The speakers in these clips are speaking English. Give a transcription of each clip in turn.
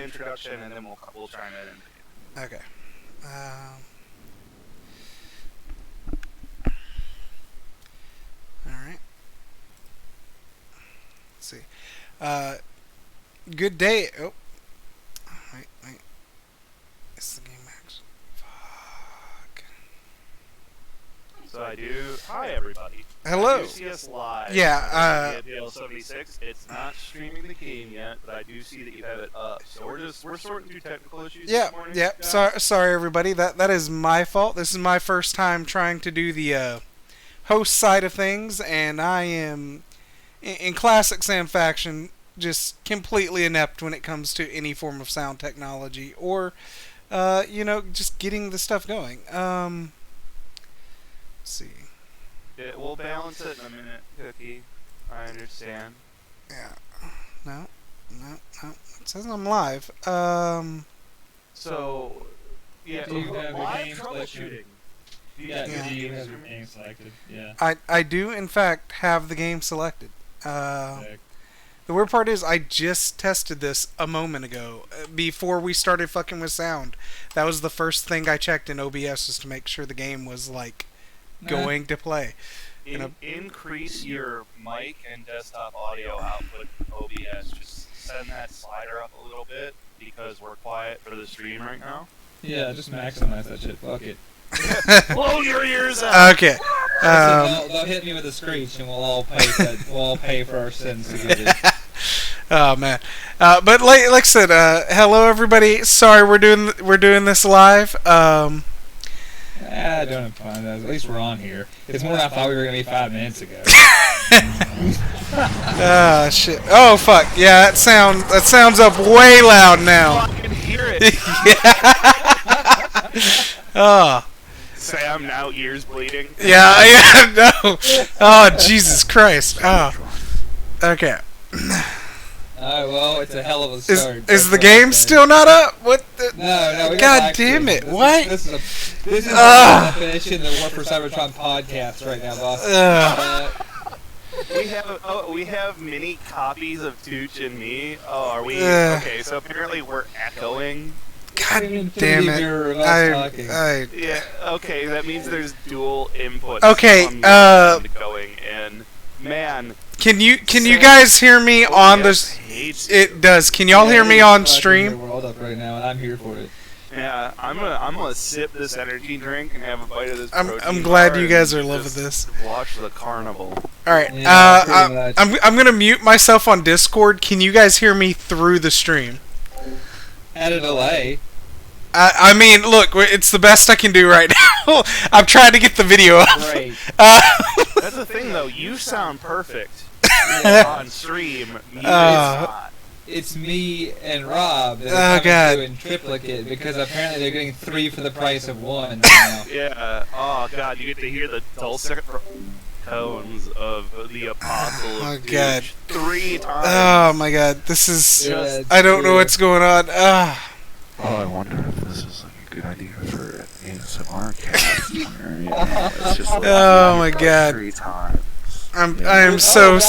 introduction, and then we'll chime in. Okay. All right. Let's see. Good day. Oh, wait. It's the game max. Fuck. So I do. Hi, everybody. Hello. You see us live. Yeah. DL 76. It's not streaming the game yet, but I do see that you have it up. So we're sorting through technical issues. Yeah. This morning, Yeah. Sorry, everybody. That is my fault. This is my first time trying to do the host side of things, and I am in classic Sam fashion just completely inept when it comes to any form of sound technology or just getting the stuff going. Let's see. We'll balance it in a minute, Cookie. I understand. Yeah. No. It says I'm live. So, yeah, Do you have your live game troubleshooting. Do you have your game selected? Yeah. I do in fact have the game selected. The weird part is I just tested this a moment ago before we started fucking with sound. That was the first thing I checked in OBS just to make sure the game was like going to play. Increase your mic and desktop audio output in OBS. Just send that slider up a little bit because we're quiet for the stream right now. Yeah, just maximize that shit. Fuck it. Blow your ears out. Okay. They'll hit me with a screech, and we'll all pay for our sins together. Oh man. But like I said, hello everybody. Sorry we're doing this live. Don't have fun. At least we're on here. It's more than I thought we were gonna be 5 minutes ago. Ah shit. Oh fuck. Yeah, that sounds up way loud now. I can hear it. Oh. Sam, now ears bleeding. Yeah, no. Oh, Jesus Christ. Oh. Okay. Well, it's a hell of a start. Is the game still not up? What the? No. We God damn it! What? This is the definition of the War for Cybertron podcast right now, boss. We have mini copies of Tooch and me. Oh, are we? Okay, so apparently we're echoing. God damn it! Yeah. Okay, that means there's dual input. Okay. Going in. Man. Can you guys hear me on this? It does. Can y'all hear me on stream? World up right now, and I'm here for it. Yeah, I'm gonna sip this energy drink and have a bite of this. I'm glad you guys are loving this. Watch the carnival. All right. Yeah, I'm gonna mute myself on Discord. Can you guys hear me through the stream? At a delay. I mean, look, it's the best I can do right now. I'm trying to get the video up. Great. That's the thing, though. You sound perfect on stream. Me, it's not. It's me and Rob that are doing triplicate because apparently they're getting 3 for the price of 1 right now. Yeah. Oh God, you get to hear the dulcet tones of the apostle of Tooch God. 3 times. Oh my God, this is. Yeah, I don't know what's going on. Oh, I wonder if this is like a good idea for an ASMR cast. It's just like Oh my God. 3 times. I am so.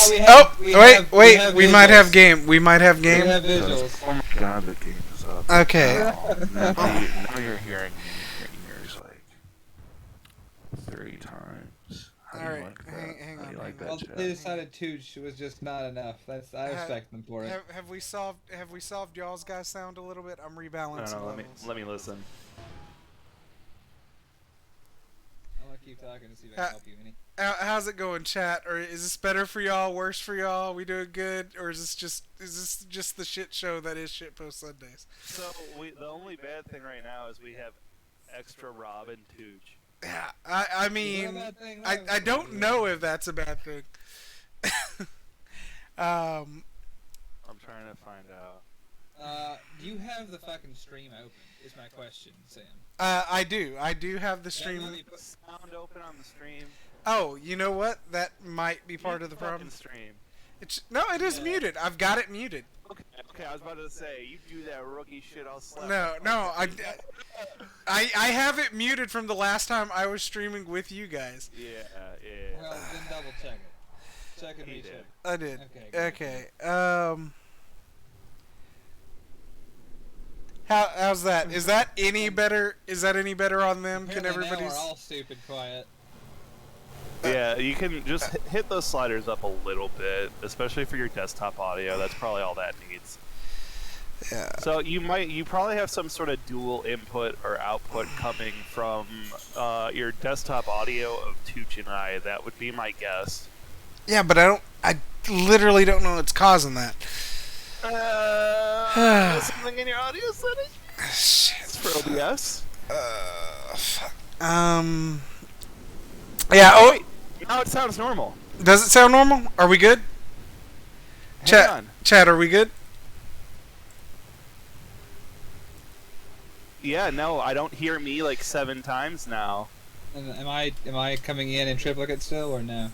Wait. We might have game. We might have We game. have visuals. Oh my God, the game is up. Okay. Now you're hearing me in your ears like 3 times. How do you Alright, like that? hang How do you on, like hang Well, that, they Jeff? decided Tooch was just not enough. I respect them for it. Have we solved y'all's guys sound a little bit? I'm rebalancing No, levels. let me listen. I'm gonna keep talking to see if I can help you any. How's it going, chat? Or is this better for y'all? Worse for y'all? We doing good? Or is this just the shit show that is Shitpost Sundays? So the only bad thing right now is we have extra Rob and Tooch. Yeah, I mean, Is that a bad thing? I don't know if that's a bad thing. I'm trying to find out. Do you have the fucking stream open? Is my question, Sam. I do have the stream. let me Put sound open on the stream. Oh, you know what? That might be part of the problem. Stream. It is muted. I've got it muted. Okay, I was about to say, you do that rookie shit, I'll slap. No, I have it muted from the last time I was streaming with you guys. Yeah. Well, then double check it. Check and He recheck. did. I did. Okay, good. Okay. Well, How's that? Is that any better? Is that any better on them? Can Apparently everybody's? now we're all stupid quiet. Yeah, you can just hit those sliders up a little bit, especially for your desktop audio. That's probably all that needs. Yeah. So you probably have some sort of dual input or output coming from your desktop audio of Tooch and I. That would be my guess. Yeah, but I literally don't know what's causing that. Something in your audio settings? Shit. It's for OBS. Fuck. Yeah. Oh, wait. Now it sounds normal. does it sound normal? Are we good? Hang on. Chat, are we good? Yeah, no, I don't hear me like 7 times now. And am I coming in triplicate still or no?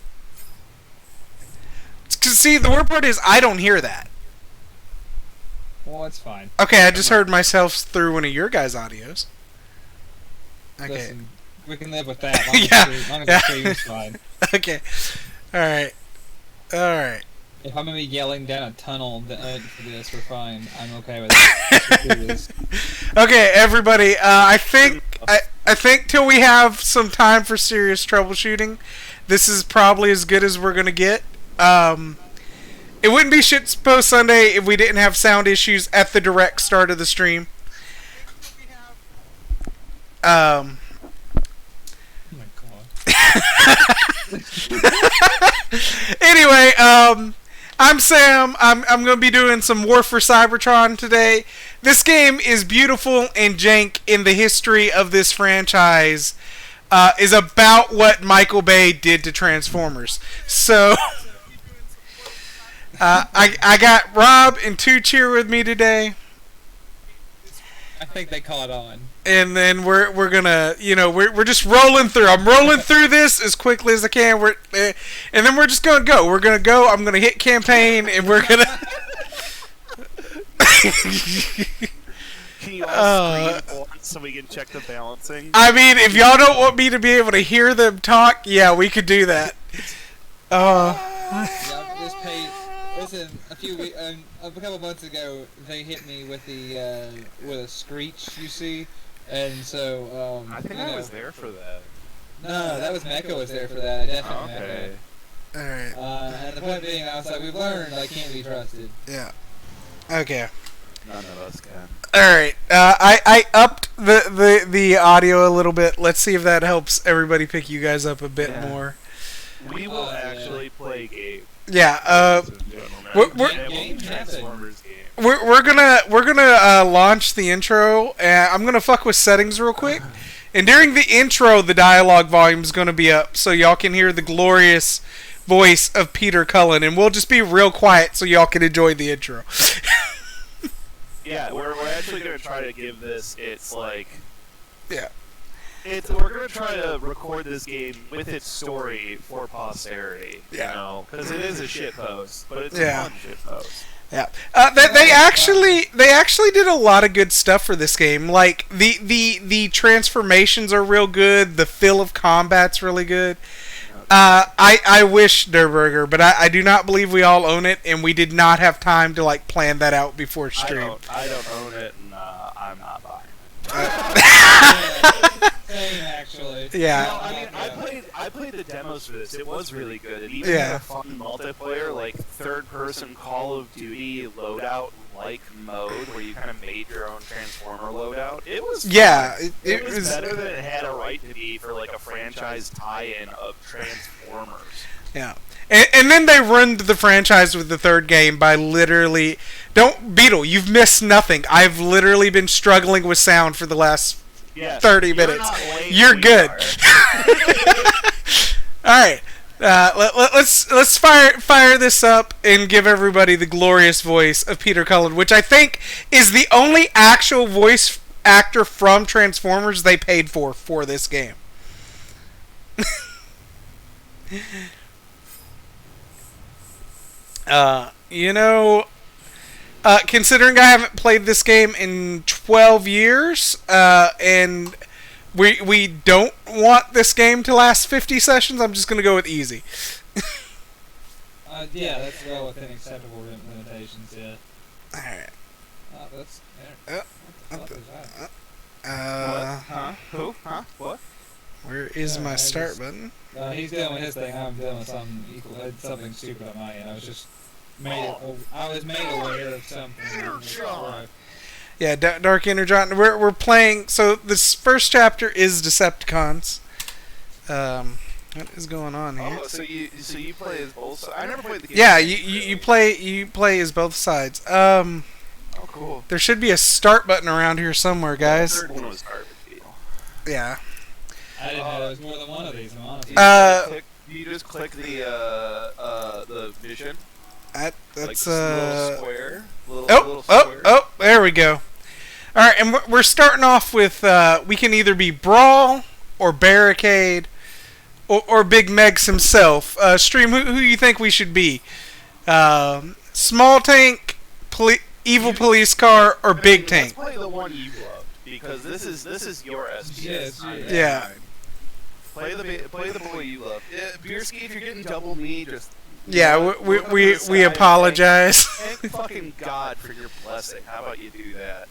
Cause see, the weird part is I don't hear that. Well, it's fine. Okay, I just heard myself through one of your guys' audios. Okay. Listen, we can live with that. Yeah, As long as yeah. the stream's fine. Okay. All right. All right. If I'm gonna be yelling down a tunnel for this, we're fine. I'm okay with it. Okay, everybody. I think till we have some time for serious troubleshooting, this is probably as good as we're gonna get. It wouldn't be Shitpost Sunday if we didn't have sound issues at the direct start of the stream. Oh my god. Anyway, I'm Sam. I'm going to be doing some War for Cybertron today. This game is beautiful and jank in the history of this franchise. Is about what Michael Bay did to Transformers. So, I got Rob and Tooch here with me today. I think they caught on. And then we're gonna, we're just rolling through. I'm rolling through this as quickly as I can. And then we're just gonna go. We're gonna go. I'm gonna hit campaign, and we're gonna. Can you all scream once so we can check the balancing? I mean, if y'all don't want me to be able to hear them talk, yeah, we could do that. Yeah, this page. Listen, a couple months ago, they hit me with a screech. You see, and so I think I was there for that. No, that was Mecca was there for that. Definitely. Okay. All right. And the point being, I was like, we've learned I can't be trusted. Yeah. Okay. None of us can. All right. I upped the audio a little bit. Let's see if that helps everybody pick you guys up a bit more. We will actually play games. Yeah. Transformers game. We're gonna launch the intro. I'm gonna fuck with settings real quick. And during the intro, the dialogue volume is gonna be up, so y'all can hear the glorious voice of Peter Cullen, and we'll just be real quiet so y'all can enjoy the intro. Yeah, we're actually gonna try to give this. It's like. Yeah. We're gonna try to record this game with its story for posterity. Yeah. You know, because it is a shitpost, but it's Yeah. a fun shitpost. Yeah, they actually did a lot of good stuff for this game. Like the transformations are real good. The feel of combat's really good. I wish Durburger, but I do not believe we all own it, and we did not have time to like plan that out before stream. I don't own it, and I'm not buying it. Same, actually. Yeah. No, I mean, I played the demos for this. It was really good. It even Yeah. had a fun multiplayer, like third-person Call of Duty loadout-like mode, where you kind of made your own Transformer loadout. It was fun. Yeah, it was better than it had a right to be for like a franchise tie-in of Transformers. Yeah. And then they ruined the franchise with the third game by literally... Beetle, you've missed nothing. I've literally been struggling with sound for the last 30 minutes. You're good. Alright. Let's fire this up and give everybody the glorious voice of Peter Cullen, which I think is the only actual voice actor from Transformers they paid for this game. Considering I haven't played this game in 12 years, and we don't want this game to last 50 sessions, I'm just going to go with easy. Yeah, that's well within acceptable limitations, yeah. Alright. That's Huh? Who? Huh? What? Where is my I start just- button? He's doing his thing. I'm doing something stupid on my end. I was just made aware of something. Yeah, Dark Energon. We're playing. So this first chapter is Decepticons. What is going on here? Oh, so you play as both sides? I never played the game. Yeah, you play as both sides. Oh, cool. There should be a start button around here somewhere, guys. The third one was garbage. Yeah. I didn't know there was more than one of these. You just click the vision. That's Like this little square. Little Oh, square. there we go. All right, and we're starting off with we can either be Brawl or Barricade or Big Megs himself. Stream, who you think we should be? Small Tank, Evil Police Car, or Big Tank? Let's play the one you loved because this is your SPS. Yeah. Play the boy you love. Beerski, if you're getting double me, just Yeah, we apologize. thank fucking God for your blessing. How about you do that?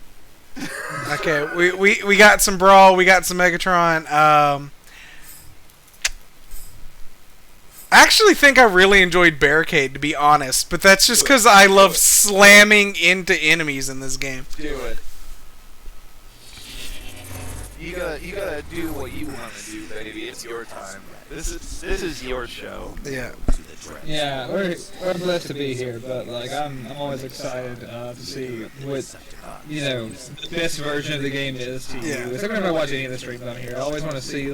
Okay, we got some Brawl, we got some Megatron. I actually think I really enjoyed Barricade, to be honest, but that's just because I love slamming into enemies in this game. Do it. You gotta do what you want to do, baby. It's your time. This is your show. Yeah. Yeah, we're blessed to be here, but like I'm always excited to see what the best version of the game is to Yeah. use. Every time I watch any of the streams on here, I always want to see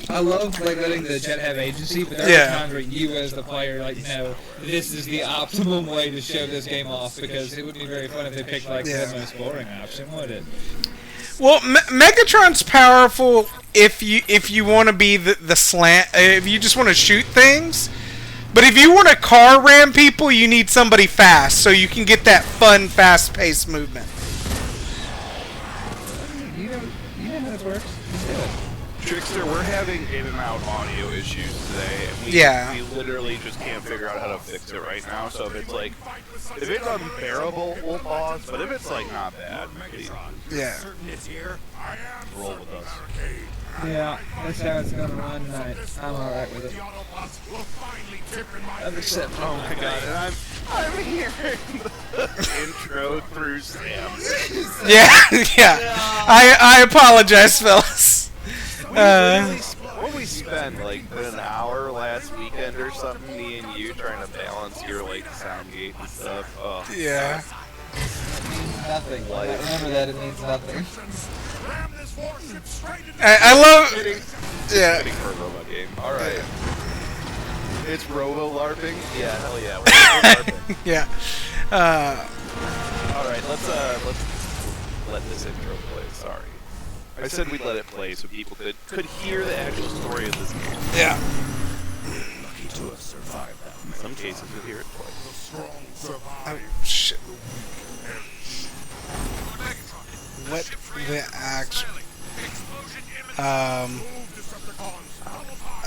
I love letting the Jet have agency, but every time where you as the player no, this is the optimum way to show this game off because it would be very fun if they picked the most boring option, would it? Well, Megatron's powerful if you want to be the slant, if you just want to shoot things. But if you want to car ram people, you need somebody fast, so you can get that fun, fast-paced movement. You know how this works. Trickster, we're having in-and-out audio issues today, and we literally just can't figure out how to fix it right now. So if it's unbearable, we'll pause. But if it's not bad, please roll with us. Yeah, that's how it's gonna run tonight. I'm alright with it. Oh my God! And I'm hearing the intro through Sam. Yeah. I apologize, fellas. What we spent an hour last weekend or something, me and you trying to balance your sound gate and stuff. Oh. Yeah. Nothing. Remember that, it means nothing. I love. Yeah. Waiting for a robot game. All right. It's Robo LARPing. Yeah, hell yeah. We're LARPing. Yeah. All right, let's let this intro play. Sorry, I said we'd let it play so people could hear the actual story of this game. Yeah. Lucky to have survived that. In some cases, you'll hear it play. Oh shit. What the actual?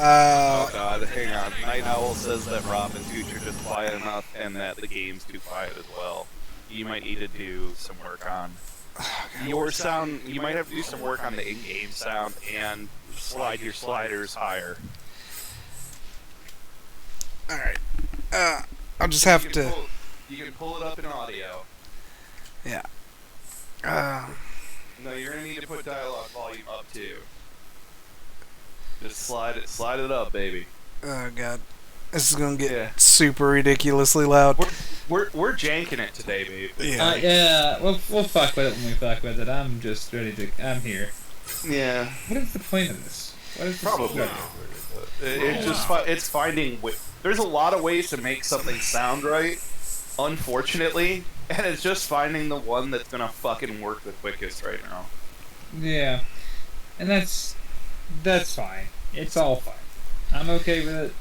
Oh God, hang on. Night Owl says that Rob and Tooch are just quiet enough, and that the game's too quiet as well. You might need to do some work on your sound. You might have to do some work on the in-game sound and slide your sliders higher. All right. I'll just have to. You can pull it up in audio. Yeah. No, you're gonna need to put dialogue volume up too. Just slide it up, baby. Oh God, this is gonna get super ridiculously loud. We're janking it today, baby. Yeah. We'll fuck with it when we fuck with it. I'm just ready to. I'm here. Yeah. What is the point of this? What is Probably. It's just it's finding. There's a lot of ways to make something sound right, unfortunately, and it's just finding the one that's gonna fucking work the quickest right now. Yeah, and that's fine. It's all fine. I'm okay with it.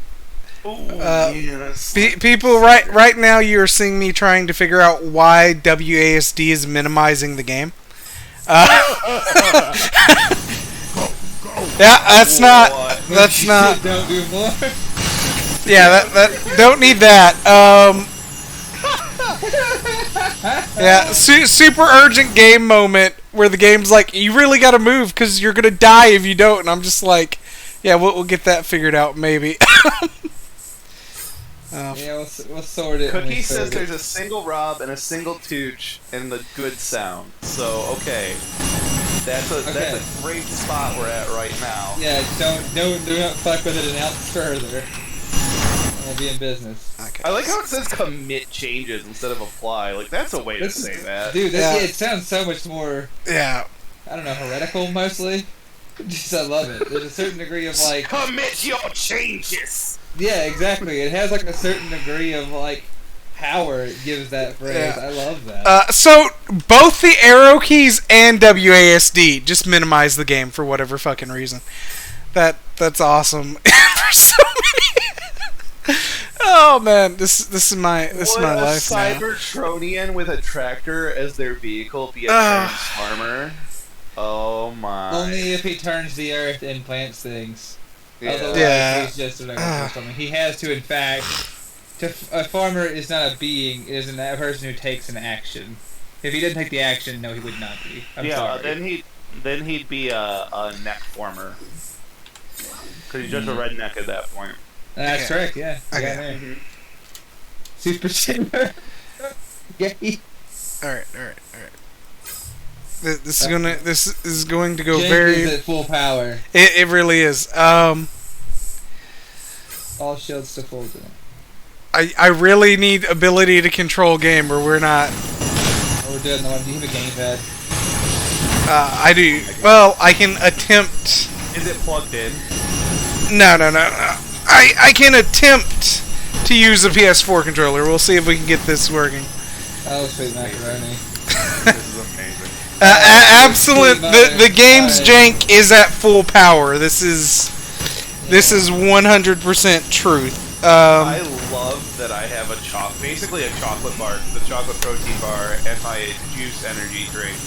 Yes. People, right now, you are seeing me trying to figure out why WASD is minimizing the game. Yeah, that's not. That's not. Don't do more. Yeah, that don't need that. Yeah, super urgent game moment where the game's like, you really got to move because you're gonna die if you don't, and I'm just like, yeah, we'll get that figured out maybe. Yeah, we'll sort it. Cookie says there's a single Rob and a single Tooch and the good sound. So okay, that's a great spot we're at right now. Yeah, do not fuck with it an ounce further. We'll be in business. Okay. I like how it says commit changes instead of apply. Like that's a way to say that. Dude, Yeah. it sounds so much more, Yeah. I don't know, heretical mostly. Just I love it. There's a certain degree of like Commit your changes. yeah, exactly. It has like a certain degree of like power it gives that phrase. Yeah. I love that. So both the arrow keys and WASD just minimize the game for whatever fucking reason. That's awesome. For so many. Oh man, this is my Would life a now. Cybertronian with a tractor as their vehicle be a transformer? Oh my. Only if he turns the earth and plants things. Yeah. Otherwise, Yeah. he's just an something. He has to, in fact, a farmer is not a being; it is a person who takes an action. If he didn't take the action, no, he would not be. I'm sorry. then he'd be a neck former. Because he's just a redneck at that point. That's correct. Yeah. You got Okay. there. Super Saver. Yay. All right. This is going to go Jake very. is at full power. It really is. All shields to full to him. I really need ability to control game, or we're not. Oh, we're doing the one. Do you have a gamepad? I do. Well, I can attempt. Is it plugged in? No. I can attempt to use a PS4 controller. We'll see if we can get this working. Oh, sweet macaroni. This is amazing. Absolute. The game's jank is at full power. This is 100% truth. I love that I have basically a chocolate bar, the chocolate protein bar, and my juice energy drink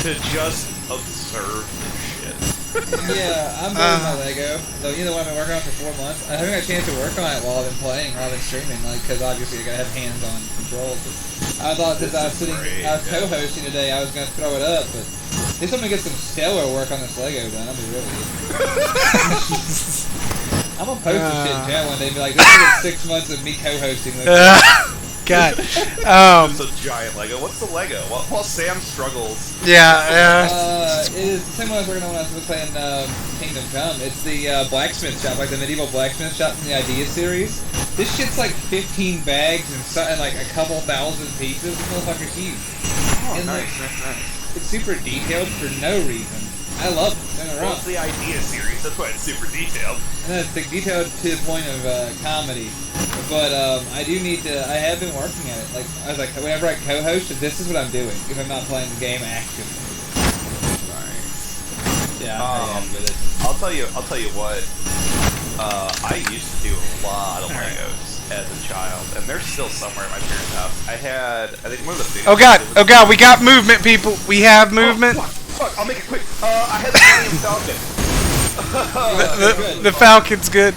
to just observe this shit. Yeah, I'm building my Lego. So you know what I've been working on for 4 months. I haven't got a chance to work on it while I've been playing, while I've been streaming, like because obviously I gotta have hands-on controls. I thought since I was co-hosting today, I was gonna throw it up, but at least I'm gonna get some stellar work on this Lego done. I'll be really good. I'm gonna post this shit in chat one day and be like, this is 6 months of me co-hosting this. God. It's a giant Lego. What's the Lego? While Sam struggles. Yeah. It is the same one I was working on when I was playing Kingdom Come. It's the blacksmith shop, like the medieval blacksmith shop from the Idea series. This shit's like 15 bags and like a couple thousand pieces. This motherfucker's huge. Oh, And, nice. It's super detailed for no reason. I love it. Don't get me Well, wrong. it's the Idea series. That's why it's super detailed. And it's like detailed to the point of comedy. But I do need to. I have been working at it. Like I was like, whenever I co-host, this is what I'm doing. If I'm not playing the game actively. Nice. Yeah. I am with it. I'll tell you what. I used to do a lot of Legos as a child, and they're still somewhere at my parents' house. I think one of the biggest. Oh god, we got movement, people. We have movement. Fuck, I'll make it quick. I had the Millennium Falcon. The Falcon's good.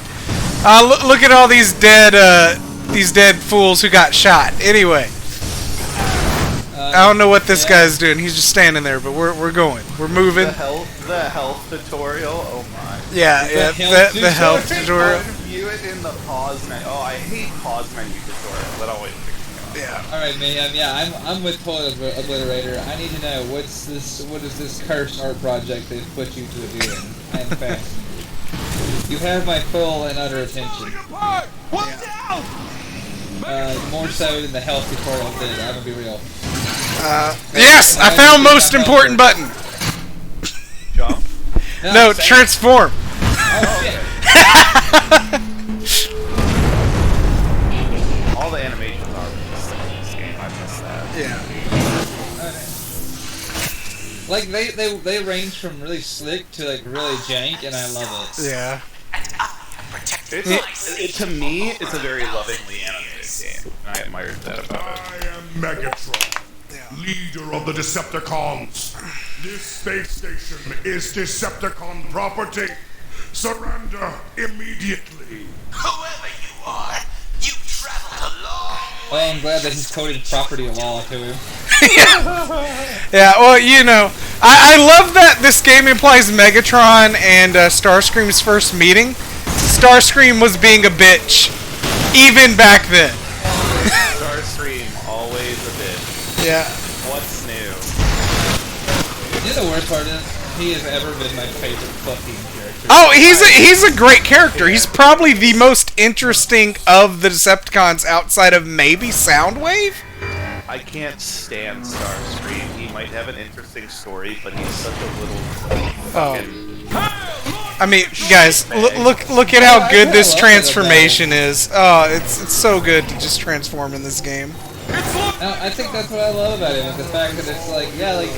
Look at all these dead fools who got shot. Anyway, I don't know what this guy's doing. He's just standing there, but we're going. We're moving. The health tutorial. Oh my. Yeah, the health tutorial. View it in the pause menu. Oh, I hate pause menu tutorials. That always makes me off. Yeah. All right, man. Yeah, I'm with Toilet Obliterator. I need to know what is this cursed art project they've put you to doing? I am fascinated. You have my full and utter attention. More so than the health tutorial did. I'm gonna be real. Yes, I found most important button. Jump. No, transform. Oh shit. All the animations are really sick in this game. I miss that. Okay. Like they range from really slick to like really jank, and I love it. Yeah. To me, it's a very lovingly animated game, and I admired that about it. I am Megatron, leader of the Decepticons. This space station is Decepticon property. Surrender immediately. Whoever you are, you've traveled a long Well, I'm glad that he's coding property law to him. Yeah, well, you know, I love that this game implies Megatron and Starscream's first meeting. Starscream was being a bitch, even back then. Starscream, always a bitch. Yeah. What's new? You know the worst part is, he has ever been my favorite fucking character. Oh, he's a great character. He's probably the most interesting of the Decepticons outside of maybe Soundwave. I can't stand Starscream. He might have an interesting story, but he's such a little fucking... I mean, guys, look at how good this transformation is. Oh, it's so good to just transform in this game. I think that's what I love about him, is the fact that it's like, yeah, like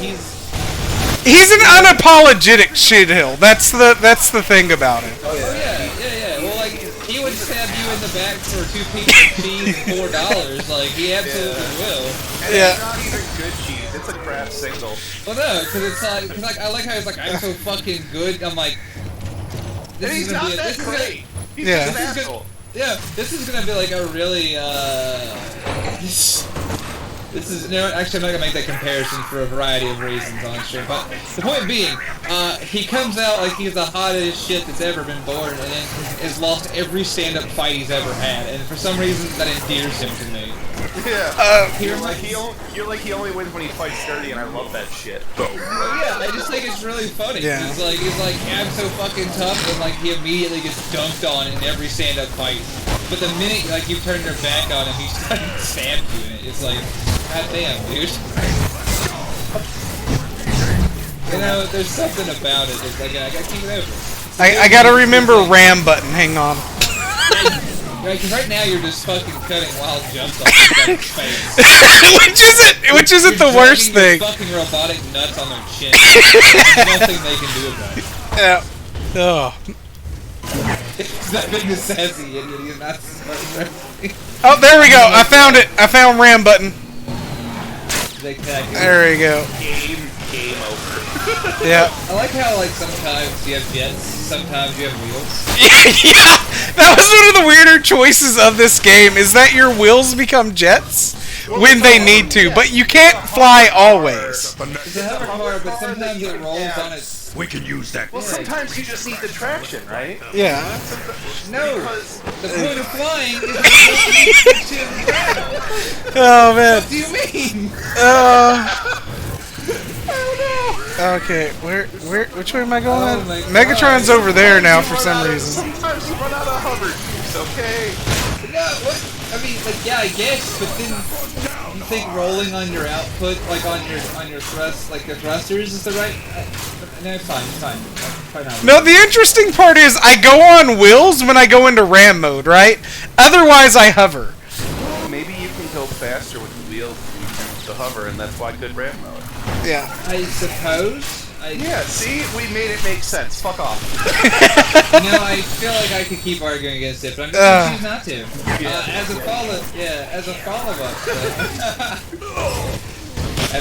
He's an unapologetic shithill. That's the thing about him. Oh yeah. Well, like, he would stab you in the back for 2 pieces of cheese and $4. Like, he absolutely will. And it's not even good cheese. It's a craft single. Well, no, because it's like, I like how he's like, I'm so fucking good. I'm like, He's not that great. He's Yeah. just an asshole. Yeah, this is gonna be like a really, This is, no, actually I'm not gonna make that comparison for a variety of reasons on stream, but the point being, he comes out like he's the hottest shit that's ever been born, and then has lost every stand-up fight he's ever had, and for some reason that endears him to me. Yeah. You're like he only wins when he fights dirty, and I love that shit. Yeah, I just think it's really funny. Yeah. He's like, I'm so fucking tough, and like he immediately gets dunked on in every stand-up fight. But the minute like you turn your back on him, he's starting to stab you in it. It's like, god damn, dude. You know, there's something about it. It's like I can't get over it. I gotta remember RAM button. Hang on. Because right now you're just fucking cutting wild jumps off this guy's face. which isn't the worst thing. Your fucking robotic nuts on their chin. There's nothing they can do about it. Yeah. Oh. He's not being a sassy idiot. He's not smart. Oh, there we go. I found it. I found RAM button. Exactly. There we go. Game over. Yeah. I like how like sometimes you have jets, sometimes you have wheels. Yeah. That was one of the weirder choices of this game. Is that your wheels become jets when they need to, but you can't fly always. It's a hover car, but sometimes it rolls on its. We can use that. Well, sometimes you just need the traction, right? Yeah. No, the point of flying is to the ground. Oh man. What do you mean? Okay, which way am I going? Oh my Megatron's over there now for some reason. Sometimes you run out of hover juice, okay? No, what? I mean, like, yeah, I guess, but then you think rolling on your output, like on your thrust, like the thrusters, is the right? No, it's fine. Probably not. No, the interesting part is I go on wheels when I go into RAM mode, right? Otherwise, I hover. Maybe you can go faster with the wheels than you can with the hover, and that's why good RAM mode. Yeah. I suppose. Yeah, see? We made it make sense. Fuck off. You know, I feel like I could keep arguing against it, but I'm going to choose not to. As a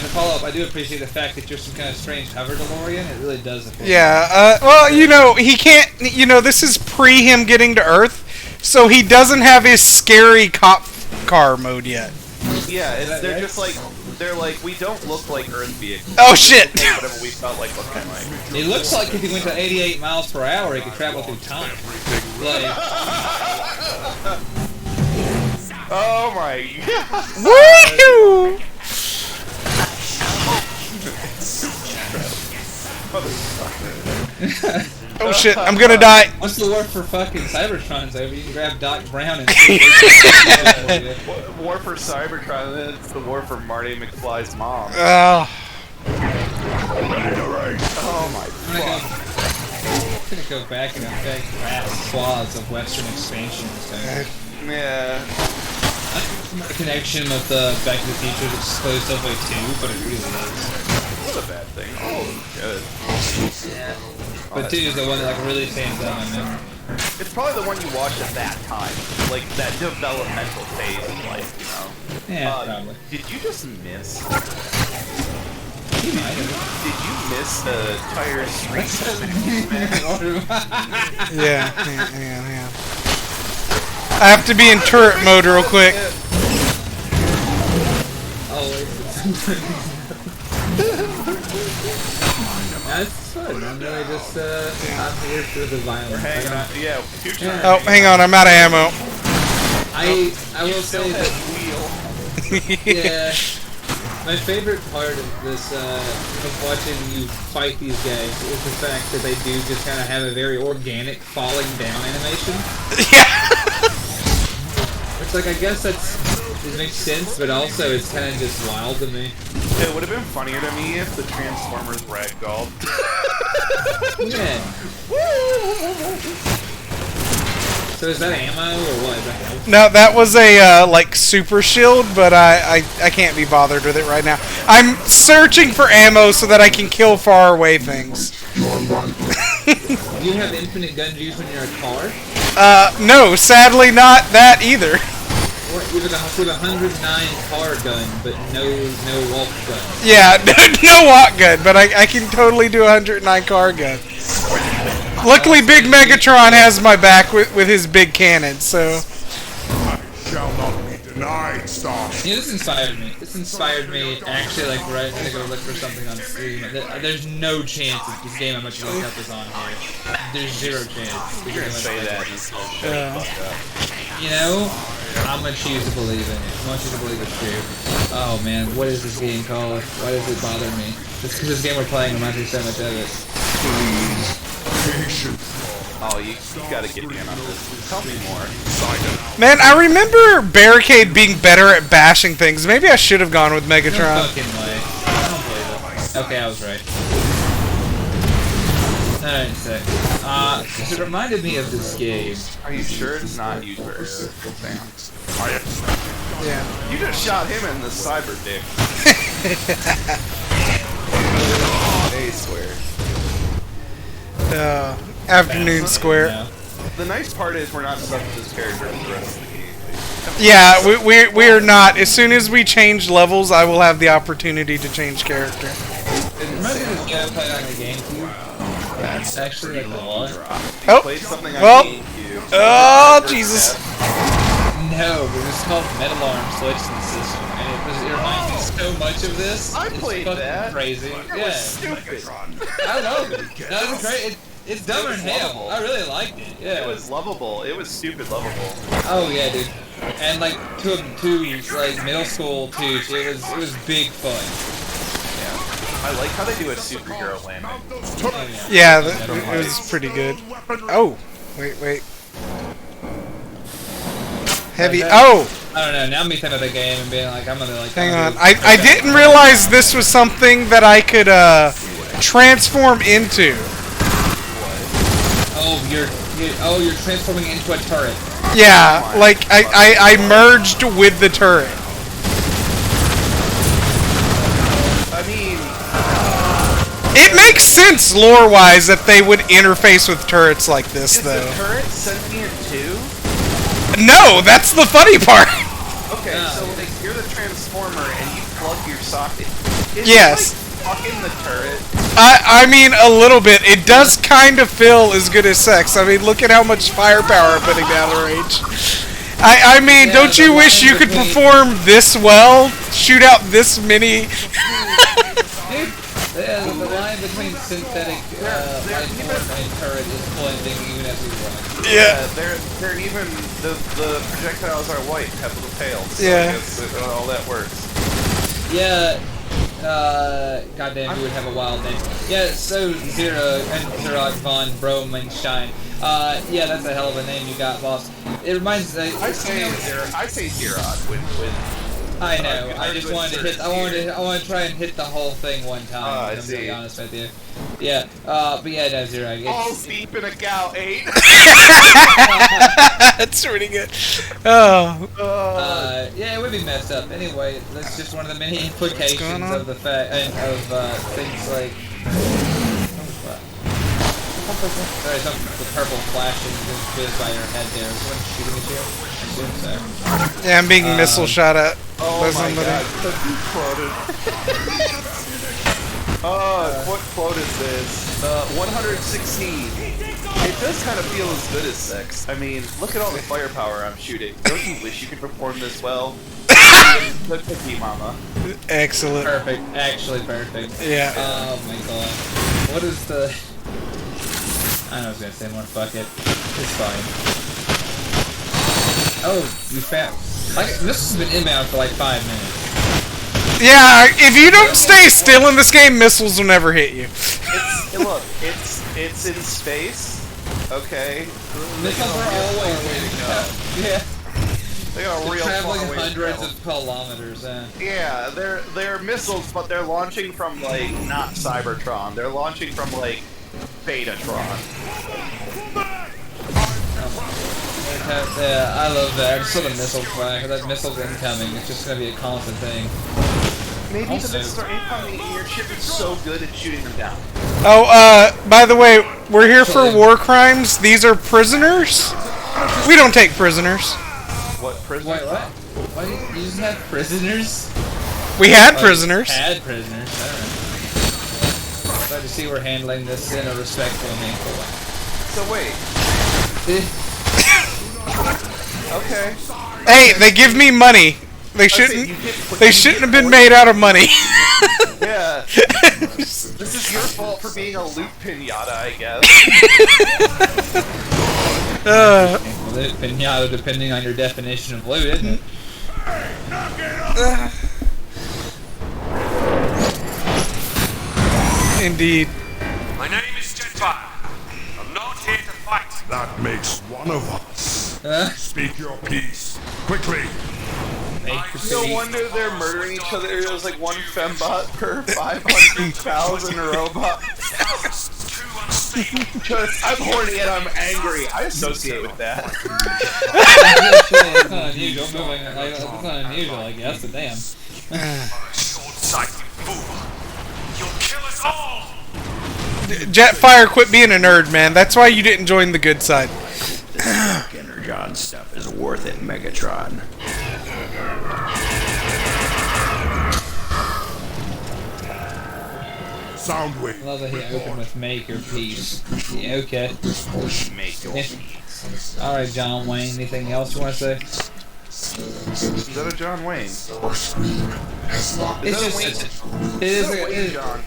follow-up, I do appreciate the fact that you're some kind of strange hover DeLorean. It really does. Yeah, well, you know, he can't, you know, this is pre him getting to Earth, so he doesn't have his scary cop car mode yet. Yeah, they're just like, they're like, we don't look like Earth vehicles. Oh shit! Whatever we felt like looking like. It looks like if he went to 88 miles per hour, he could travel through time. Like, oh my god. Woo! Oh shit, I'm gonna die. once the war for fucking Cybertron's over, you can grab Doc Brown and War for Cybertron, then it's the war for Marty McFly's mom. Oh. Oh my god. I'm gonna go back and affect vast swaths of Western expansion. So. Yeah. The connection with the Back to the Future is exclusively 2, but it really is. What a bad thing. Oh, good. Yeah. But 2 is the one that like really stands out in my memory. It's probably the one you watched at that time, like that developmental phase of life, you know. Yeah, probably. Did you just miss? You might have. Did you miss the tire street? Yeah. I have to be in turret mode real quick. That's fun. I'm really just, I'm here for the violence. Hang on. Yeah, Tooch and I Oh, hang on, I'm out of ammo. I will say that, wheel. yeah, my favorite part of this, of watching you fight these guys is the fact that they do just kind of have a very organic falling down animation. Yeah. It's like, I guess it makes sense, but also it's kind of just wild to me. It would have been funnier to me if the Transformers ragdolled. Yeah. So is that ammo or what? Is that health? No, that was a like super shield, but I can't be bothered with it right now. I'm searching for ammo so that I can kill far away things. Do you have infinite gun juice when you're a car? No, sadly not that either. Or with a 109 car gun, but no walk gun. Yeah, no walk gun, but I can totally do a 109 car gun. Luckily, Big Megatron has my back with his big cannon, so... Shall not be denied, Star. Yeah, this inspired me. This inspired me actually, like, right to go look for something on Steam. There's no chance that this game I'm much going to cut this on here. There's zero chance. You're gonna say that. You know, I'm gonna choose to believe in it. I'm gonna choose to believe it's true. Oh man, what is this game called? Why does it bother me? Just because this game we're playing reminds me so much of it. Oh, you gotta get in on this. Tell me more. Man, I remember Barricade being better at bashing things. Maybe I should have gone with No Megatron. fucking way. I don't believe it. Okay, I was right. Alright, sick. It reminded me of this game. Are you sure it's not you, Barricade? Yeah. You just shot him in the cyber dick. Hey, swear. Afternoon Square. No. The nice part is we're not stuck with this character for the rest of the game. Yeah, we are not. As soon as we change levels, I will have the opportunity to change character. Remember this game I played on the GameCube? That's actually like a lot. Oh, Played something on well. GameCube. Oh, Jesus. No, but it was called Metal Arm Switch System, and it reminds me so much of this. I It's played fucking that. crazy. It Yeah, was stupid. I love it. That was great. It's dumber was than hell. lovable. I really liked it. Yeah. It was lovable. It was stupid lovable. Oh yeah, dude. And like to like middle school Tooch, it was big fun. I like how they do a superhero landing. Oh, Yeah, it was pretty good. Oh, wait. Heavy. Oh, I don't know. Now I'm thinking of the game and being like, I'm gonna like. hang on. I didn't realize this was something that I could transform into. Oh, you're transforming into a turret. Yeah, like I merged with the turret. I mean, It makes sense lore-wise that they would interface with turrets like this, is though. the turret sentient too? No, that's the funny part. Okay, so like you're the transformer and you plug your socket. Is Yes. it, like, fucking the turret? I mean, a little bit. It does kind of feel as good as sex. I mean, look at how much firepower I'm putting down the range. I mean, Yeah, don't you the wish line you could between- perform this well? Shoot out this many? Dude, yeah, the line between synthetic life form and turret is blending even as we run. Yeah. They're even the projectiles are white, have little tails. So Yeah. I guess all that works. Yeah. Goddamn, you would have a wild name. Yeah, so Zero and Zerog von Bromenstein. Yeah, that's a hell of a name you got, boss. It reminds me. I say Zerod when I know. I just wanted to hit. I want to try and hit the whole thing one time. I I'm see. being honest with you. Yeah. But yeah, no, Zerog. balls deep in a gal 8. That's pretty good. Oh. Yeah, it would be messed up. Anyway, that's just one of the many going implications on? of the fact of things like. Sorry, the purple flashing just by your head there. Is someone shooting at you? I assume so. Yeah, I'm being missile shot at Oh by my somebody. god, so exploded. What quote is this? 116. It does kind of feel as good as sex. I mean, look at all the firepower I'm shooting. Don't you wish you could perform this well? The cookie mama. Excellent. Perfect. Actually perfect. Yeah. Oh my god. What is the... I know I was gonna say more, fuck it. It's fine. Oh, you found... This has been inbound for like 5 minutes. Yeah, if you don't stay still in this game, missiles will never hit you. Look, it's in space. Okay. Missiles are always yeah. They got a They're real traveling far away to hundreds travel. of kilometers. Yeah, they're missiles, but they're launching from like not Cybertron. They're launching from like Betatron. Yeah, I love that. I just saw the missile flag. That missile's incoming. It's just gonna be a constant thing. Maybe Also- the missiles are incoming and your ship is so good at shooting them down. Oh, by the way, we're here for war crimes. These are prisoners. We don't take prisoners. What prison? Wait, what? Why do you just have prisoners? We had prisoners. Had prisoners. Alright. Glad to see we're handling this in a respectful and meaningful way. So wait. Okay. Hey, they give me money. They shouldn't. They shouldn't have been made out of money. Yeah. This is your fault for being a loot pinata, I guess. Well, pinata, depending on your definition of loot, isn't it? Indeed. My name is Jetfire. I'm not here to fight. That makes one of us. Speak your piece. Quickly. No wonder they're murdering each other. There's like one fembot per 500,000 robots. Because I'm horny and I'm angry. I associate with that. It's not unusual. It's not unusual, I guess, but damn. Short-sighted fool. You'll kill us all. Jetfire, quit being a nerd, man. That's why you didn't join the good side. This Energon stuff is worth it, Megatron. Soundwave. Love that he opened with make your peace. Yeah, okay. Make your peace. Alright, John Wayne, anything else you want to say? Is that a John Wayne? It's just, Wayne John.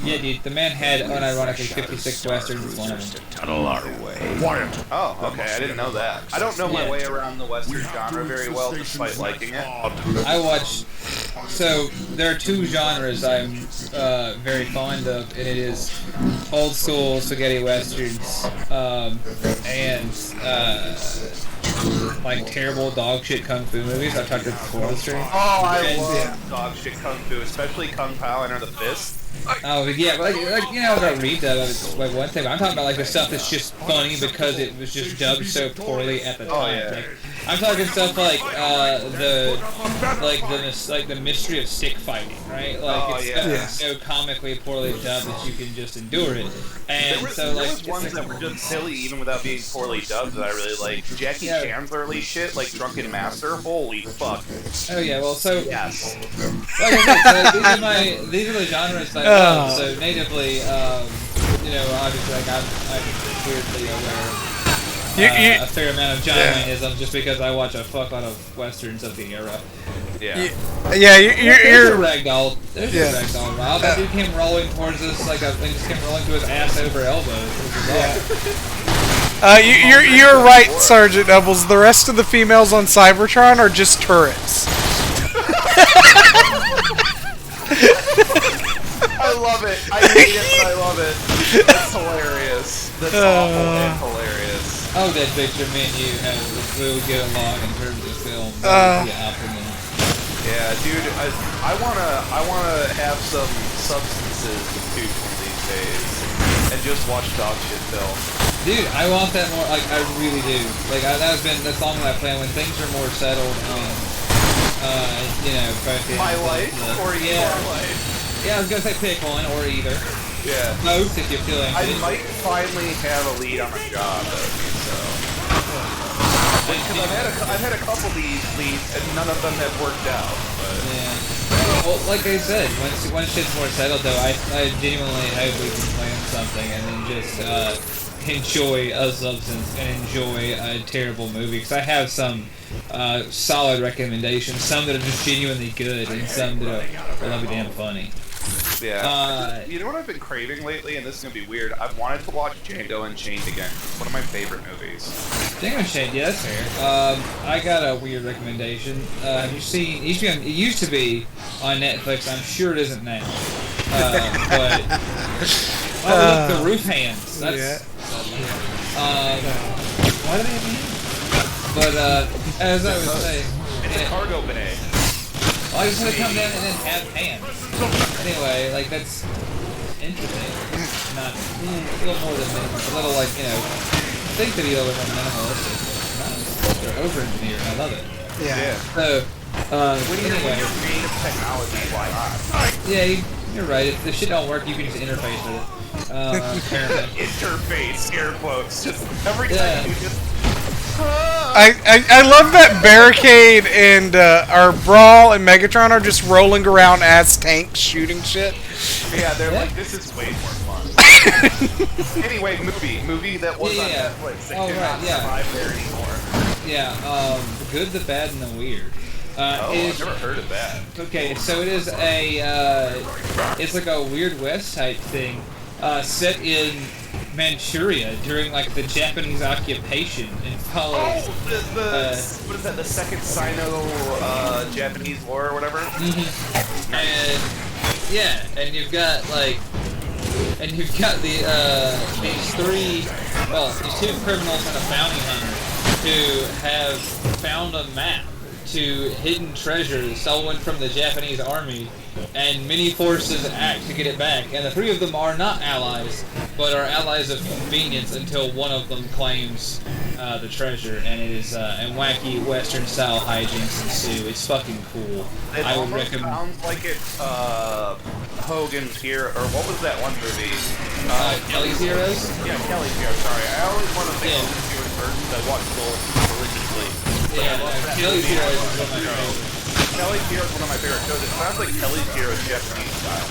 yeah, dude, the man had unironically 56 westerns, one of them. Tunnel our way. Quiet. Oh, okay, I didn't know that. I don't know my way around the Western genre very well, despite liking it. I watch, so there are two genres I'm very fond of, and it is old school spaghetti westerns, and like terrible dog shit kung fu movies. I've talked about before on the stream. Oh, I love dog shit kung fu, especially Kung Pao Enter the Fist. Oh yeah, but like you know, about read that it's like one thing. But I'm talking about like the stuff that's just funny because it was just dubbed so poorly at the time. Oh, yeah. Like, I'm talking stuff like the mystery of stick fighting, right? Like it's stuff that's so comically poorly dubbed that you can just endure it. And There like was ones that were just silly even without being poorly dubbed that I really liked. Jackie Chan's early shit, like Drunken Master, holy fuck. oh yeah, well so Yes. like I said, so these are the genres that I love. So natively, you know, obviously like I'm weirdly aware of a fair amount of John Wayneism just because I watch a fuckload of westerns of the era. Yeah. Yeah, There's you're a ragdoll. There's a ragdoll. Wow, that dude came rolling towards us like a thing just came rolling to his ass over elbows. you're right, Sergeant Doubles. The rest of the females on Cybertron are just turrets. I love it. I hate it, but I love it. That's hilarious. That's awful and hilarious. Oh, that picture me and you will get along in terms of film. Yeah, dude, I wanna have some substances with Tooch one of these days and just watch dog shit film. Dude, I want that more. Like, I really do. Like, that's been the song that I play when things are more settled and, you know, fucking. My life or your life. Yeah, I was gonna say pick one or either. Yeah. Both if you're feeling. I might finally have a lead on a job, so. Because I've had a couple leads and none of them have worked out. But. Yeah. Well, like I said, once shit's more settled, though, I genuinely hope we can plan something and then just enjoy a substance and enjoy a terrible movie. Because I have some solid recommendations, some that are just genuinely good, and some that are really damn funny. Yeah. You know what I've been craving lately, and this is gonna be weird. I've wanted to watch Django Unchained again. It's one of my favorite movies. Django Unchained, yeah, that's fair. I got a weird recommendation. Have you seen? It used to be on Netflix. I'm sure it isn't now. But look, the Roof Hands. That's why do they have hands? But as I was saying, It's a cargo bay. I just had to come down and then have hands. Anyway, like, that's interesting. Not a little more than minimal. A little, like, I think to be a little more minimalistic. They're over-engineered. I love it. Yeah. So, When you're creative technology, why not? yeah, you're right. If the shit don't work, you can just interface with it. Apparently. Interface, air quotes. Just every time you just. I love that Barricade and our Brawl and Megatron are just rolling around as tanks shooting shit. Yeah, they're like, this is way more fun. Anyway, movie that was on Netflix that cannot survive there anymore. Yeah, the good, the bad, and the weird. I've never heard of that. Okay, so it is it's like a Weird West type thing, set in Manchuria during like the Japanese occupation, and follows. What is that? The second Sino-Japanese war or whatever. And and you've got these two criminals and a bounty hunter who have found a map to hidden treasure stolen from the Japanese army, and many forces act to get it back. And the three of them are not allies, but are allies of convenience until one of them claims the treasure, and it is and wacky Western style hijinks ensue. It's fucking cool. I would recommend. Sounds like it's Hogan's Hero, or what was that one movie? Kelly's Heroes. Yeah, Kelly's Heroes. Sorry, I always want to think Hogan's Heroes first because I watch Gold religiously. Yeah, Kelly's Heroes is one of my favorites. Kelly's Heroes is one of my favorite shows. It sounds like Kelly's Heroes Japanese style.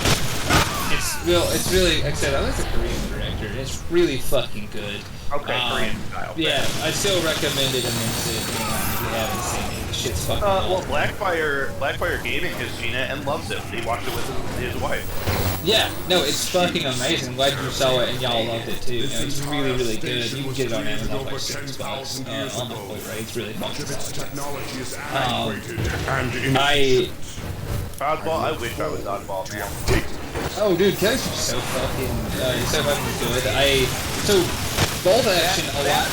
It's really, like I said, I like the Korean director. It's really fucking good. Okay, Korean style. Yeah, I still recommend it immensely if you haven't seen it. The shit's fucking awesome. Well, Blackfire Gaming has seen it and loves it. He watched it with his wife. Yeah, no, it's fucking amazing. I'm glad you saw it and y'all loved it too. It's really, really good. You can get it on Amazon for like $6 on the Blu-ray. It's really fucking solid. Oddball, I wish I was Oddball, man. Oh, dude, Kelly's so fucking good. Bolt Action, a lot.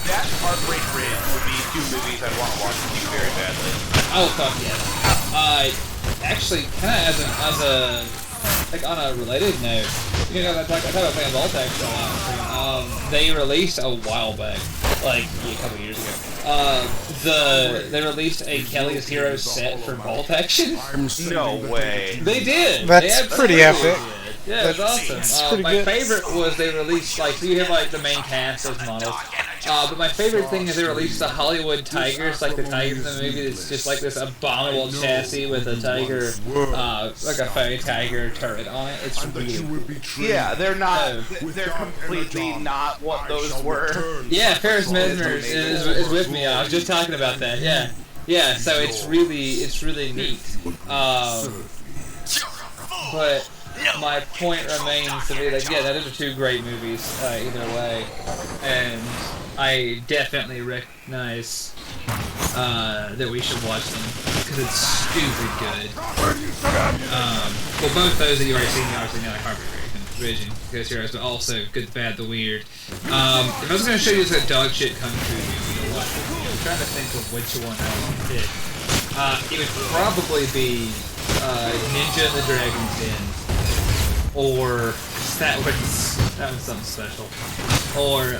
That and Heartbreak Ridge would be two movies I'd want to watch with you very badly. Oh, fuck yeah. Actually, kind of as a like on a related note, I talked about playing Bolt Action a lot. They released a while back, like a couple years ago. They released a Kelly's Heroes set for Bolt Action. No way. They did. That's pretty epic. Yeah, it was awesome. My favorite was they released, so you have like the main cast as models. But my favorite thing is they released the Hollywood Tigers, like the Tigers in the movie. It's just like this abominable chassis with a tiger, like a fake tiger turret on it. It's really cool. Yeah, they're not. They're completely not what those were. Yeah, Ferris Mesmer is with me. I was just talking about that. Yeah. So it's really neat. But my point remains to be like, those are two great movies either way, and I definitely recognize that we should watch them because it's stupid good. Well, both those that you already seen, obviously not like Heartbreak Ridge and Ghost Heroes, but also Good, the Bad, the Weird. If I was going to show you this dog shit kung fu movie to watch, I'm trying to think of which one I would pick. It would probably be Ninja and the Dragon's Den. Or that one's something special. Or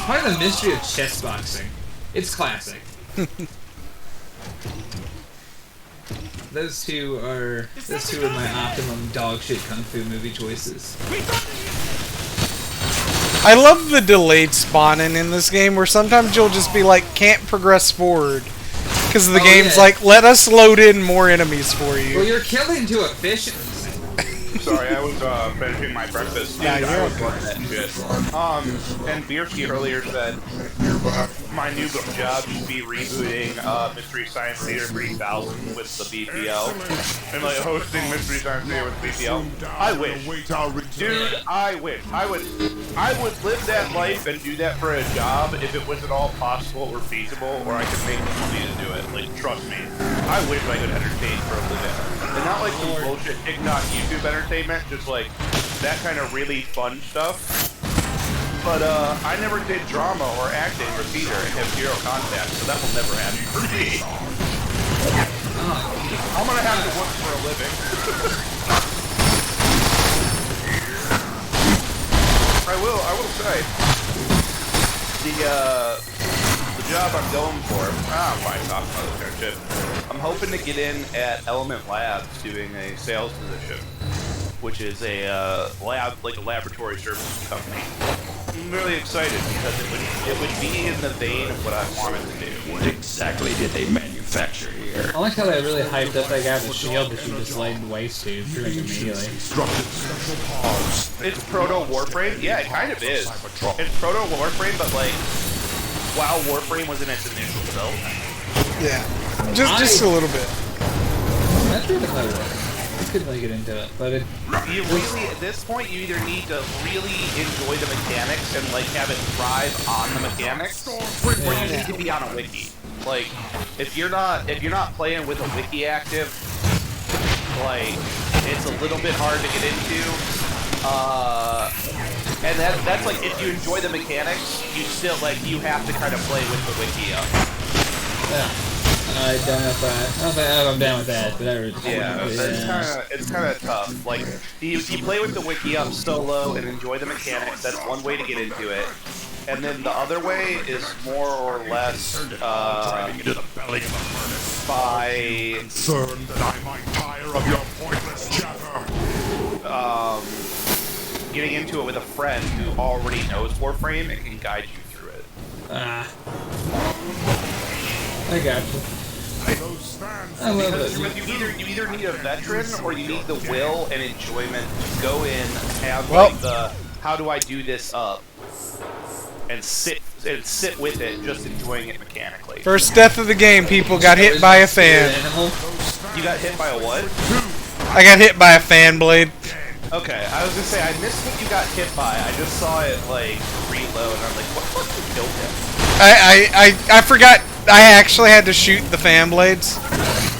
probably The Mystery of Chess Boxing. It's classic. Those two are my optimum dog shit kung fu movie choices. I love the delayed spawning in this game, where sometimes you'll just be like, can't progress forward, Because the game's like, let us load in more enemies for Well, you. you're killing too efficient. Sorry, I was finishing my breakfast. Dude, Nah, I you're was okay. loving that shit. And Bierski earlier said my new job should be rebooting Mystery Science Theater 3000 with the BPL. And like hosting Mystery Science Theater with BPL. I wish. Dude, I wish. I would live that life and do that for a job if it was at all possible or feasible, or I could make the money to do it. Like, trust me. I wish I could entertain for a living. And not like some bullshit TikTok, YouTube entertainment, just like that kind of really fun stuff. But I never did drama or acting or theater and have zero contact, so that will never happen for me. I'm gonna have to work for a living. I will say, the job I'm going for, I'm fine talking about this kind of shit. I'm hoping to get in at Element Labs doing a sales position, which is a lab, like a laboratory services company. I'm really excited because it would be in the vein of what I wanted to do. What exactly did they manufacture here? I like how they really hyped up that guy with the shield that you just laid waste to pretty much immediately. It's Proto Warframe? Yeah, it kind of is. It's Proto Warframe, but like, while Warframe was in its initial development. Yeah. Just a little bit. That's really how it works. I couldn't really get into it, but it... You really, at this point, you either need to really enjoy the mechanics and like have it thrive on the mechanics, or you need to be on a wiki. Like, if you're not playing with a wiki active, like, it's a little bit hard to get into. And that's like, if you enjoy the mechanics, you still, like, you have to kind of play with the wiki up. Yeah. I don't know if I'm down with that, but It's kind of tough. Like, you play with the wiki up solo and enjoy the mechanics. That's one way to get into it. And then the other way is more or less by Concerned that I might tire of your pointless chatter. getting into it with a friend who already knows Warframe and can guide you through it. I got you. I love Because it. you either need a veteran or you need the will and enjoyment to go in, have Well- like the how do I do this up, and sit with it, just enjoying it mechanically. First death of the game, people. Got hit by a fan. You got hit by a what? I got hit by a fan blade. Okay, I was gonna say I missed what you got hit by. I just saw it like reload, and I'm like, what fucking killed him? I forgot. I actually had to shoot the fan blades. Okay.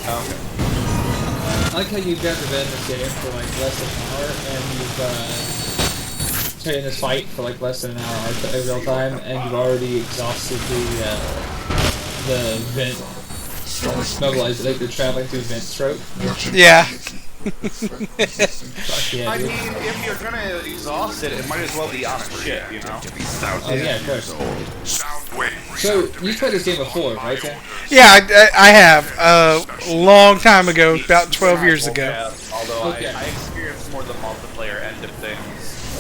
I like how you've never been in this game for like less than an hour, and you've in this fight for like less than an hour real time, and you've already exhausted the vent mobilized. Like you're traveling through vent stroke. Yeah. Fuck yeah, I dude. mean, if you're gonna exhaust it, it might as well be on a ship, you know? Oh yeah, of course. Soundwave. So you played this game before, right, Tim? Yeah, I have. A long time ago, about 12 years ago. Yeah, although Okay. I experienced more the multiplayer end of things.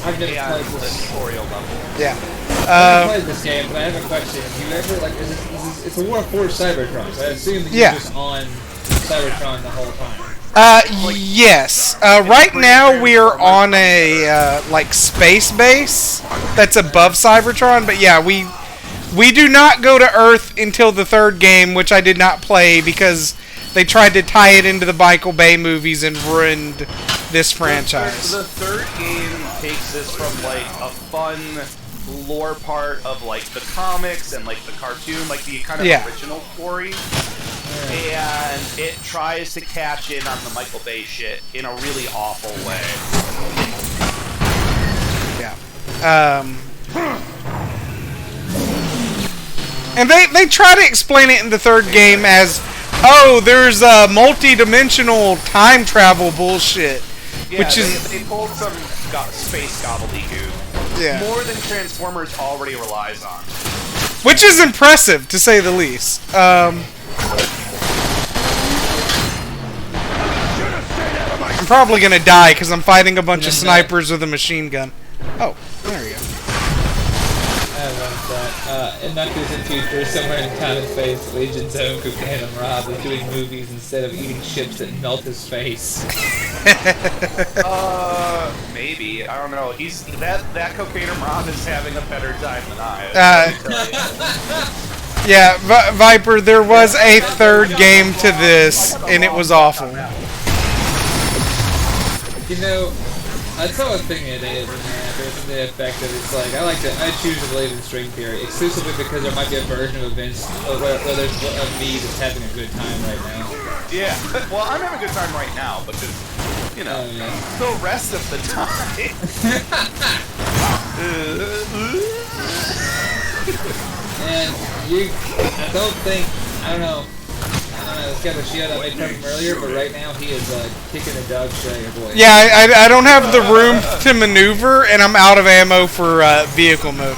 I've never And played the this. tutorial level. Yeah. I've played this game, but I have a question. Have you ever like? It's a War for Cybertron, so I assume that Yeah. you're just on Cybertron the whole time. Yes. Right now we are on a like space base that's above Cybertron, but yeah, we do not go to Earth until the third game, which I did not play because they tried to tie it into the Michael Bay movies and ruined this franchise. The third game takes this from like a fun lore part of like the comics and like the cartoon, like the kind of original story. And it tries to catch in on the Michael Bay shit in a really awful way. Yeah. And they try to explain it in the third game as, oh, there's multi-dimensional time travel bullshit. Yeah, which is they pulled some space gobbledygook. Yeah. More than Transformers already relies on. Which is impressive, to say the least. I'm probably gonna die because I'm fighting a bunch of snipers with a machine gun. Oh, there you go. I love that. in Not Too Distant Future, somewhere in time and space, Agent Zone Cocaine Rob is doing movies instead of eating chips that melt his face. Maybe. I don't know. He's that Cocaine Rob is having a better time than I. Yeah, Viper, there was a third game to this, and it was awful. You know, I saw a thing today that there's the effect that it's like, I choose to believe in string theory, exclusively because there might be a version of events where there's a me that's having a good time right now. Yeah, well, I'm having a good time right now, because, you know, the rest of the time. And I don't know, it's got a shit I made fun of him earlier, but right now he is kicking a dog shit out of your boy. Yeah, I don't have the room to maneuver, and I'm out of ammo for vehicle mode.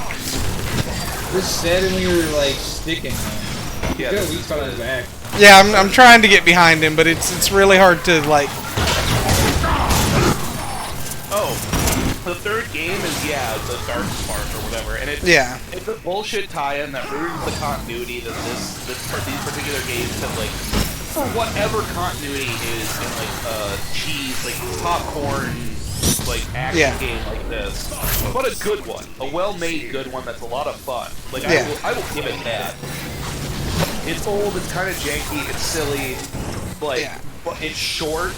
Just said when you were like sticking him. Yeah, Good, weak spot on his back. Yeah, I'm trying to get behind him, but it's really hard to like. Oh, the third game is the Dark Spark or whatever, and it's a bullshit tie-in that ruins the continuity that these particular games have, like, for whatever continuity is in like cheese, like popcorn, like action game like this. But a good one, a well-made good one that's a lot of fun. Like I will give it that. It's old, it's kind of janky, it's silly, like but it's short.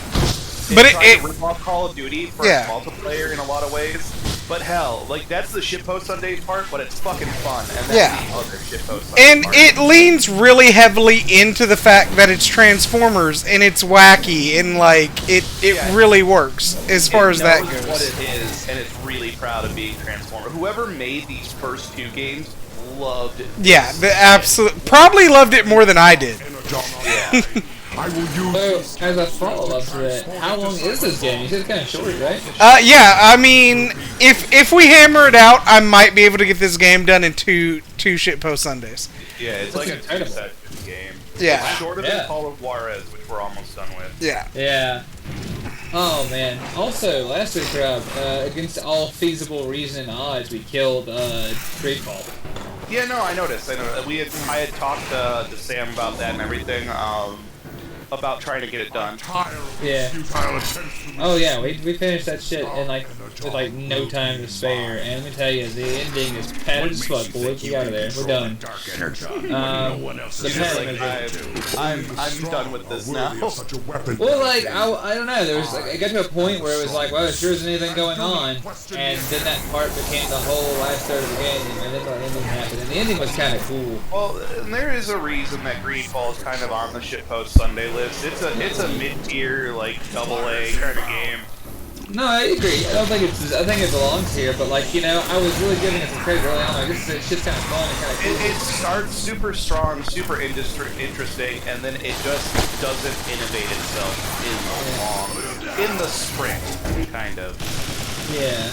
But it rip off Call of Duty for multiplayer in a lot of ways. But hell, like that's the shitpost Sundays part, but it's fucking fun, and that's the other shitpost Sundays and part. it leans really heavily into the fact that it's Transformers and it's wacky and like it really works as far as that goes. What it is, and it's really proud of being Transformer. Whoever made these first two games loved it. Yeah, probably loved it more than I did. Yeah. I will use So, as a follow-up to that, how long is this game? You said it's kind of short, right? Yeah, I mean, if we hammer it out, I might be able to get this game done in two shitpost Sundays. Yeah, it's like a 2-session game. Yeah. It's shorter than Call of Juarez, which we're almost done with. Yeah. Yeah. Oh man. Also, last week, Rob, against all feasible reason and odds, we killed Dreadfall. Yeah, no, I noticed. I had talked to Sam about that and everything. About trying to get it done. Yeah. Oh yeah, we finished that shit in with no time to spare, and let me tell you, the ending is padded as fuck, boys. We got it there. We're done. I'm done with this now. Well, I don't know. There was I got to a point where it was like, well, there sure isn't anything going on, and then that part became the whole last third of the game, and then the ending happened, and the ending was kind of cool. Well, and there is a reason that Greedfall is kind of on the shitpost Sunday list. It's a mid-tier, like, AA kind of game. No, I agree. I think it belongs here, but I was really giving it some credit early on. This shit's kind of fun and kind of cool. It starts super strong, super interesting, and then it just doesn't innovate itself in the spring, kind of. Yeah.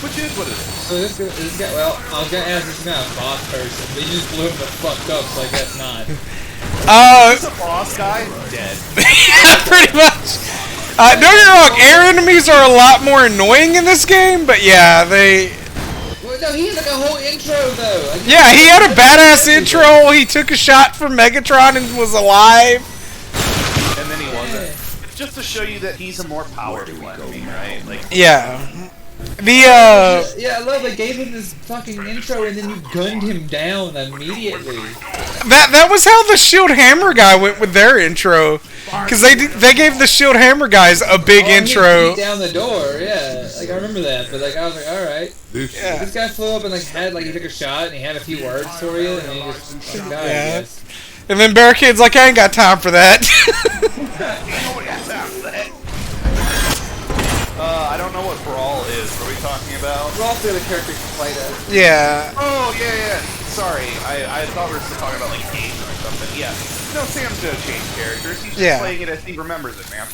Which is what it is. So this guy, well, I was gonna ask this kind of boss person, but you just blew him the fuck up, so I guess not. Is the boss guy dead? Yeah, pretty much. Don't get me wrong, air enemies are a lot more annoying in this game, but yeah, they... Well, no, he had a whole intro, though. Yeah, he had a badass intro, he took a shot from Megatron and was alive. And then he wasn't. It's just to show you that he's a more powerful enemy, right? Yeah. Yeah, I love they gave him this fucking intro and then you gunned him down immediately. That was how the Shield Hammer guy went with their intro, because they gave the Shield Hammer guys a big intro. He beat down the door, yeah. I remember that, but I was like, all right. Yeah. This guy flew up and he took a shot and he had a few words for you and he just died. I guess. And then Barricade's like, I ain't got time for that. Nobody has time for that. I don't know what Brawl is. What are we talking about? Brawl's the other character you play as. Yeah. Oh, yeah. Sorry. I thought we were still talking about, games or something. Yeah. No, Sam's gonna change characters. He's just playing it as he remembers it, man.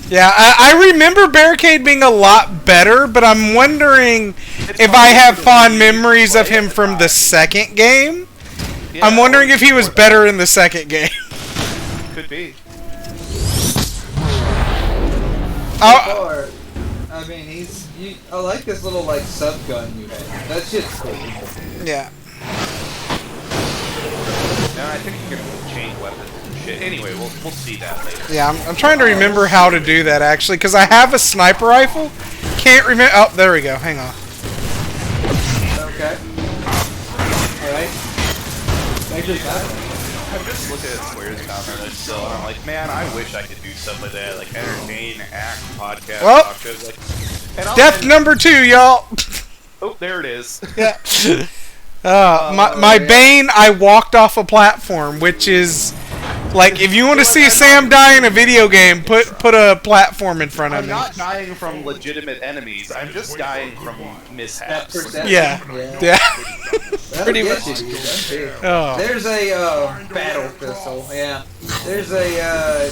Yeah, I remember Barricade being a lot better, but I'm wondering if I have fond memories of him from the second game. Yeah, I'm wondering if he was better in the second game. Could be. I mean, I like this little sub gun you had. That shit's cool. Yeah. And I think you can change weapons and shit. Anyway, we'll see that later. Yeah, I'm trying to remember how to do that, actually, because I have a sniper rifle. Can't remember. Oh, there we go. Hang on. Okay. Alright. Actually, I'm just looking at Square's comment list still, and I'm like, man, I wish I could do stuff like that, like entertain, act, podcast, Well, talk shows, like. And Death number 2, y'all. Oh, there it is. Yeah. My bane, I walked off a platform, which is like, if you want to see Sam die in a video game, put a platform in front of I'm me. not dying from legitimate enemies. I'm just dying from mishaps. Yeah. Yeah. pretty much. Oh. There's a battle pistol. Yeah. There's a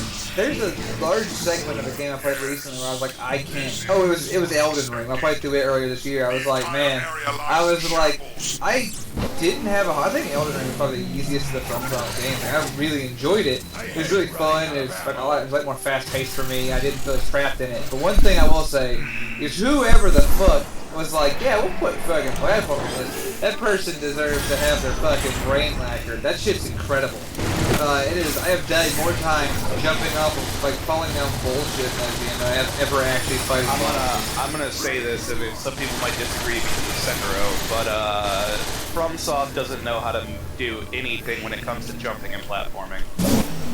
large segment of a game I played recently where I was like, I can't. Oh, it was Elden Ring. I played through it earlier this year. I was like, man, I didn't have a. I think Elden Ring was probably the easiest of the FromSoft games. And I really enjoyed it. It was really fun. It was like more fast paced for me. I didn't feel as trapped in it. But one thing I will say is, whoever the fuck was like, yeah, we'll put fucking platform on this. That person deserves to have their fucking brain lacquered. That shit's incredible. It is. I have died more times jumping off of, like, falling down bullshit than I have ever actually fighting. I'm gonna say this, and some people might disagree because of Sekiro, but FromSoft doesn't know how to do anything when it comes to jumping and platforming.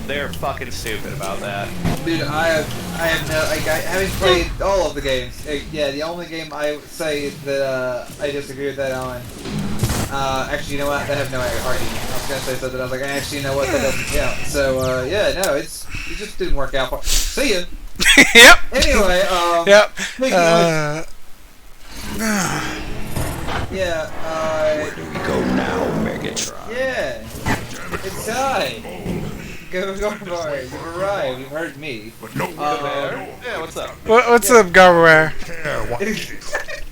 They're fucking stupid about that. Dude, I have no, like, having played all of the games. Yeah, the only game I would say that I disagree with that on. Actually, you know what? I have no argument. I was gonna say something. I was like, actually, you know what? That doesn't count. So, yeah, no, it just didn't work out. See ya. Yep. Anyway, Yep. Yeah. Where do we go now, Megatron? Yeah. It's time. Go, Garboard. You've arrived. You've heard me. Yeah, what's up? What's up, Garboard?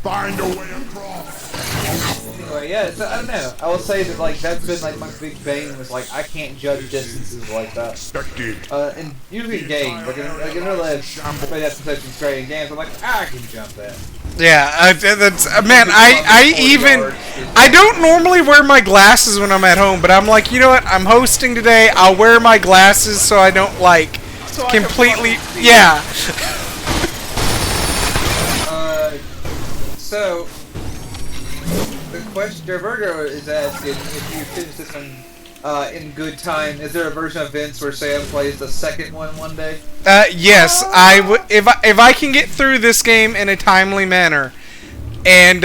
Find a way across. Anyway, yeah, so, I don't know. I will say that, like, that's been, like, my big bane was, like, I can't judge distances like that. And usually in games, like, in real life, play that such great in games, I'm like, I can jump that. Yeah, that's man. I don't normally wear my glasses when I'm at home, but I'm like, you know what? I'm hosting today. I'll wear my glasses so I don't like completely. Yeah. So the question, Derbergo is asking if you finish this one in good time. Is there a version of Vince where Sam plays the second one day? Yes, I would. If I can get through this game in a timely manner, and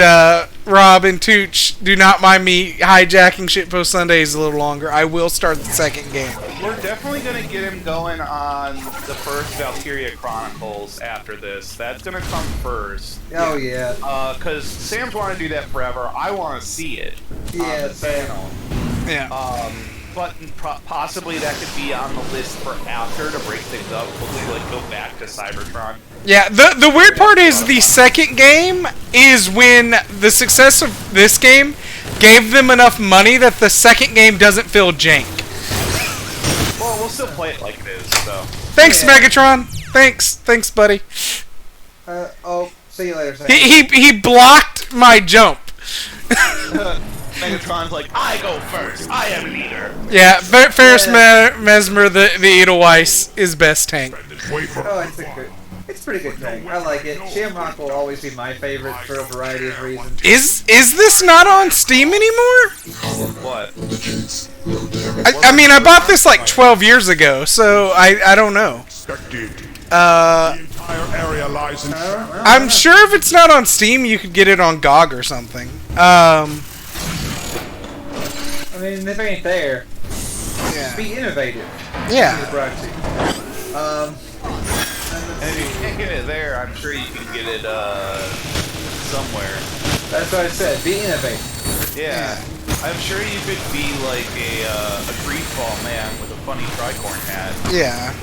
Rob and Tooch do not mind me hijacking Shitpost Sundays a little longer, I will start the second game. We're definitely gonna get him going on the first Valkyria Chronicles after this. That's gonna come first. Oh yeah. Cause Sam's wanted to do that forever. I want to see it. Yeah, on the channel. Yeah. But possibly that could be on the list for after to break things up. Hopefully, like, go back to Cybertron. Yeah, the weird part is the second game is when the success of this game gave them enough money that the second game doesn't feel jank. Well, we'll still play it like it is, so. Thanks, Megatron. Thanks, buddy. Oh, see you later, Sam. He blocked my jump. Megatron's like, I go first. I am leader. Yeah, Ferris Mesmer, the Edelweiss, is best tank. Oh, it's a pretty good tank. I like it. Shamrock will always be my favorite for a variety of reasons. Is this not on Steam anymore? What? I mean, I bought this like 12 years ago, so I don't know. I'm sure if it's not on Steam, you could get it on GOG or something. I mean, if it ain't there, Yeah. be innovative. Yeah. And if you can't get it there, I'm sure you can get it somewhere. That's what I said. Be innovative. Yeah. I'm sure you could be like a greaseball man with a funny tricorn hat. Yeah.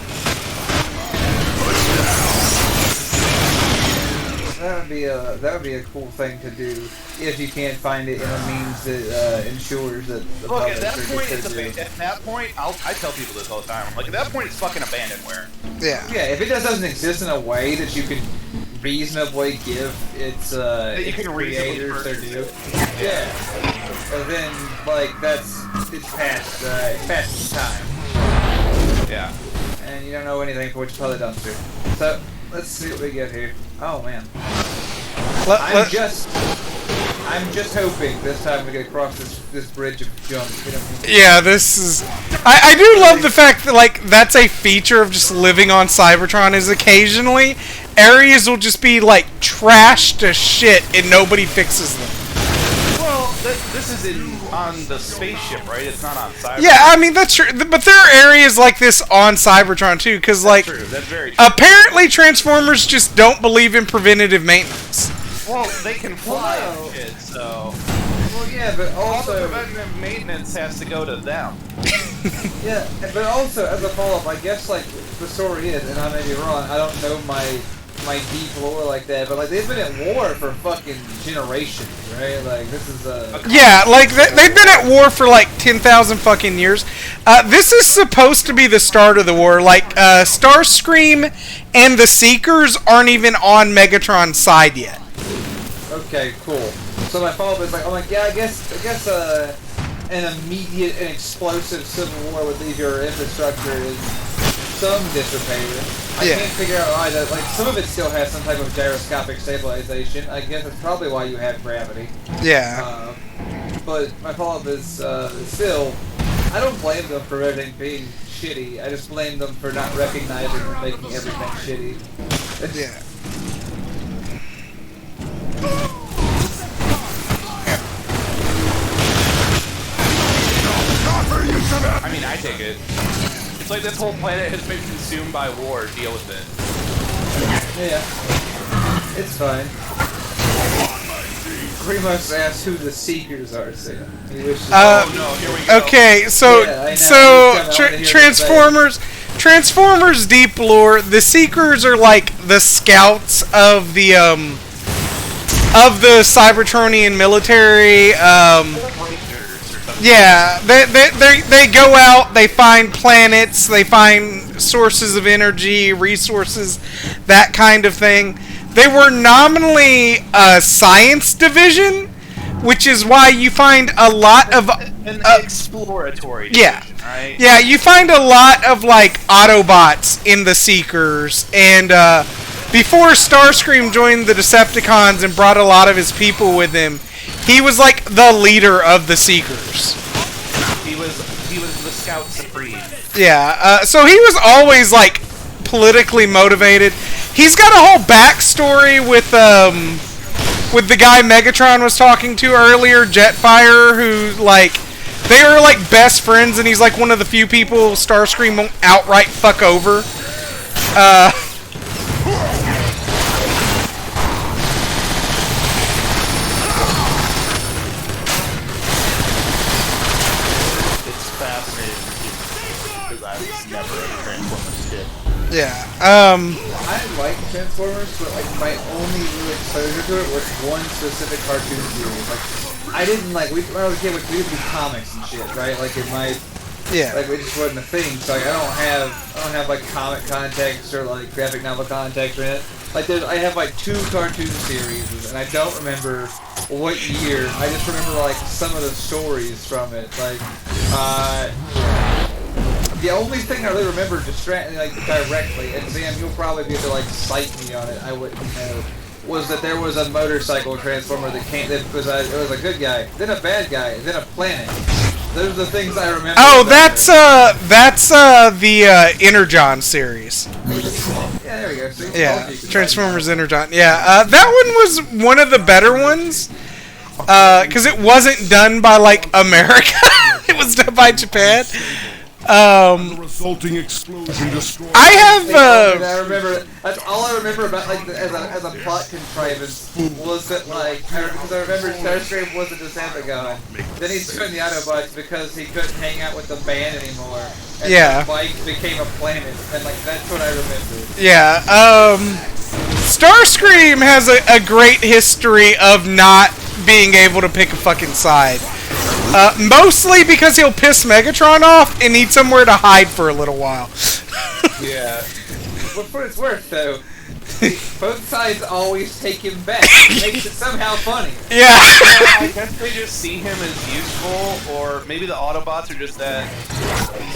That would be a cool thing to do if you can't find it in a means that ensures that the Look, publisher at that point, gets to do. at that point, I tell people this all the time. I'm like, at that point, it's fucking abandonware. Yeah. Yeah, if it doesn't exist in a way that you can reasonably give its That you can creators their reasonably due. Yeah. and then like it's past its time. Yeah. And you don't know anything for what you probably dumpster. So let's see what we get here. Oh man. I'm just hoping this time we get across this bridge of junk. You know? Yeah, this is. I do love the fact that like that's a feature of just living on Cybertron. Is occasionally areas will just be like trashed to shit and nobody fixes them. Well, this is on the spaceship, right? It's not on Cybertron. Yeah, I mean that's true, but there are areas like this on Cybertron too, because like true. That's very true. apparently Transformers just don't believe in preventative maintenance. Well, they can fly and shit, so. Well, yeah, but All the also preventative maintenance has to go to them. yeah, but also as a follow-up, I guess like the story is, and I may be wrong. I don't know my deep lore like that, but like they've been at war for fucking generations, right? Like this is Yeah, like they've been at war for like 10,000 fucking years. This is supposed to be the start of the war. Like Starscream and the Seekers aren't even on Megatron's side yet. Okay, cool. So my follow-up is like, I'm like, yeah, I guess an immediate and explosive civil war would leave your infrastructure is some dissipated. I can't figure out why that, like, some of it still has some type of gyroscopic stabilization. I guess that's probably why you have gravity. Yeah. But my follow-up is, still, I don't blame them for everything being shitty. I just blame them for not recognizing and making everything shitty. Yeah. I mean, I take it. It's like this whole planet has been consumed by war. Deal with it. Yeah. It's fine. Pretty much asked who the Seekers are, so he wishes. Oh no, here we go. Okay, so Yeah, I know. Transformers deep lore. The Seekers are like the scouts of the Cybertronian military. Yeah, they go out, they find planets, they find sources of energy, resources, that kind of thing. They were nominally a science division, which is why you find a lot of an exploratory division, right? Yeah, you find a lot of like Autobots in the Seekers, and before Starscream joined the Decepticons and brought a lot of his people with him, he was like the leader of the Seekers. He was the Scout Supreme. Yeah, so he was always like politically motivated. He's got a whole backstory with the guy Megatron was talking to earlier, Jetfire, who like they were like best friends, and he's like one of the few people Starscream won't outright fuck over. Yeah. I like Transformers, but like my only real exposure to it was one specific cartoon series. Like I didn't like when I was a kid, we would do comics and shit, right? Like in my like it just wasn't a thing. So like I don't have like comic context or like graphic novel context in it. Like I have like 2 cartoon series, and I don't remember what year. I just remember like some of the stories from it. Like the only thing I really remember directly, and Sam, you'll probably be able to like cite me on it, I wouldn't know, was that there was a motorcycle transformer it was a good guy, then a bad guy, then a planet. Those are the things I remember. Oh, that's the Energon series. Yeah, there we go. See, yeah, Transformers Energon. Yeah, that one was one of the better ones, because it wasn't done by like America. It was done by Japan. The resulting explosion destroyed. I have. I remember. That's all I remember about like as a plot contrivance was that like because I remember Starscream was a Decepticon. Then he joined the Autobots because he couldn't hang out with the band anymore. And yeah. the bike became a planet, and like that's what I remember. Yeah. Starscream has a great history of not being able to pick a fucking side. Mostly because he'll piss Megatron off and need somewhere to hide for a little while. Yeah. for it's worth, though, both sides always take him back. It makes it somehow funny. Yeah. I guess they just see him as useful, or maybe the Autobots are just that.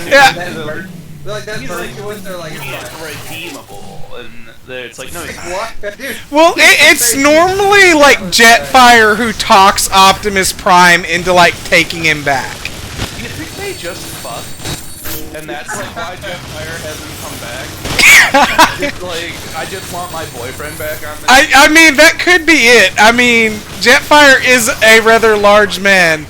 Yeah. They're like that He's like, virtuous. They're like, redeemable, and it's like, no, he's not. what? Dude, Well, it's normally like Jetfire who talks Optimus Prime into like taking him back. You think they just fucked? And that's like why Jetfire hasn't come back? Just like, I just want my boyfriend back on this. I mean, that could be it. I mean, Jetfire is a rather large man,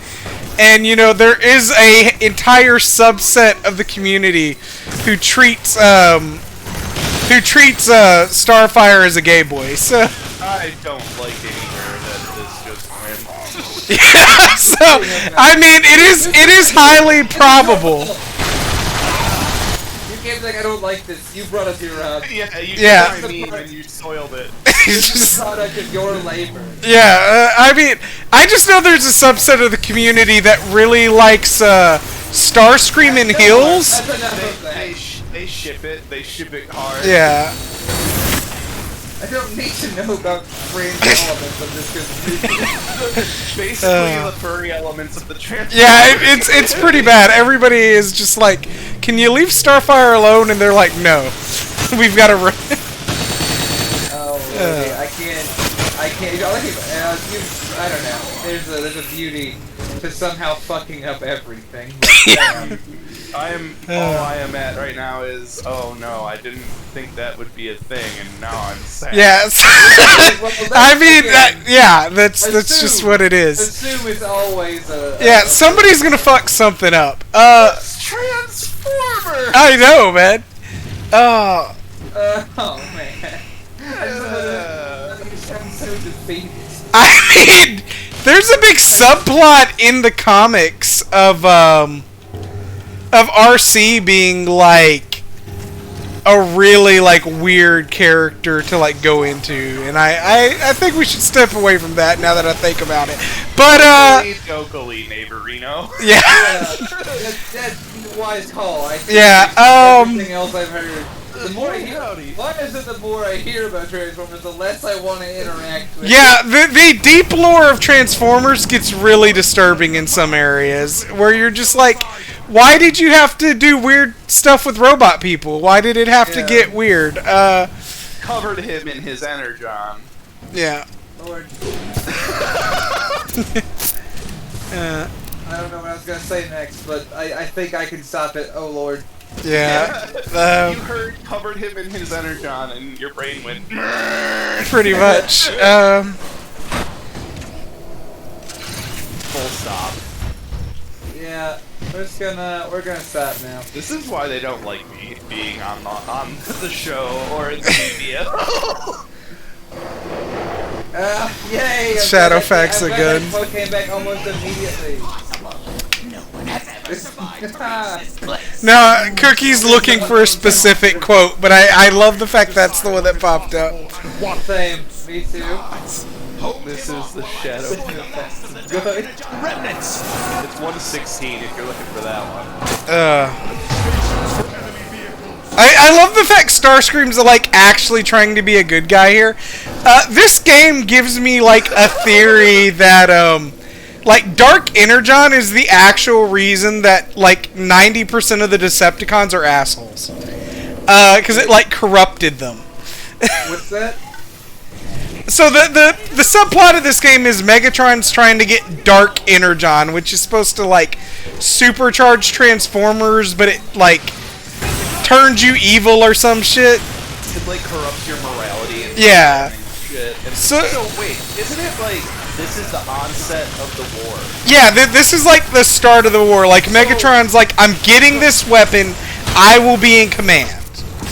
and you know there is a entire subset of the community who treats Starfire as a gay boy. So I don't like it either that this just went. yeah, so I mean, it is highly probable. You can't be like, I don't like this. You brought us here, Rob. Yeah, you Yeah. know what I mean, and you soiled it. This is the product of your labor. Yeah, I mean, I just know there's a subset of the community that really likes Starscream in Hills. That's enough of that. They ship it. They ship it hard. Yeah. I don't need to know about fringe elements of this because Basically, the furry elements of the trans. Yeah, it's pretty bad. Everybody is just like, can you leave Starfire alone? And they're like, no, we've got to run. oh, really? I can't. I don't know. There's a beauty to somehow fucking up everything. All I am at right now is, oh no, I didn't think that would be a thing, and now I'm sad. Yes. I mean, that's just what it is. Assume it's always a. Yeah, somebody's gonna fuck something up. Transformer. I know, man. Oh man. You sound so defeated. I mean, there's a big subplot in the comics of RC being like a really like weird character to like go into, and I think we should step away from that now that I think about it. But Dokali, Neighborino. yeah, that's a wise call. I think yeah. everything else I've heard. The more I hear, why is it the more I hear about Transformers, the less I want to interact with? Yeah, the deep lore of Transformers gets really disturbing in some areas, where you're just like, why did you have to do weird stuff with robot people? Why did it have to get weird? Covered him in his energon. Yeah. Lord. I don't know what I was gonna say next, but I think I can stop it. Oh Lord. Yeah. You heard covered him in his energon, and your brain went. Pretty much. Full stop. Yeah, we're gonna stop now. This is why they don't like me being on the show or in the media. Yay! Shadowfax are good. That came back almost immediately. No, Cookie's looking for a specific quote, but I love the fact that's the one that popped up. Same. Me too. This is the Shadow. Good. Remnants. It's 1/16 if you're looking for that one. I love the fact Starscream's like actually trying to be a good guy here. This game gives me like a theory that like Dark Energon is the actual reason that like 90% of the Decepticons are assholes. Because it like corrupted them. What's that? So the subplot of this game is Megatron's trying to get Dark Energon, which is supposed to like supercharge Transformers, but it like turns you evil or some shit. It like corrupts your morality and shit. And So wait, isn't it like this is the onset of the war? yeah, this is like the start of the war. Like Megatron's like, I'm getting this weapon, I will be in command.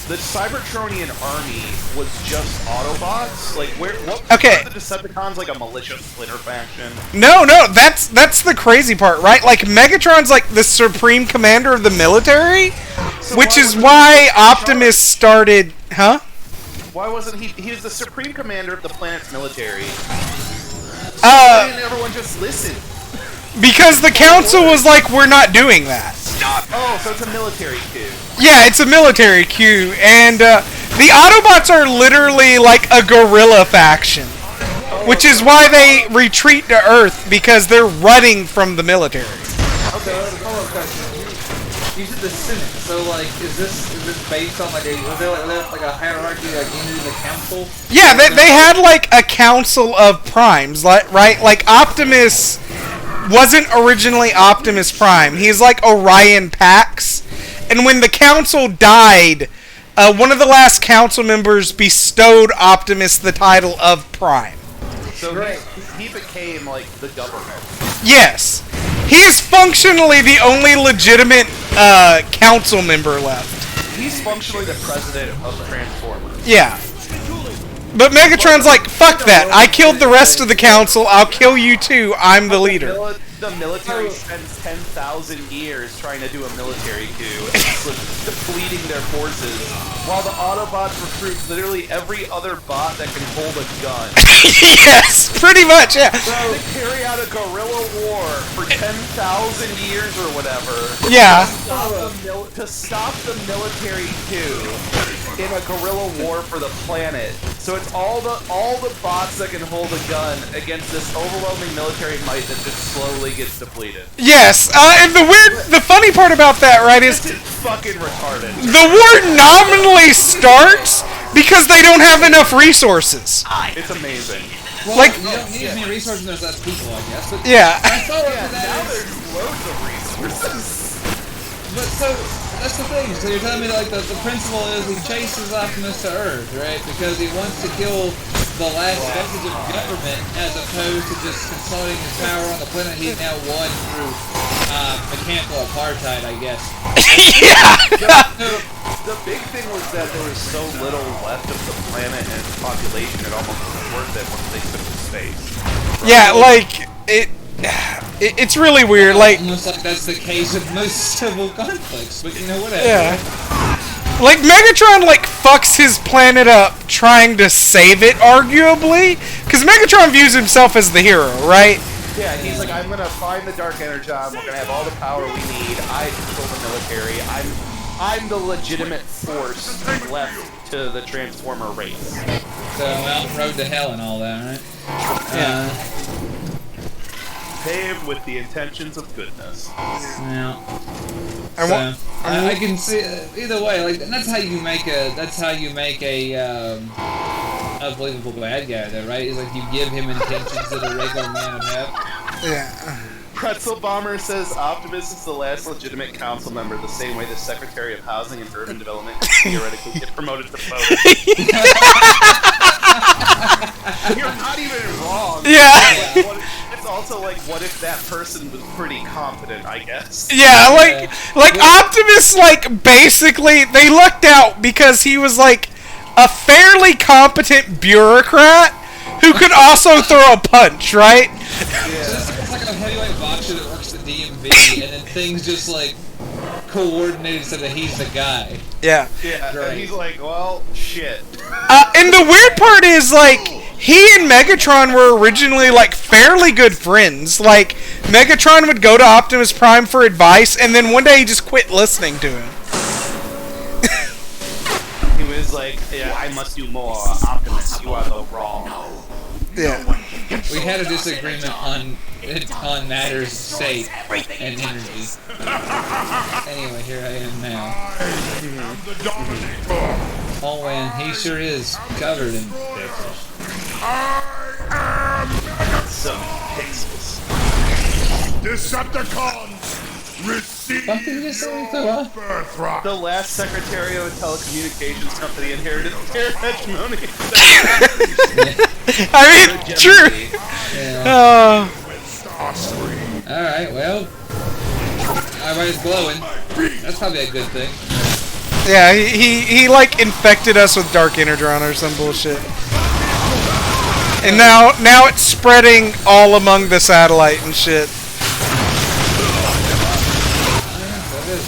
The Cybertronian army was just Autobots? Like, what Okay. are the Decepticons like a militia splinter faction? No, that's the crazy part, right? Like Megatron's like the supreme commander of the military, So which why is wasn't why he in Optimus started, huh? Why wasn't he was the supreme commander of the planet's military. So why didn't everyone just listen? Because the council was like, we're not doing that. Oh, so it's a military coup. Yeah, it's a military coup, and the Autobots are literally like a guerrilla faction, which is why they retreat to Earth, because they're running from the military. Okay, follow-up question. You said the Senate, so like, is this based on like was there like a hierarchy like in the council? Yeah, they had like a council of primes, right? Like Optimus wasn't originally Optimus Prime. He's like Orion Pax, and when the council died, one of the last council members bestowed Optimus the title of Prime. So he became like the government. Yes. He is functionally the only legitimate council member left. He's functionally the president of Transformers. Yeah. But Megatron's like, fuck that. I killed the rest of the council. I'll kill you too. I'm the leader. The military spends 10,000 years trying to do a military coup and depleting their forces, while the Autobots recruit literally every other bot that can hold a gun. Yes, pretty much, yeah. So they carry out a guerrilla war for 10,000 years or whatever. Yeah. To stop the military coup in a guerrilla war for the planet. So it's all the bots that can hold a gun against this overwhelming military might that just slowly gets depleted. Yes, and the funny part about that, right, is This is fucking retarded. the war nominally starts because they don't have enough resources. It's amazing. Well, Like- you don't need as many resources as less people, I guess. But Yeah. my follow-up to Now that is, there's loads of resources. but so that's the thing. So you're telling me that, like the principle is he chases Optimus to Earth, right? Because he wants to kill the last vestige of government, as opposed to just consolidating his power on the planet he now won through mechanical apartheid, I guess. Yeah. The big thing was that there was so little left of the planet and its population, it almost wasn't worth it once they took to space. Yeah, like, it's really weird, like, Almost like that's the case with most civil conflicts, but you know, whatever. yeah. Like, Megatron, like, fucks his planet up trying to save it, arguably. Because Megatron views himself as the hero, right? Yeah, he's like, I'm gonna find the Dark Energon, we're gonna have all the power we need, I control the military, I'm the legitimate force left to the Transformer race. So, well, road to hell and all that, right? Yeah. Paved with the intentions of goodness. Yeah. I I can see either way. Like, and that's how you make a believable bad guy, though, right? Is like you give him intentions that a regular man would have. Yeah. Pretzel Bomber says Optimus is the last legitimate council member, the same way the Secretary of Housing and Urban Development can theoretically get promoted to vote. You're not even wrong. Yeah. It's also like, what if that person was pretty competent, I guess? Yeah, like Optimus, like, basically, they lucked out because he was, like, a fairly competent bureaucrat who could also throw a punch, right? So it's like a heavyweight boxer that works the DMV, and then things just like coordinated so that he's the guy. Yeah. Yeah, Right. and he's like, well, shit. And the weird part is, like, he and Megatron were originally, like, fairly good friends. Like, Megatron would go to Optimus Prime for advice, and then one day he just quit listening to him. He was like, yeah, I must do more. Optimus, you are the wrong. Yeah. We had a disagreement on matters state and energy. Anyway, here I am now. The Dominator. Oh man, he sure is covered in pixels. I am Some pixels. Decepticons. Receive What did you say, your Thor? birthright. The last Secretary of a telecommunications company inherited their hegemony. I mean, true. Yeah. Starscream. Alright, well. Everybody's glowing. That's probably a good thing. Yeah, he like infected us with Dark Energon or some bullshit. And now it's spreading all among the satellite and shit. That is.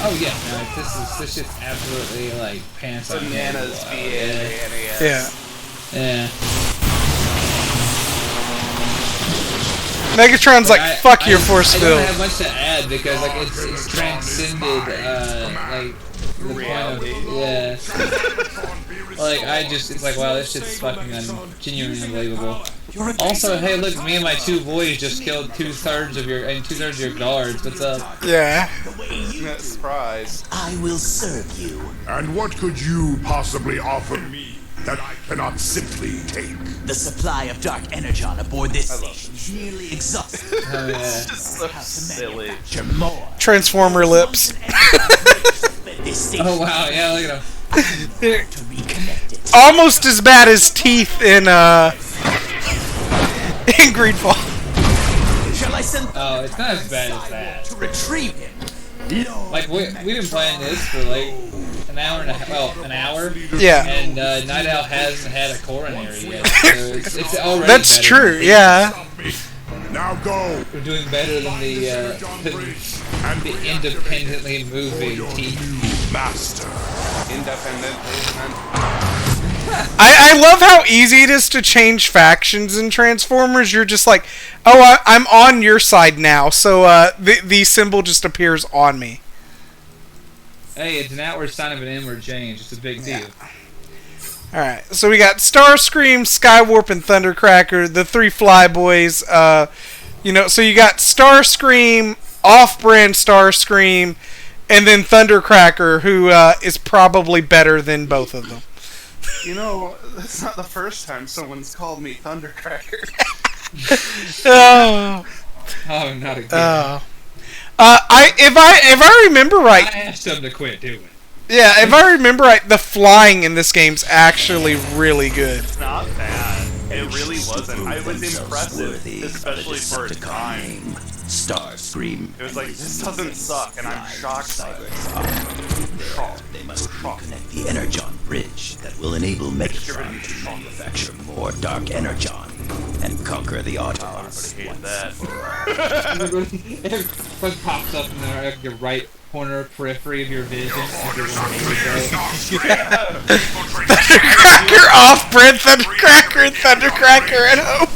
Oh yeah, no, this shit's absolutely like pants on Bananas, Yeah. Yeah. Megatron's like, fuck your force I field. don't have much to add because like it's transcended like the reality. point of, yeah. Like it's like wow, this shit's fucking genuinely unbelievable. Also, hey, look, me and my 2 boys just killed 2/3 of your guards. What's up? Yeah. Surprise. I will serve you. And what could you possibly offer me that I cannot simply take? The supply of dark energon aboard this station is nearly exhausted. Oh yeah. It's just so silly. Manufacture more. Transformer lips. This station Oh wow, yeah, look at him. to reconnect it. Almost as bad as teeth in Greedfall. Shall I send Oh, it's not as bad as that. to retrieve him? Like we've been playing this for like an hour and a half. Well, an hour. Yeah. And Night Owl hasn't had a coronary yet. So it's already That's better true, than yeah. Now go! We're doing better than the independently moving team. Master. Independent movement. I love how easy it is to change factions in Transformers. You're just like, oh, I'm on your side now, so the symbol just appears on me. Hey, it's an outward sign of an inward change. It's a big deal. Alright, so we got Starscream, Skywarp, and Thundercracker, the 3 Flyboys. So you got Starscream, off-brand Starscream, and then Thundercracker, who is probably better than both of them. You know, that's not the first time someone's called me Thundercracker. Oh. Oh, not again. If I remember right, I asked them to quit doing it. yeah, if I remember right, the flying in this game's actually really good. It's not bad. It really wasn't. I was Themselves impressive, worthy of especially the for its Decepticon time. name. Starscream. It was like, this doesn't suck, and I'm shocked by it. They must reconnect the Energon bridge that will enable Megatron to manufacture more dark Energon and conquer the Autobots. I hate that. What pops up in your right corner periphery of your vision? Thundercracker, off-brand Thundercracker, and Thundercracker at home.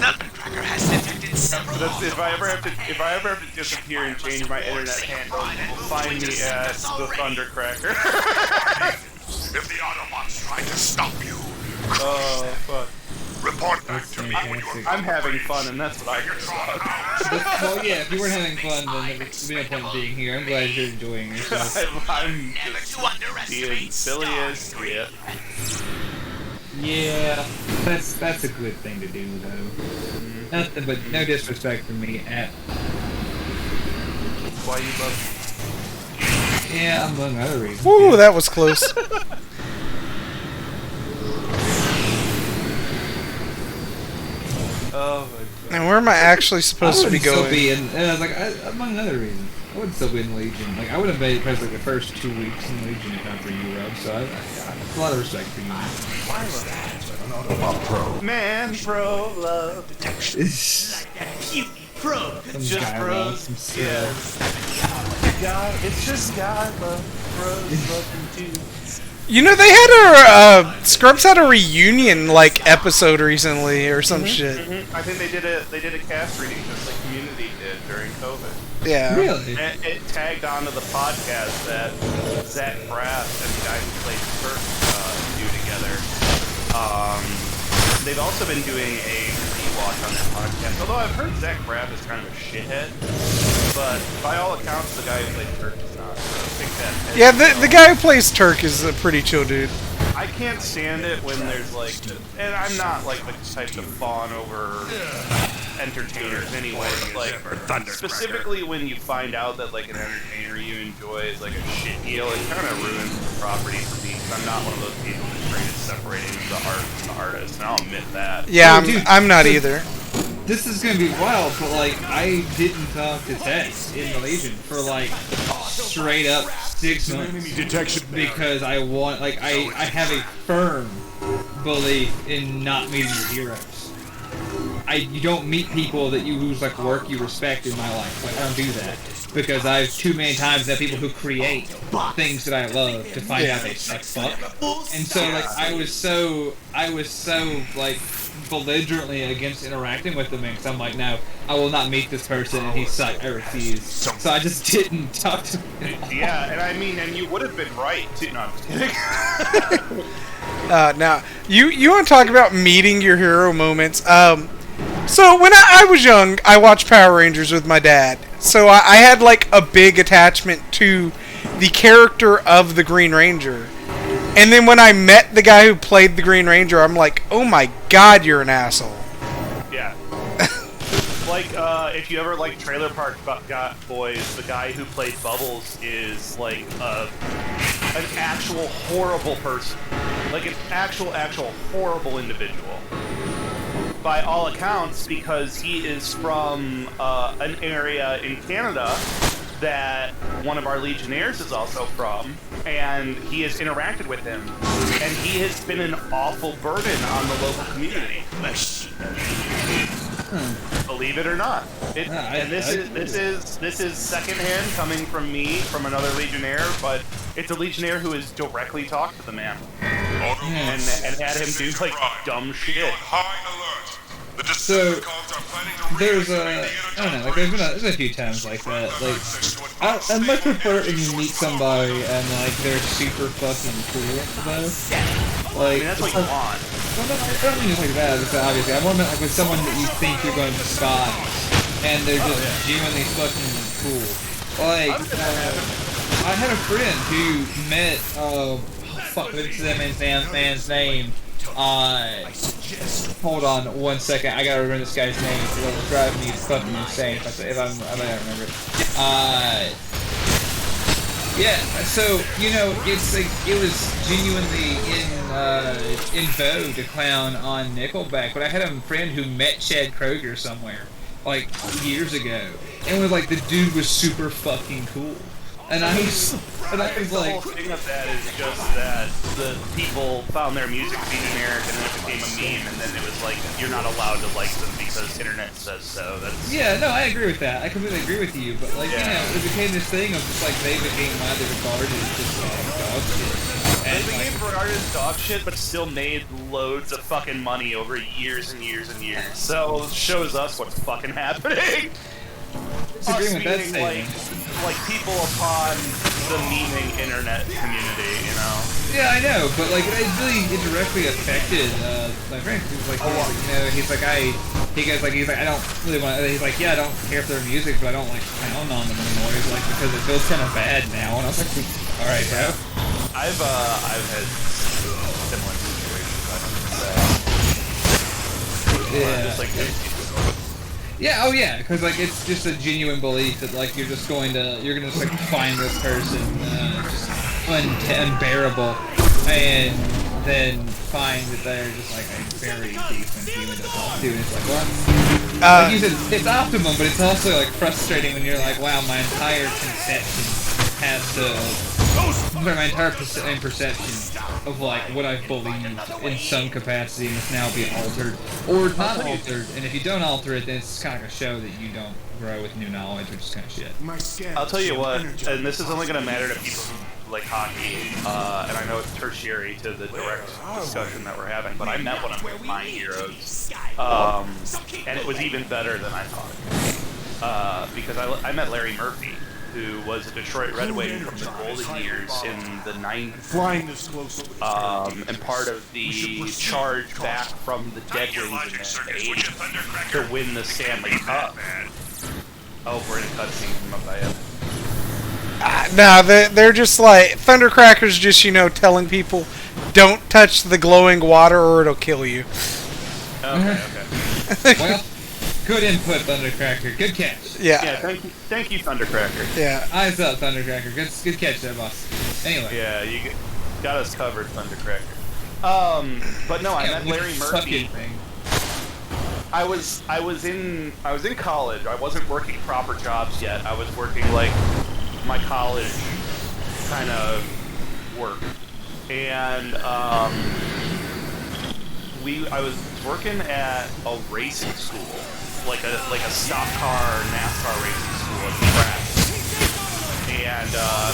Thundercracker has detected several. If I ever have to disappear and change my internet handle, find me as the Thundercracker. If the Autobots try to stop you, Oh, fuck. report back to me. I'm having fun, and that's what I care about. Well, yeah, if you weren't having fun, then there would be no point in being here. I'm glad you're enjoying yourself. I'm just being silly as shit. Yeah, that's a good thing to do, though. Nothing but no disrespect from me at. Why you love Yeah, among other reasons. Woo, that was close. Oh my god. Now, where am I actually supposed to be Still going? be in, and I was like, among other reasons, I would still be in Legion. Like, I would have made probably like the first 2 weeks in Legion if not for you, Rob. So I have a lot of respect for you. Man, bro, love detection. Some Just guy bros. love, some skill. Guy, it's just guy love. Bros love you too. You know, they had Scrubs had a reunion like episode recently or some shit. I think they did a cast reading just like Community did during COVID. Yeah. Really? And it tagged onto the podcast that Zach Braff and the guy who played Kirk do together. They've also been doing a rewatch on that podcast. Although I've heard Zach Braff is kind of a shithead, but by all accounts, the guy who played Kirk is not. So I think that. Yeah, the guy who plays Turk is a pretty chill dude. I can't stand it when there's like, and I'm not like the type to fawn over entertainers anyway, but like specifically when you find out that like an entertainer you enjoy is like a shit deal, it kind of ruins the property for me because I'm not one of those people that's great at separating the art from the artist, and I'll admit that. Yeah, Oh, dude, I'm not so- either. This is gonna be wild, but like I didn't talk to Tex in the Legion for like straight up 6 months Detection because I want like I have a firm belief in not meeting your heroes. you don't meet people that whose like work you respect in my life. Like I don't do that because I've too many times had people who create things that I love to find out they suck fuck. And so like I was so like belligerently against interacting with them because I'm like, no, I will not meet this person and he sucked. I refuse. So I just didn't talk to him. Yeah, and I mean, and you would have been right too. No, I'm just kidding. Now, you want to talk about meeting your hero moments? So when I was young, I watched Power Rangers with my dad. So I had like a big attachment to the character of the Green Ranger. And then when I met the guy who played the Green Ranger, I'm like, oh my god, you're an asshole. Yeah. Like, if you ever like Trailer Park Boys, the guy who played Bubbles is like an actual horrible person. Like an actual horrible individual. By all accounts, because he is from an area in Canada that one of our Legionnaires is also from, and he has interacted with him, and he has been an awful burden on the local community. Believe it or not. And this is secondhand coming from me, from another Legionnaire, but it's a Legionnaire who has directly talked to the man and had him do like dumb shit. So there's I don't know, like there's a few times like that. Like I much prefer when you meet somebody and like they're super fucking cool though. Like I mean, that's what you want. Well, I don't mean just like that, because obviously I want to like with someone that you think you're going to despise and they're just genuinely fucking cool. Like I had a friend who met fuck, what's that man's name? Hold on 1 second. I gotta remember this guy's name because it'll drive me fucking insane if I don't remember it. Yeah. So you know, it's like it was genuinely in vogue to clown on Nickelback, but I had a friend who met Chad Kroeger somewhere like years ago, and was like the dude was super fucking cool. And I was like, the whole thing of that is just that the people found their music to be generic, and then it became a meme, and then it was like you're not allowed to like them because internet says so. Yeah, no, I agree with that. I completely agree with you, but like you know, it became this thing of just like they became widely regarded as just dog shit. And they became regarded as dog shit, but still made loads of fucking money over years and years and years. So it shows us what's fucking happening. Disagreeing with that statement. Like people upon the memeing internet community, you know? Yeah, I know, but like it really indirectly affected my friend. He's like, he's like I don't really want. He's like, yeah, I don't care for their music, but I don't like clown on them anymore. He's like, because it feels kind of bad now. And I was like, all right, bro. I've had similar situations. I don't say. Yeah. Just like. Yeah, oh yeah, because like it's just a genuine belief that like you're gonna just like find this person just unbearable, and then find that they're just like a very decent human to talk to, and it's like, what? Like you said, it's optimum, but it's also like frustrating when you're like, wow, my entire conception has to. My entire perception of like what I've believed in some capacity must now be altered or not altered, and if you don't alter it, then it's kind of like a show that you don't grow with new knowledge, which is kind of shit. I'll tell you what, and this is only going to matter to people who like hockey, and I know it's tertiary to the direct discussion that we're having, but I met one of my heroes, and it was even better than I thought, because I met Larry Murphy, who was a Detroit Red Wing from the golden years in the 90s, and part of the charge back from the Dead Wings in the 80s to win the Stanley Cup. Oh, we're in a cutscene from up by it. No, they're just like Thundercracker's just, you know, telling people don't touch the glowing water or it'll kill you. Okay. Well, good input, Thundercracker. Good catch. Yeah. Thank you, Thundercracker. Yeah. Eyes up, Thundercracker. Good catch there, boss. Anyway. Yeah, you got us covered, Thundercracker. But no, I met Larry Murphy. I was in college. I wasn't working proper jobs yet. I was working like my college kind of work, and I was working at a racing school, like a stock car NASCAR racing school at the track. And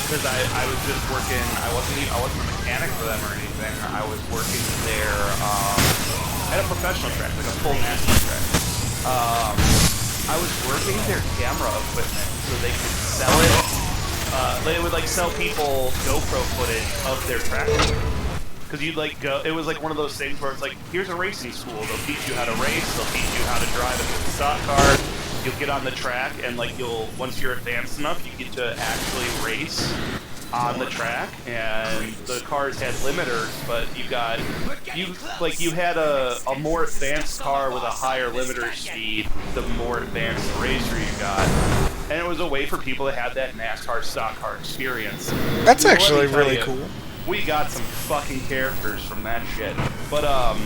because I was just working, I wasn't a mechanic for them or anything. I was working there at a professional track, like a full NASCAR track. I was working their camera equipment so they could sell it. They would like sell people GoPro footage of their track. Because you'd like go, it was like one of those things where it's like, here's a racing school. They'll teach you how to race. They'll teach you how to drive a stock car. You'll get on the track, and like once you're advanced enough, you get to actually race on the track. And the cars had limiters, but you had a more advanced car with a higher limiter speed, the more advanced the racer you got. And it was a way for people to have that NASCAR stock car experience. That's actually really cool. We got some fucking characters from that shit. But, and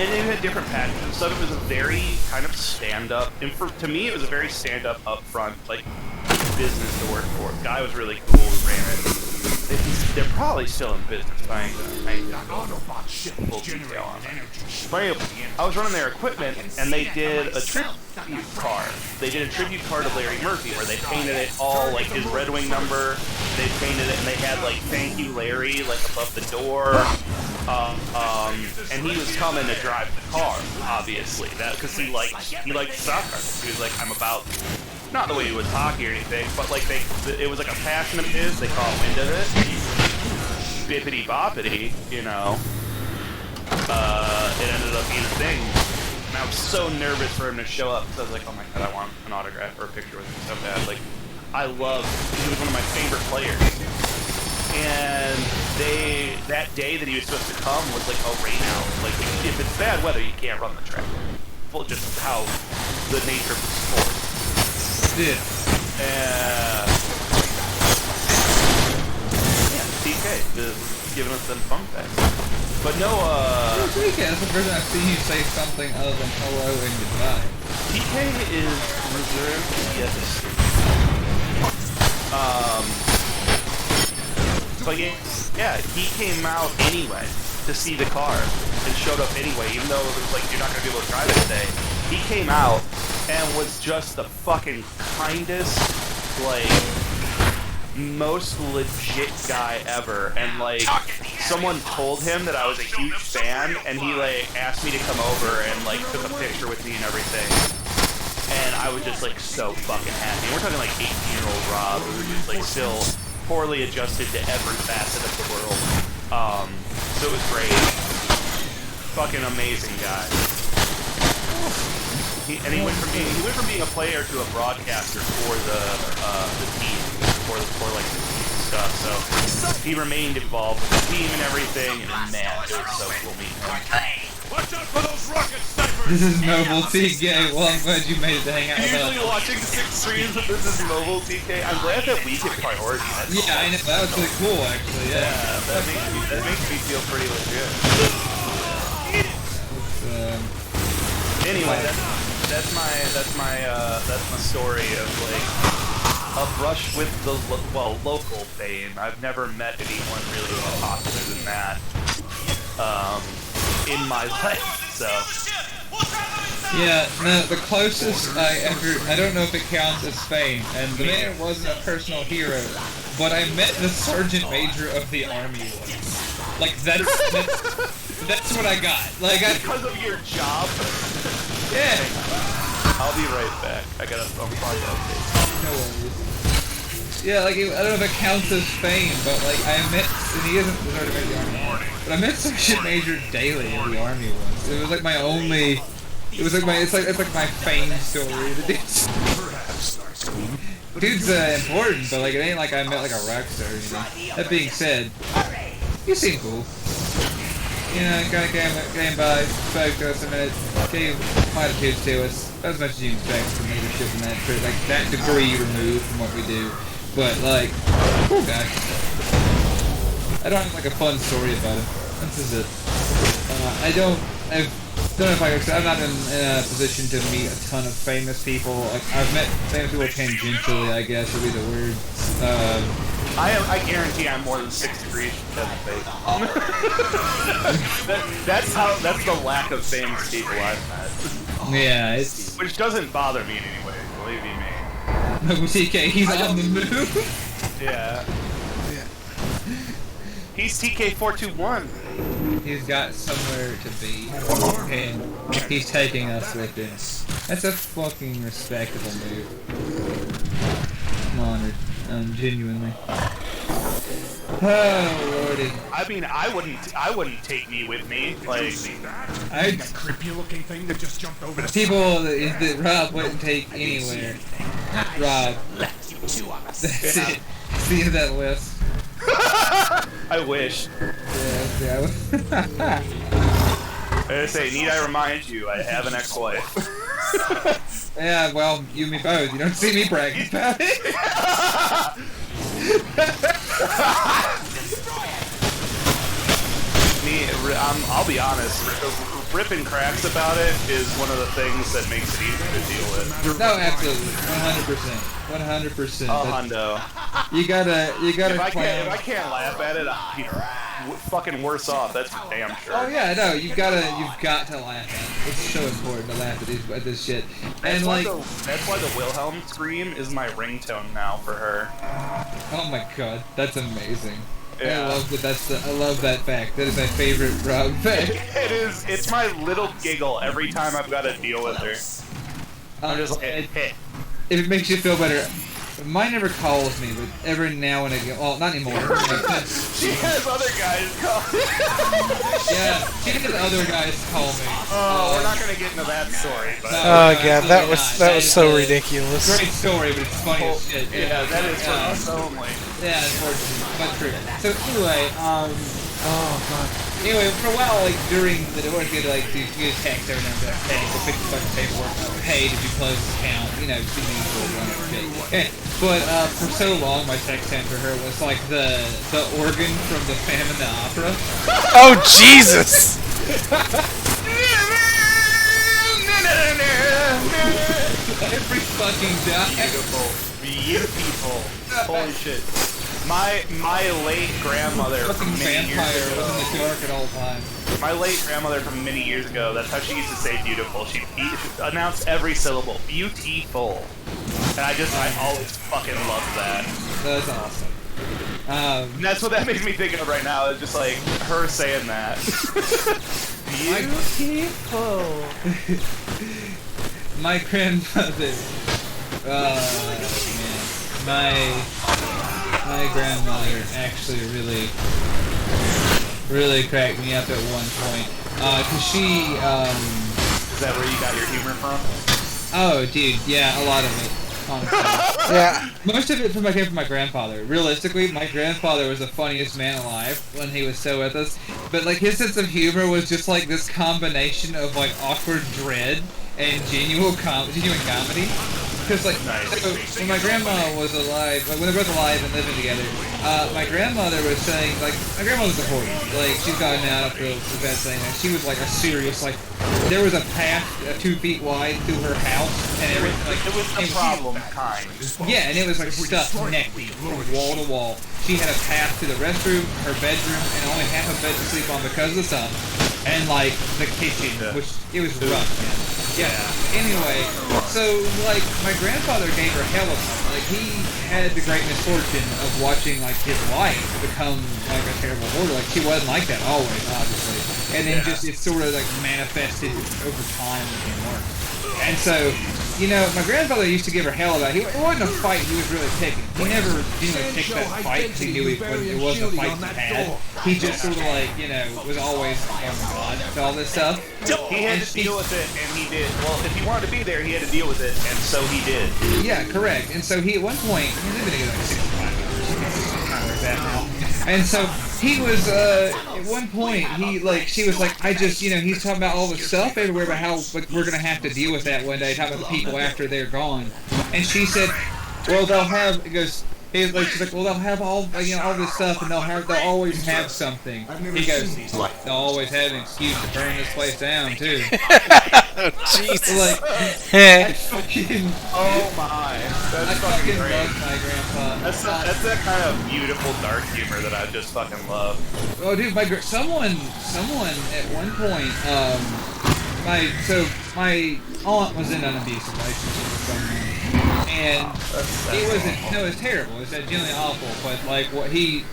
it had different packages. So it was a very kind of stand-up, and to me it was a very stand-up, upfront, like, business to work for. The guy was really cool who ran it. They're probably still in business, but I ain't gonna go into full detail on that. But anyway, I was running their equipment, and they did a tribute car. They did a tribute car to Larry Murphy, where they painted it all, like, his Red Wing number. They painted it, and they had, like, "Thank you, Larry," like, above the door. And he was coming to drive the car, obviously, because he liked stock cars. He was like, I'm about, not the way he was hockey or anything, but like it was like a passion of his. They caught wind of it, bippity boppity, you know. It ended up being a thing, and I was so nervous for him to show up because I was like, oh my god, I want an autograph or a picture with him so bad. Like, he was one of my favorite players. And that day that he was supposed to come was like a rain out. Like, if it's bad weather, you can't run the track. Well, just how the nature of the sport. Yeah. Yeah, TK just giving us some fun facts. But no, TK, that's the first time I've seen you say something other than hello and goodbye. TK is reserved to the But yeah, he came out anyway to see the car and showed up anyway, even though it was like, you're not going to be able to drive it today. He came out and was just the fucking kindest, like, most legit guy ever. And like, someone told him that I was a huge fan, and he like asked me to come over and like took a picture with me and everything. And I was just like so fucking happy. And we're talking like 18-year-old Rob, who was just like still poorly adjusted to every facet of the world. So it was great. Fucking amazing guy. He went from being a player to a broadcaster for the team, for like the team stuff. So he remained involved with the team and everything. And man, it was so cool meeting him. Watch out for those rocket snipers! This is Noble TK. Well, I'm glad you made it to hang out with us. Usually watching 6 streams of This is Noble TK. I'm glad that we get priority. Yeah, I know. That was really cool, actually. Yeah, that makes me feel pretty legit. Anyway, that's my story of like a brush with the local fame. I've never met anyone really more popular than that in my life. So yeah, no, the closest I don't know if it counts as fame, and the man wasn't a personal hero, but I met the sergeant major of the army once. Like that's what I got. Like because of your job. Yeah. I'll be right back. I gotta unplug that. No worries. Yeah, like I don't know if it counts as fame, but like I met, and he isn't the sergeant major of the army, but I met Sergeant Major Daly in the army once. It was like my only. It was like it's like my fame story. The dude's important, but like it ain't like I met like a rock star or anything. That being said, you seem cool. You know, kind of came by, spoke to us a minute, gave platitudes to us. As much as you expect from leadership in that, like that degree removed from what we do. But like, cool guy. I don't have like a fun story about him. This is it. I don't know if I'm not in a position to meet a ton of famous people. Like I've met famous people tangentially, I guess would be the word. I guarantee I'm more than 6 degrees from Kevin Bacon. That's the lack of famous people I've met. Yeah, it's... Which doesn't bother me in any way, believe you me. TK, he's on the move. Yeah. He's TK421. He's got somewhere to be, and he's taking us with him. That's a fucking respectable move. I'm honored, genuinely. Oh lordy. I mean, I wouldn't take me with me. Like, That creepy looking thing that just jumped over the people that Rob wouldn't take anywhere. Rob. That's it. See that list. I wish. Yeah. I say, need I remind you, I have an ex-wife. Yeah, well, you and me both. You don't see me bragging about it. I'll be honest, ripping cracks about it is one of the things that makes it easier to deal with. No, absolutely. 100%. 100%. Hundo. You gotta If I can't laugh at it, I'll be fucking worse off, that's for damn sure. Oh yeah, no, you've got to laugh at it. It's so important to laugh at this shit. And that's why the Wilhelm scream is my ringtone now for her. oh my god, that's amazing. Yeah. I love that fact. That is my favorite Rob fact. It is. It's my little giggle every time I've got to deal with her. I'm just like, hey. If it makes you feel better, mine never calls me, but every now and again. Well, not anymore. She has other guys call. Yeah, she has other guys call me. Oh, we're not gonna get into that story, but. Oh god, that was so ridiculous. Great story, but it's funny as shit. Yeah, that is for us only. Yeah, unfortunately, but true. So anyway, Anyway, for a while, like during the divorce, you had to get a text every now and then, hey, go fix the fucking paperwork. Hey, did you close this account? You know, just give me a run of shit. But for so long, my text time for her was like the organ from the Phantom of the Opera. Oh Jesus! Every fucking time. Beautiful. Holy shit. My late grandmother from Fucking many years vampire ago. was in the dark at all times. My late grandmother from many years ago, that's how she used to say beautiful. She'd announce every syllable. Beautiful. And I always fucking loved that. That's awesome. And that's what that makes me think of right now, is just like her saying that. Beautiful. My grandmother. Man. My grandmother actually really cracked me up at one point. Cause she, Is that where you got your humor from? Oh, dude, yeah, a lot of it, honestly. Yeah. Most of it came from my grandfather. Realistically, my grandfather was the funniest man alive when he was still with us. But, like, his sense of humor was just, like, this combination of, like, awkward dread and genuine comedy. Because, like, so when my grandma was alive, like, when they were both alive and living together, my grandmother was saying, like, my grandmother's a hoarder. Like, she's gotten out after the bad thing. Like, she was, like, a serious, like, there was a path 2 feet wide through her house and everything. Like, It was a problem kind. yeah, and it was, like, stuffed neck deep, from wall to wall. She had a path to the restroom, her bedroom, and only half a bed to sleep on because of the sun. And, like, the kitchen, which, it was rough, man. Yeah. Anyway, so, like, my grandfather gave her hell of it. Like, he had the great misfortune of watching, like, his wife become, like, a terrible hoarder. Like, she wasn't like that always, obviously. And then just, it sort of, like, manifested over time and worse. And so, you know, my grandfather used to give her hell about it. It wasn't a fight he was really picking. He never picked that fight because he knew it wasn't a fight he had. He just sort of like, you know, was always, oh my god, to all this stuff. He had to deal with it, and he did. Well, if he wanted to be there, he had to deal with it, and so he did. Yeah, correct. And so he, at one point, they've been together like 65 years. Like that now. And so he was, at one point, she was like, he's talking about all the stuff everywhere about how, like, we're gonna have to deal with that one day, talking about the people after they're gone. And she said, well, they'll have, she's like, well, they'll have all, all this stuff, and they'll always have something. He goes, they'll always have an excuse to burn this place down, too. Jesus. Like, I fucking, Oh my, I that's fucking fucking great. love my grandpa. That's that kind of beautiful dark humor that I just fucking love. Oh, dude, someone at one point, my aunt was in an abusive relationship with someone, and it was terrible. It was genuinely awful. But like what he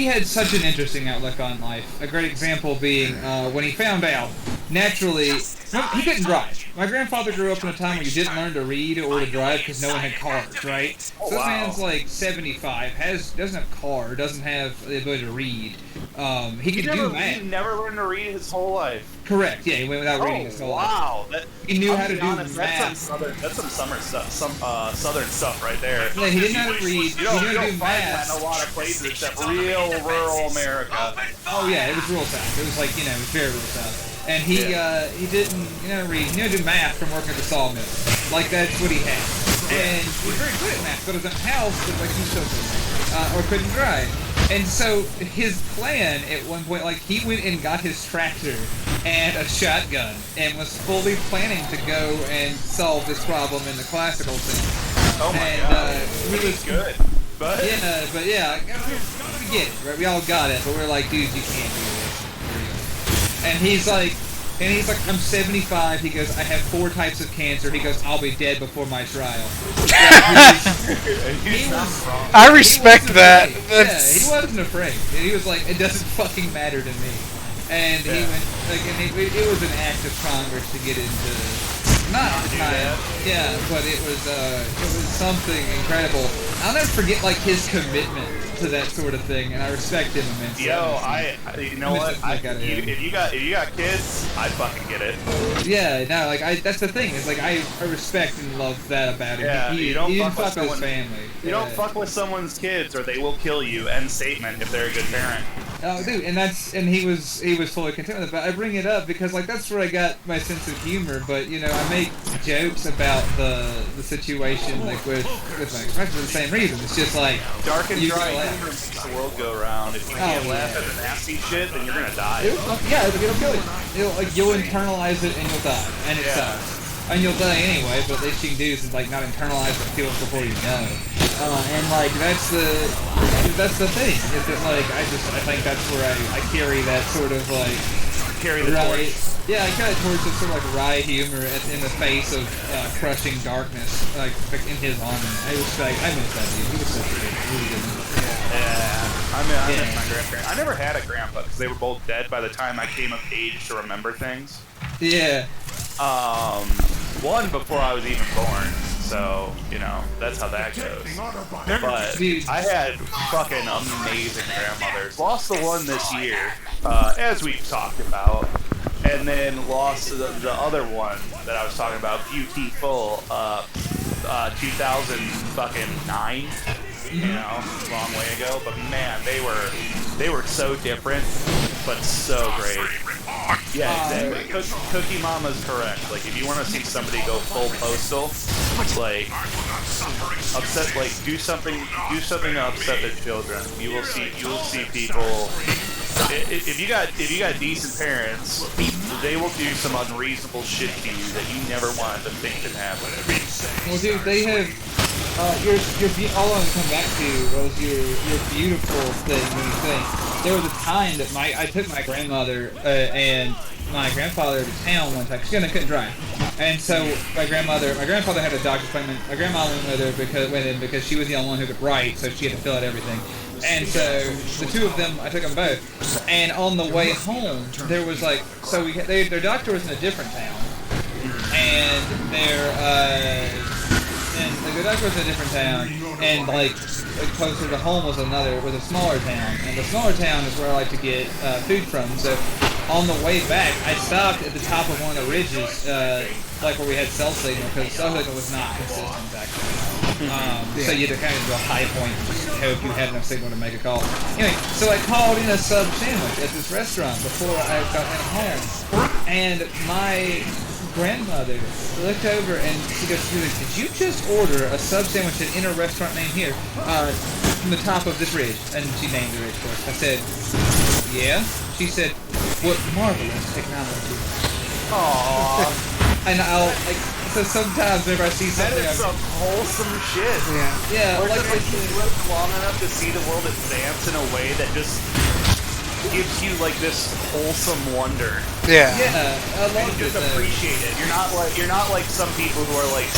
had such an interesting outlook on life. A great example being when he found out, naturally, he couldn't drive. My grandfather grew up in a time where you didn't learn to read or to drive because no one had cars, right? So this man's like 75, doesn't have a car, doesn't have the ability to read. He could do math. He never learned to read his whole life. Correct. Yeah, he went without reading his whole life. Wow. He knew how to do math. That's some summer stuff, southern stuff right there. Yeah, he didn't know how to read. You don't, he didn't you do don't find math. that in a lot of places except real rural America. Oh yeah, it was real south. It was like, it was very real south. And he didn't read. He knew how to do math from working at the sawmill. Like that's what he had. And he was very good at math. But his own house was like he still couldn't or couldn't drive. And so his plan at one point, like he went and got his tractor and a shotgun and was fully planning to go and solve this problem in the classical sense. Oh my god. He was good. But yeah, we get it, right? We all got it, but we're like, dude, you can't do this. And he's like, I'm 75. He goes, I have 4 types of cancer. He goes, I'll be dead before my trial. I respect that. He wasn't afraid. He was like, it doesn't fucking matter to me. And he went, like, and it was an act of Congress to get into, not at the time, but it was something incredible. I'll never forget, like, his commitment to that sort of thing, and I respect him immensely. You know what? If you got kids, I'd fucking get it. Yeah, no, like that's the thing. Is like I respect and love that about him. Yeah, he you don't didn't fuck fuck with his with family. You don't fuck with someone's kids, or they will kill you. End statement. If they're a good parent. Oh, dude, and he was fully content with it. But I bring it up because like that's where I got my sense of humor. But I make jokes about the situation like with my friends for the same reason. It's just like dark and dry humor makes the world go round. If you can't laugh at the nasty shit, then you're gonna die. It'll kill you. You'll internalize it and you'll die, and it sucks. And you'll die anyway, but at least you can do is like not internalize it, feel it before you know. And like that's the thing. Is that like I think that's where I carry that sort of like torch. Yeah, I carry that torch of sort of like wry humor in the face of crushing darkness, like in his army. I miss that dude. He was such a really good one. Yeah, I miss my grandparents. I never had a grandpa because they were both dead by the time I came of age to remember things. Yeah. One before I was even born, so that's how that goes. But I had fucking amazing grandmothers. Lost the one this year, as we've talked about, and then lost the other one that I was talking about, beautiful, 2009. Long way ago. But man, they were so different, but so great. Yeah, exactly. Cookie Mama's correct. Like, if you want to see somebody go full postal, like do something to upset the children. You will see people. If you got decent parents, they will do some unreasonable shit to you that you never wanted to think could happen. Well, dude, they have. All I want to come back to was your beautiful thing when you think there was a time that I took my grandmother and my grandfather to town one time. She couldn't drive, and so my grandfather had a doctor's appointment. My grandma went with him because she was the only one who could write, so she had to fill out everything. And so the two of them, I took them both. And on the way home, there was like their doctor was in a different town, and the doctor was in a different town, and like closer to home was a smaller town, and the smaller town is where I like to get food from. So on the way back, I stopped at the top of one of the ridges, like where we had cell signal, because cell signal was not consistent back then. So you had to kind of do a high point just to hope you had enough signal to make a call. Anyway, so I called in a sub sandwich at this restaurant before I got home, and my grandmother looked over and she goes, did you just order a sub sandwich in a restaurant named here from the top of this ridge? And she named the ridge for us. I said, yeah. She said, what marvelous technology. Aww. And I'll like so sometimes whenever I see That something, is some wholesome shit. yeah, Or like you live long enough to see the world advance in a way that just gives you like this wholesome wonder. yeah, I And love you it. just appreciate it. You're not like some people who are like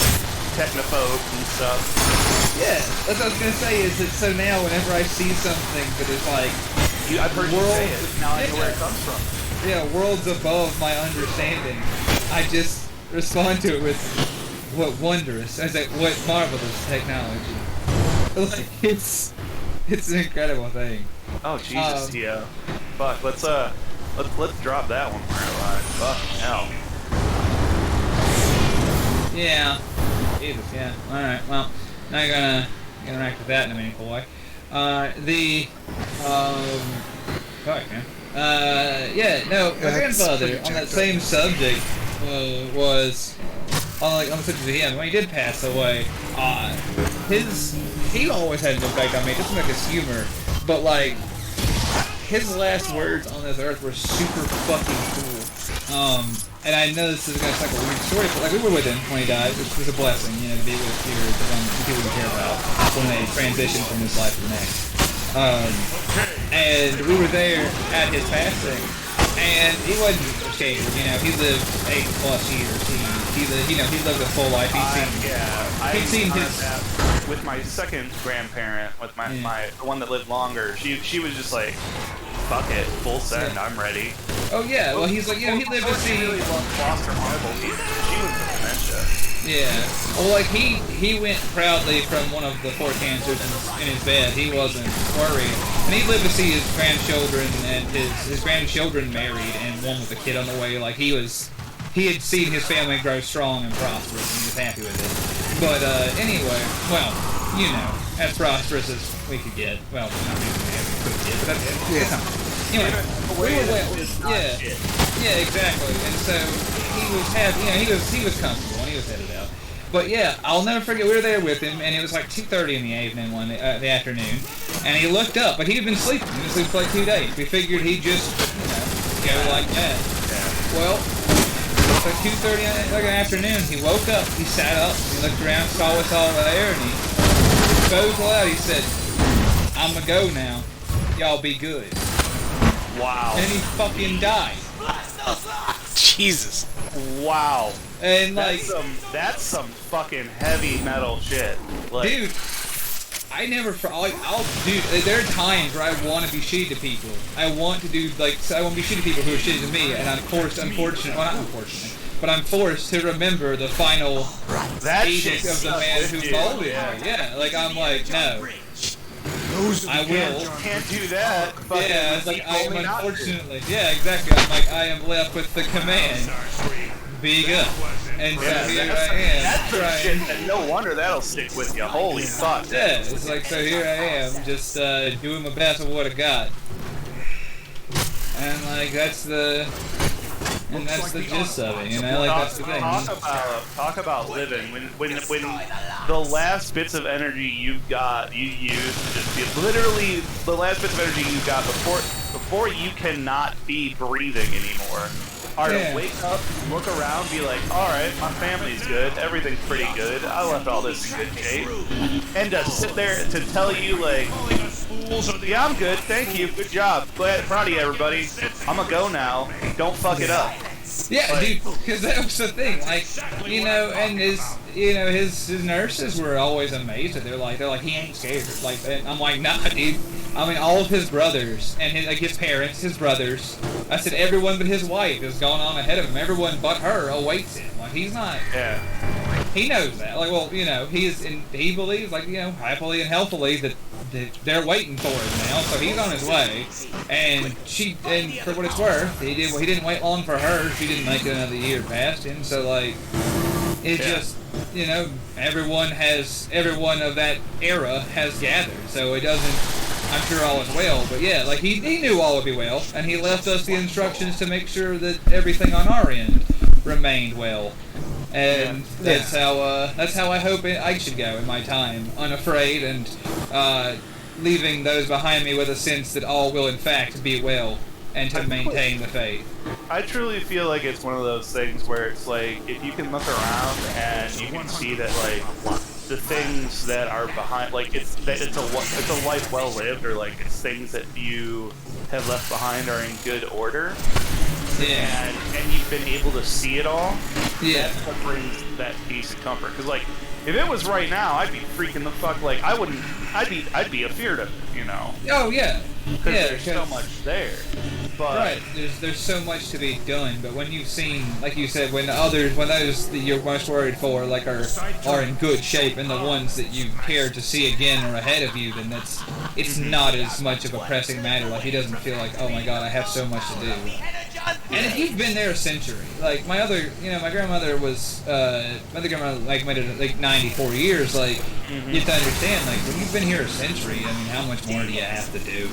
technophobes and stuff. Yeah, that's what I was gonna say. Is that so now whenever I see something that is like I've heard you say it. Now I know Yeah. where it comes from. yeah, worlds above my understanding, I just respond to it with what wondrous. I was like, what marvelous technology. Like, it's an incredible thing. Oh Jesus, Tio. Fuck, let's drop that one where I lie. Fuck hell. Yeah. Jesus, yeah. Alright, well, now you're gonna interact with that in a meaningful way. Fuck, man. Yeah, no, my grandfather, on that same subject, was, on the subject of him, when he did pass away, he always had an impact on me, just like his humor, but like, his last words on this earth were super fucking cool. And I know this is gonna sound like a weird story, but like we were with him when he died, which was a blessing, you know, to be with the people we care about when they transition from this life to the next. And we were there at his passing, and he wasn't ashamed. You know, he lived 8+ years. He lived a full life. He's seen his. With my second grandparent, with my the one that lived longer, she was just like, fuck it, full send, I'm ready. Oh yeah, well he's like, you know, he lived to see. She really lost her marble. She was with dementia. Yeah. Well, like he went proudly from one of the 4 cancers in his bed. He wasn't worried, and he lived to see his grandchildren and his grandchildren married, and one with a kid on the way. Like he had seen his family grow strong and prosperous, and he was happy with it. But anyway, well, you know, as prosperous as we could get. Well, not even as we could get, but that's anyway, yeah, exactly. And so he was happy. You know, he was comfortable and he was headed out. But yeah, I'll never forget. We were there with him, and it was like 2:30 in the evening, the afternoon, and he looked up, but he had been sleeping. He was sleeping for like 2 days. We figured he'd just, go like that. Well, so 2:30 in the afternoon, he woke up, he sat up, he looked around, saw us all there, and he spoke loud. He said, "I'ma go now. Y'all be good." Wow. And he fucking died. Jesus. Wow. And like, that's some fucking heavy metal shit. Like, dude, I never. Dude, there are times where I want to be shitty to people. I want to be shitty to people who are shitty to me, and I'm forced, but I'm forced to remember the final edict of the man who molded me. Yeah, like I'm like, no. I will. Can't do that. Yeah, it's like I am unfortunately. Yeah, exactly. I'm like, I am left with the command. Be good. And so here I am. That's some shit that no wonder that'll stick with you. Holy fuck. Yeah, it's like, so here I am, just doing my best with what I got. And like, that's the gist of it, you know, like that's the thing. Talk about living. When the last bits of energy you use to just be literally the last bits of energy you got before you cannot be breathing anymore. Are to wake up, look around, be like, alright, my family's good, everything's pretty good, I left all this in good shape. And to sit there to tell you, like, yeah, I'm good, thank you, good job, proud of you, everybody, I'm gonna go now, don't fuck it up. Yeah, like, dude, because that was the thing, like, you know, and his nurses were always amazed that they're like, he ain't scared, like, and I'm like, nah, dude. I mean, all of his brothers and his parents, his brothers. I said everyone but his wife has gone on ahead of him. Everyone but her awaits him. Like he's not. Yeah. He knows that. Like, well, you know, he believes, like, you know, happily and healthily that they're waiting for him now. So he's on his way. And for what it's worth, he didn't wait long for her. She didn't make it another year past him. So like, it just. You know, everyone of that era has gathered, so it doesn't, I'm sure all is well, but yeah, like he knew all would be well, and he left us the instructions to make sure that everything on our end remained well, and that's how I hope I should go in my time, unafraid, and leaving those behind me with a sense that all will in fact be well, and to maintain the faith. I truly feel like it's one of those things where it's like, if you can look around and you can see that, like, the things that are behind, like, it's a life well lived, or like it's things that you have left behind are in good order. Yeah. And you've been able to see it all. Yeah. That's what brings that peace and comfort. Because, like, if it was right now, I'd be freaking the fuck, like, I'd be afeard of it, you know? Oh, yeah. Because there's so much there. But right, there's so much to be done, but when you've seen, like you said, when those that you're most worried for, like, are in good shape, and the ones that you care to see again are ahead of you, then it's not as much of a pressing matter. Like, he doesn't feel like, oh my god, I have so much to do. And if you've been there a century, like my grandmother was, like made it like 94 years. Like, you have to understand, like, when you've been here a century, I mean, how much more do you have to do?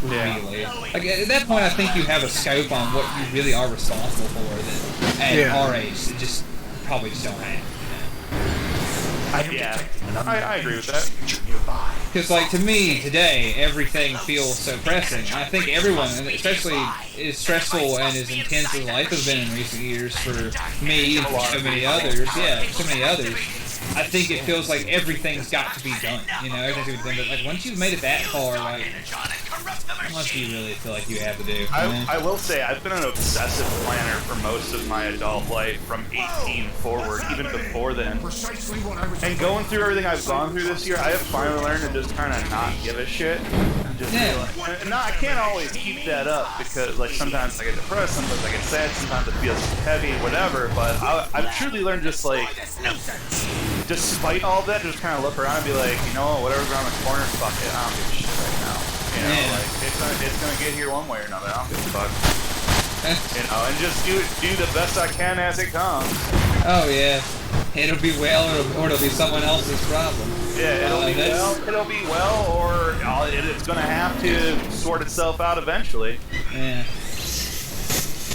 Really? Like, at that point, I think you have a scope on what you really are responsible for that at our age, you just probably just don't have. I agree with that. Because, like, to me, today, everything feels so pressing. I think everyone, and especially as stressful and as intense as life has been in recent years for me and for so many others, I think it feels like everything's got to be done. You know, everything's got to be done. But, like, once you've made it that far, like, how much do you really feel like you have to do? I will say, I've been an obsessive planner for most of my adult life, from 18 forward, even before then. And going through everything I've gone through this year, I have finally learned to just kind of not give a shit. And just be like, and I can't always keep that up, because, like, sometimes I get depressed, sometimes I get sad, sometimes it feels heavy, whatever. But I've truly learned just, like, despite all that, just kind of look around and be like, you know, whatever's around the corner, fuck it, I don't give a shit right now. You know, like, it's gonna get here one way or another. I don't give a fuck. You know, and just do the best I can as it comes. Oh yeah, it'll be well, or it'll be someone else's problem. Yeah, it'll be well, or it's gonna have to sort itself out eventually. Yeah.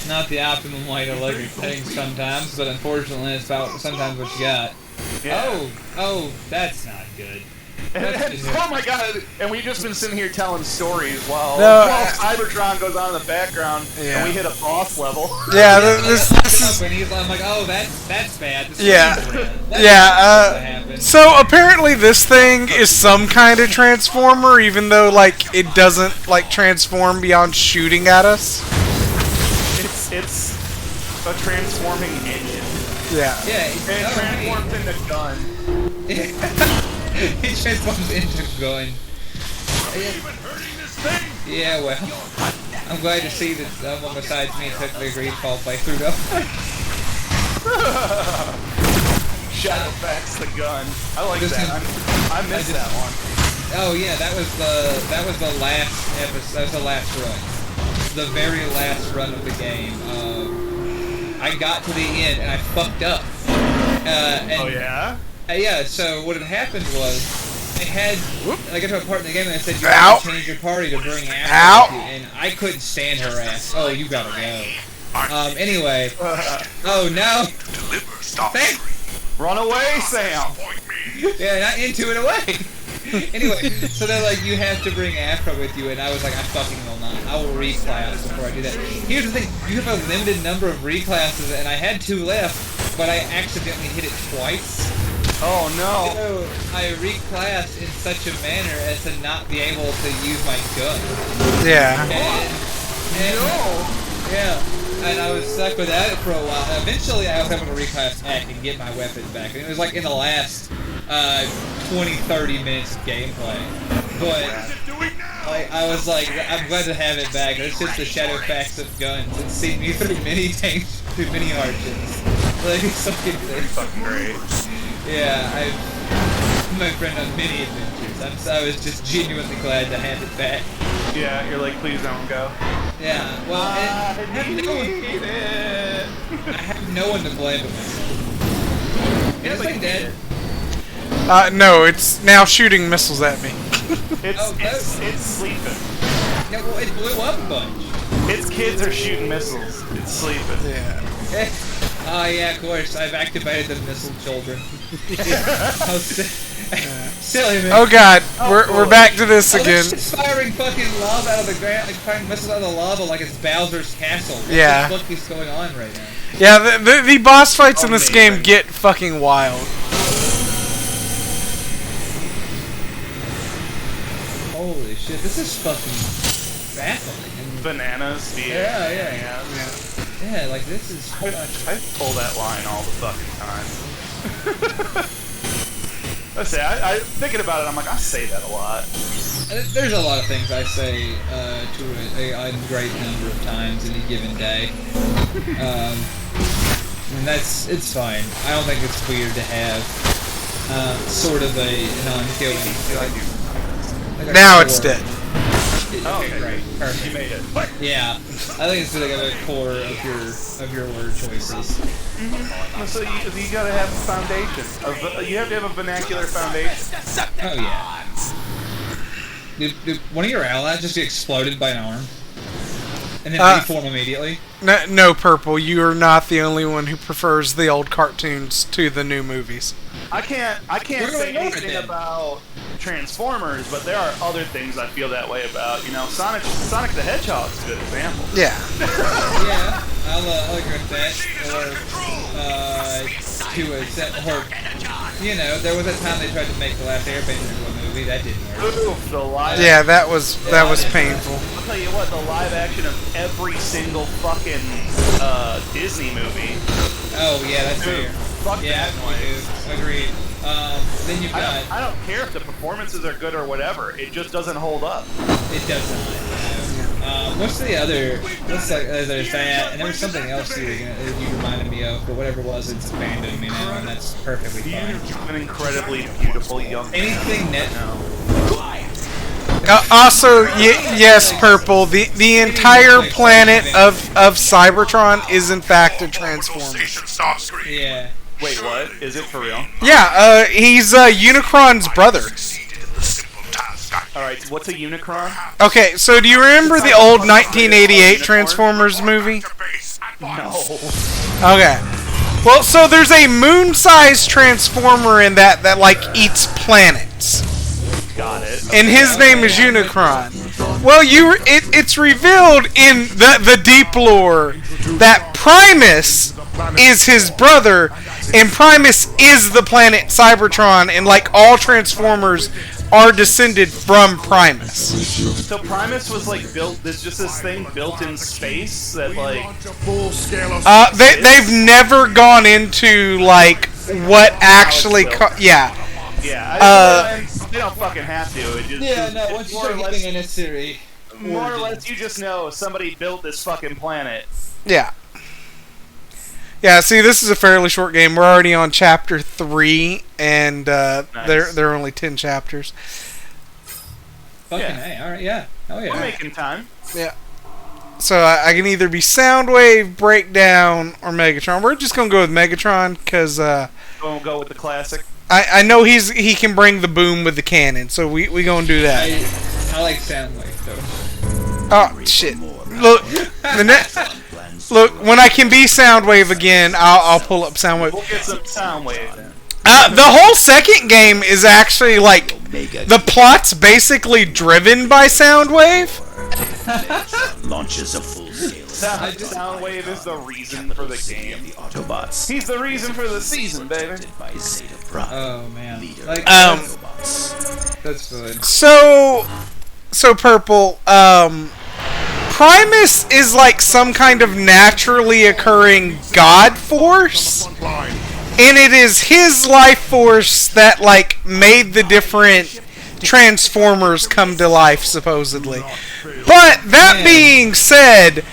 Not the optimum way to look at things sometimes, but unfortunately, it's about sometimes what you got. Yeah. Oh, that's not good. Oh my god, and we've just been sitting here telling stories while Cybertron goes on in the background, and we hit a boss level. Yeah, this is... And I'm like, oh, that's bad. So apparently this thing is some kind of transformer, even though, like, it doesn't, like, transform beyond shooting at us. It's a transforming engine. Yeah. Yeah, it transforms into gun. It transforms into a gun. Yeah, well, I'm glad to see that someone besides me took the Greedfall playthrough though. Shadowfax the gun. I like that. I missed that one. Oh yeah, that was the last episode. That was the last run. The very last run of the game. I got to the end and I fucked up. Oh yeah? Yeah, so what had happened was, I got to a part in the game and I said, you have to change your party to bring Ash with you, and I couldn't stand her ass. Oh, you gotta go. Anyway. Oh, no. Run away, Sam! Yeah, not into it away. Anyway, so they're like, you have to bring Afro with you, and I was like, I fucking will not. I will reclass before I do that. Here's the thing, you have a limited number of reclasses, and I had 2 left, but I accidentally hit it twice. Oh no! So I reclassed in such a manner as to not be able to use my gun. Yeah. And I was stuck without it for a while. Eventually I was able to reclass back and get my weapons back. And it was like in the last 20-30 minutes of gameplay. But like, I was like, I'm glad to have it back. It's just the Shadowfax of guns. It's seen me through many tanks, through many hardships. Like, it's so good. Fucking great. Yeah, I've my friend on many adventures. I was just genuinely glad to have it back. Yeah, you're like, please don't go. Yeah, well, I have no one to blame but myself. Is this thing dead? No, it's now shooting missiles at me. It's sleeping. Yeah, well, it blew up a bunch. Its kids are shooting missiles. It's sleeping. Yeah. Oh yeah, of course. I've activated the missile children. Silly man. Oh god, we're back to this Oh, again. they're just firing fucking lava out of the ground, like firing missiles out of the lava like it's Bowser's castle. Yeah. What the fuck is going on right now? Yeah, the boss fights in this game get fucking wild. Holy shit, this is fucking baffling. And Bananas. yeah. Yeah, like this is I pull that line all the fucking time. Let's say, I thinking about it, I'm like, I say that a lot. There's a lot of things I say to a great number of times in a given day. And it's fine. I don't think it's weird to have sort of an ongoing. Now it's dead. Okay, great, perfect. You made it. Yeah, I think it's like a core of your word choices. So you gotta have a foundation. You have to have a vernacular foundation. Oh yeah. Did one of your allies just get exploded by an arm? And then reform immediately? No, Purple, you are not the only one who prefers the old cartoons to the new movies. I can't say anything about Transformers, but there are other things I feel that way about. You know, Sonic the Hedgehog's a good example. Yeah. Yeah, I'll agree with that. You know, there was a time they tried to make The Last Airbender into a movie. That didn't work. Oof, the live. Yeah, that was painful. I'll tell you what, the live action of every single fucking Disney movie. Oh yeah, that's fair. Fuck Yeah, that noise. agreed. Then you've got. I don't care if the performances are good or whatever. It just doesn't hold up. It doesn't. What's the other? What's like? There's that, and there was something else you reminded me of, but whatever it was, it's abandoned me now, and that's perfectly fine. You're an incredibly beautiful young man. Anything net? Also, yes, Purple, the entire planet of Cybertron is in fact a Transformer. Yeah. Wait, what? Is it for real? Yeah, he's Unicron's brother. Alright, what's a Unicron? Okay, so do you remember the old 1988 Transformers movie? No. Okay. Well, so there's a moon-sized Transformer in that like eats planets. Got it. And his name is Unicron. Well, it's revealed in the deep lore that Primus is his brother, and Primus is the planet Cybertron, and like all Transformers are descended from Primus. So Primus was like built. There's just this thing built in space that like. They've never gone into like what actually. Yeah. Yeah. They don't fucking have to. It just, Yeah, no. Once you start getting unnecessary. More or less, you just know somebody built this fucking planet. Yeah. Yeah, see, this is a fairly short game. We're already on chapter 3, and Nice. there are only 10 chapters. Fucking Yeah. hey, alright, yeah. Oh yeah. We're making time. Yeah. So I can either be Soundwave, Breakdown, or Megatron. We're just gonna go with Megatron because We'll go with the classic. I know he can bring the boom with the cannon, so we gonna do that. I like Soundwave though. Oh shit! Look, when I can be Soundwave again, I'll pull up Soundwave. We'll get some Soundwave then. The whole second game is actually like the plot's basically driven by Soundwave. Launches a full-scale Soundwave is the reason for the game. the Autobots. He's the reason for the season, baby. By Zeta Prime. Oh man. Leader Like of the Autobots. that's good. So Purple, Primus is like some kind of naturally occurring god force, and it is his life force that like made the different Transformers come to life, supposedly. But that being said,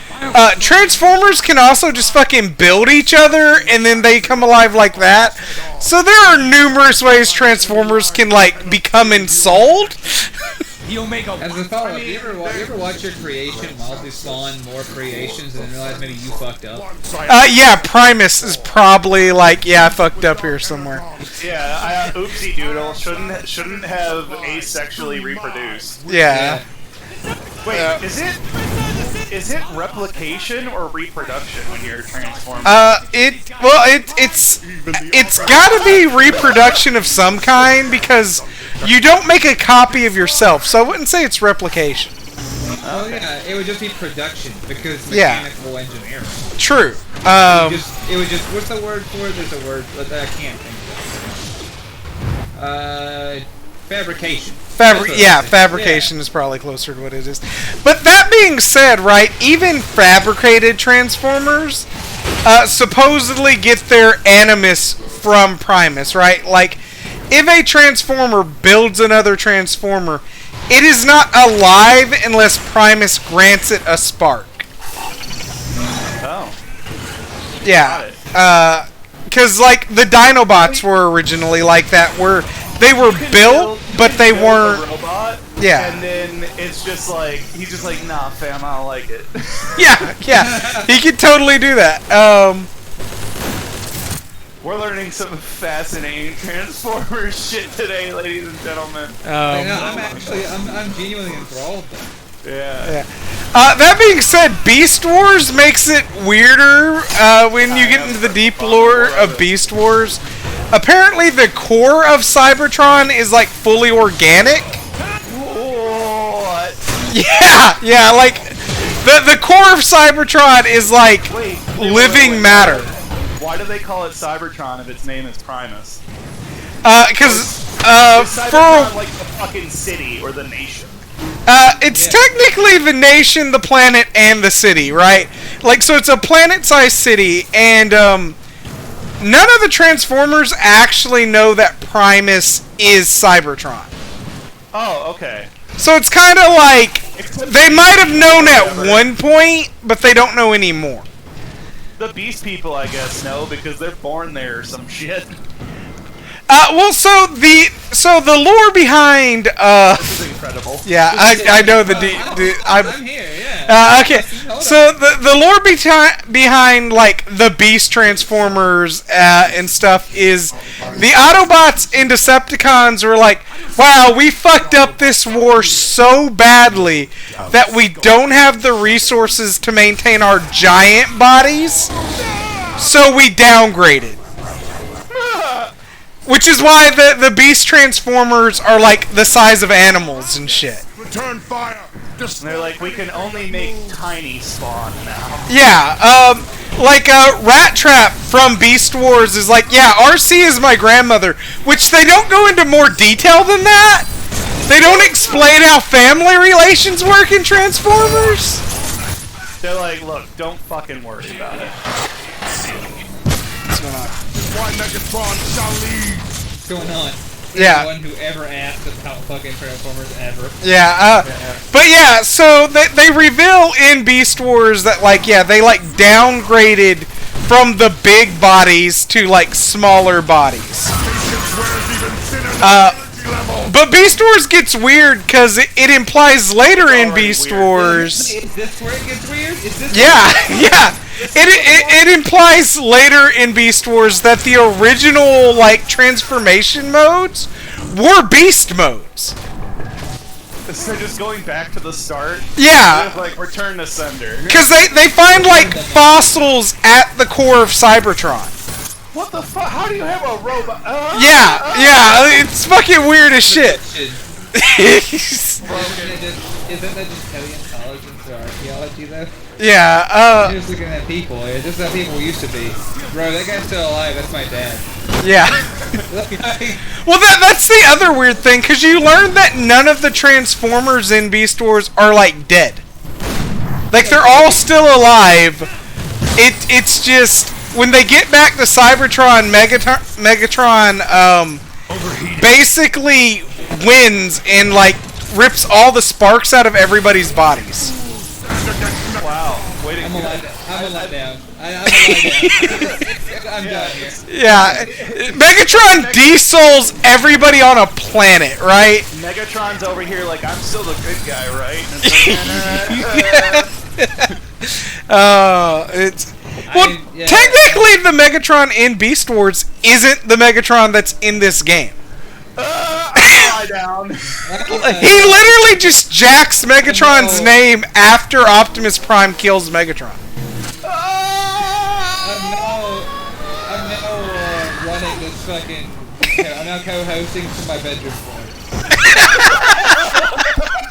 Transformers can also just fucking build each other and then they come alive like that. So there are numerous ways Transformers can like become ensouled. As a follow-up, you ever watch your creation while they spawn more creations and then realize maybe you fucked up? Yeah, Primus is probably like, yeah, I fucked up here somewhere. Yeah, oopsie doodle shouldn't have asexually reproduced. Yeah. Wait, is Is it replication or reproduction when you're transforming? It's got to be reproduction of some kind because you don't make a copy of yourself. So I wouldn't say it's replication. Oh yeah, it would just be production because Yeah. mechanical engineering. True. It would just what's the word for it? There's a word, but I can't think of it. Fabrication. Fabrication is probably closer to what it is. But that being said, right, even fabricated Transformers supposedly get their animus from Primus, right? Like, if a Transformer builds another Transformer, it is not alive unless Primus grants it a spark. Oh. Yeah. Because, like, the Dinobots were originally like that, where they were built, but they weren't. A robot, Yeah. And then it's just like he's just like, nah, fam, I don't like it. Yeah. He could totally do that. We're learning some fascinating Transformers shit today, ladies and gentlemen. I'm genuinely enthralled though. Yeah. That being said, Beast Wars makes it weirder when you get into the deep lore of Beast Wars. Apparently, the core of Cybertron is like fully organic. What? Yeah, like the core of Cybertron is like living matter. Why do they call it Cybertron if its name is Primus? Because Cybertron like the fucking city or the nation? It's technically the nation, the planet, and the city, right? Like, so it's a planet-sized city, and none of the Transformers actually know that Primus is Cybertron. Oh, okay. So it's kind of like they might have known at one point, but they don't know anymore. The Beast people, I guess, know because they're born there or some shit. So the lore behind This is incredible. yeah, I know the I'm here, yeah. okay, so the lore behind like the Beast Transformers and stuff is the Autobots and Decepticons were like, wow, we fucked up this war so badly that we don't have the resources to maintain our giant bodies, so we downgraded. Which is why the Beast Transformers are like the size of animals and shit. Return fire. And they're like, we can only make tiny spawn now. Yeah, like Rat Trap from Beast Wars is like, yeah, RC is my grandmother, which they don't go into more detail than that. They don't explain how family relations work in Transformers. They're like, look, don't fucking worry about it. What's going on? Why Megatron shall lead. What's going on? Yeah. Anyone who ever asked about fucking Transformers ever. Yeah, but yeah, so they reveal in Beast Wars that, like, yeah, they, like, downgraded from the big bodies to, like, smaller bodies. But Beast Wars gets weird because it implies later in Beast Wars... Is this where it gets weird? Is this Yeah. It implies later in Beast Wars that the original, like, transformation modes were beast modes. So just going back to the start? Yeah. Like, return to sender. Because they find, like, fossils at the core of Cybertron. What the fuck? How do you have a robot? Yeah, it's fucking weird as shit. Isn't that just paleontology or archaeology though? Yeah, Just looking at people, it's just how people used to be. Bro, that guy's still alive, that's my dad. yeah. Well, that's the other weird thing, because you learn that none of the Transformers in Beast Wars are, like, dead. Like, they're all still alive. It's just, when they get back to Cybertron, Megatron basically wins and, like, rips all the sparks out of everybody's bodies. Wow. I'm gonna lie down. I'm done here. Yeah, Megatron de-souls everybody on a planet, right? Megatron's over here like, I'm still the good guy, right? And it's like, technically the Megatron in Beast Wars isn't the Megatron that's in this game. lie down. He literally literally just jacks Megatron's name after Optimus Prime kills Megatron. I'm now running this fucking. I'm now co-hosting from my bedroom floor.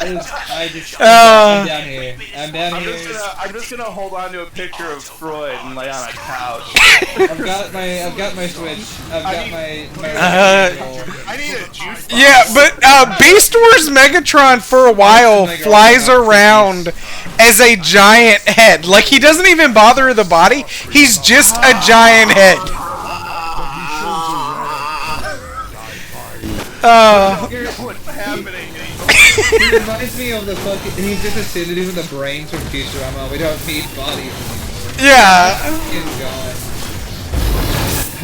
I'm down here. I'm just gonna hold on to a picture of Freud and lay on a couch. I've got my Switch. I need a juice box. Yeah, but Beast Wars Megatron for a while flies around as a giant head. Like, he doesn't even bother with the body. He's just a giant head. What's happening? He reminds me of the fucking. He's just acidity with the brains from Futurama. We don't need bodies anymore. Yeah. Fucking God.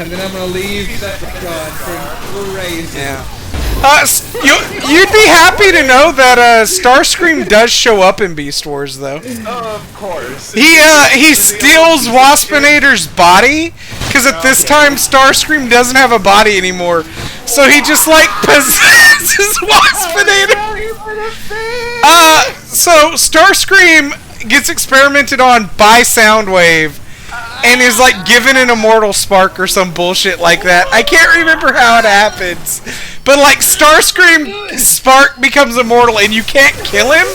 And then I'm gonna leave Cybertron for crazy. Yeah. You'd be happy to know that Starscream does show up in Beast Wars, though. Of course. He steals Waspinator's body, because at this time Starscream doesn't have a body anymore. So he just, like, possesses Waspinator. So Starscream gets experimented on by Soundwave and is, like, given an immortal spark or some bullshit like that. I can't remember how it happens. But, like, Starscream spark becomes immortal and you can't kill him,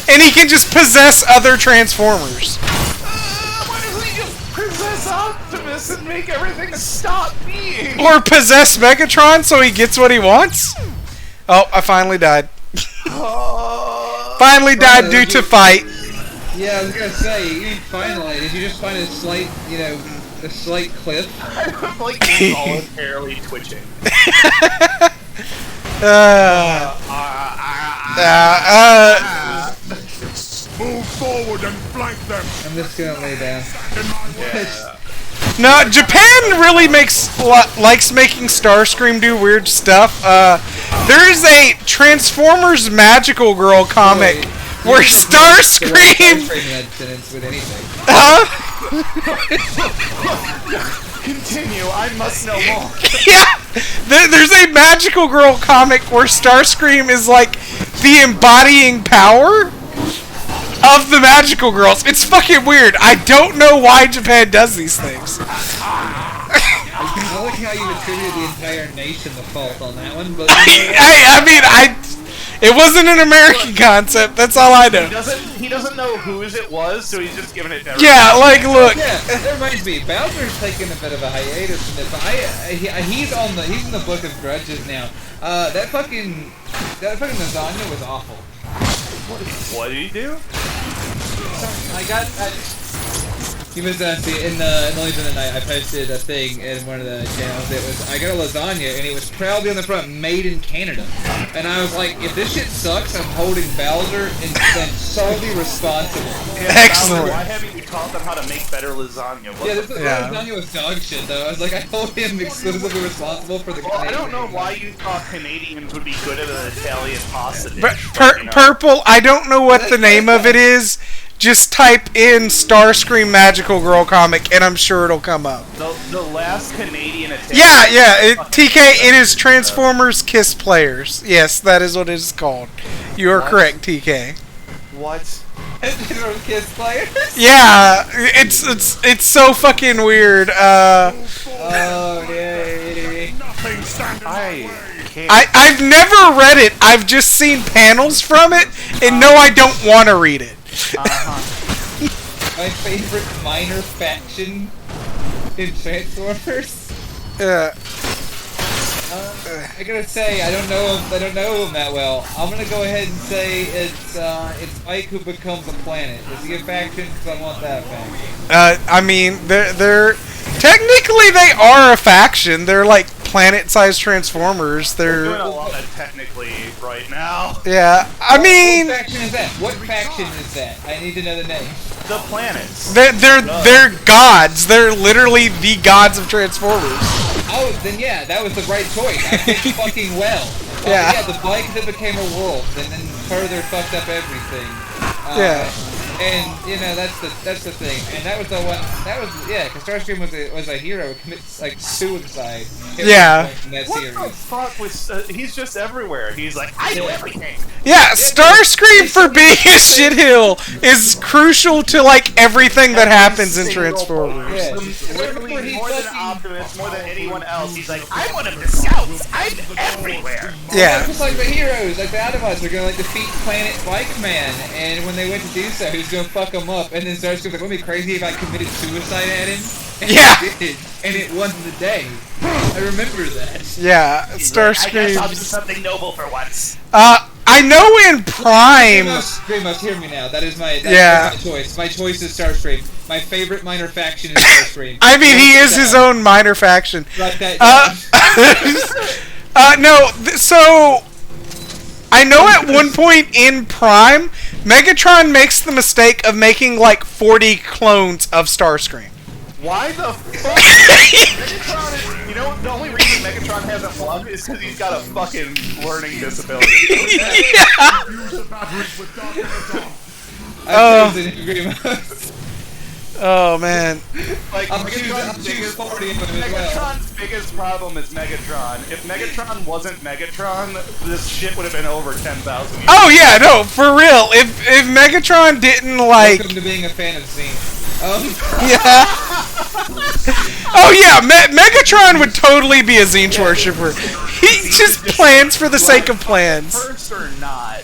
and he can just possess other Transformers. Why doesn't he just possess Optimus and make everything stop being? Or possess Megatron so he gets what he wants? Oh, I finally died. Finally died due to fight. Yeah, I was gonna say, you finally, did you just find a slight, a slight cliff? I'm like involuntarily twitching. Move forward and flank them. I'm just gonna lay down. No, Japan really likes making Starscream do weird stuff. There is a Transformers Magical Girl comic where Starscream. Huh? Continue. I must know more. Yeah, there's a Magical Girl comic where Starscream is like the embodying power of the Magical Girls. It's fucking weird. I don't know why Japan does these things. I like how you attributed the entire nation the fault on that one, but it wasn't an American concept. That's all I know. He doesn't know whose it was, so he's just giving it to everyone. Yeah, like, look. Yeah, that reminds me. Bowser's taking a bit of a hiatus in this. He's in the Book of Grudges now. That fucking lasagna was awful. What did he do? He was in the Noise of the Night. I posted a thing in one of the channels. It was I got a lasagna and it was proudly on the front, made in Canada. And I was like, if this shit sucks, I'm holding Bowser and solely responsible. Yeah, excellent. Bowser, why haven't you taught them how to make better lasagna? This lasagna was dog shit though. I was like, I hold him exclusively responsible for the. Well, I don't know why you thought Canadians would be good at an Italian pasta dish. Purple, I don't know what the name of it is. Just type in Starscream Magical Girl comic, and I'm sure it'll come up. The last Canadian Italian. Yeah. TK, it is Transformers Kiss Players. Yes, that is what it is called. You are correct, TK. What? Kiss Players? Yeah, it's so fucking weird. Oh yeah. I've never read it. I've just seen panels from it, and no, I don't want to read it. My favorite minor faction in Transformers. I gotta say, I don't know him that well. I'm gonna go ahead and say it's Ike who becomes a planet. Is he a faction? Because I want that faction. I mean, they're technically they are a faction. They're like planet-sized Transformers. We're doing a lot of technically right now. Yeah, I mean. What faction is that? What faction is that? I need to know the name. The planets. They're gods. They're literally the gods of Transformers. Oh, then yeah, that was the right choice. I picked fucking well. Yeah. The bike that became a wolf and then further fucked up everything. Yeah. And you know that's the thing, and that was the one because Starscream was a hero who commits like suicide. Yeah. In that What series. the fuck was? He's just everywhere. He's like, I do everything. Yeah, Starscream for being a shithill is crucial to like everything that happens in Transformers. Yeah. Literally more than Optimus, more than anyone else. He's like, I'm one of the scouts. I'm everywhere. Yeah. Just like the heroes, like the Autobots are gonna like defeat Planet Bike Man, and when they went to do so, he's gonna fuck him up, and then Starscream's like, wouldn't it be crazy if I committed suicide at him? And Yeah. he did, and it won the day. I remember that. Yeah, I guess Starscream. I'll do something noble for once. I know in Prime. Gramos, hear me now. That is my Yeah. that's my choice. My choice is Starscream. My favorite minor faction is Starscream. I mean, he is his own minor faction. Write that down. So I know at one point in Prime, Megatron makes the mistake of making like 40 clones of Starscream. Why the fuck? Megatron is, you know, the only reason Megatron hasn't won is because he's got a fucking learning disability. Yeah. Use the batteries with Dark Energon. I'm choosing Gramos. Oh man. Like, I'm choosing 40 of them as well. Megatron's biggest problem is Megatron. If Megatron wasn't Megatron, this shit would have been over 10,000 years. Oh yeah, no, for real. If Megatron didn't like, Welcome to being a fan of Zine. yeah. Oh yeah, Megatron would totally be a Zinch worshipper. He just plans for the sake of plans. First or not.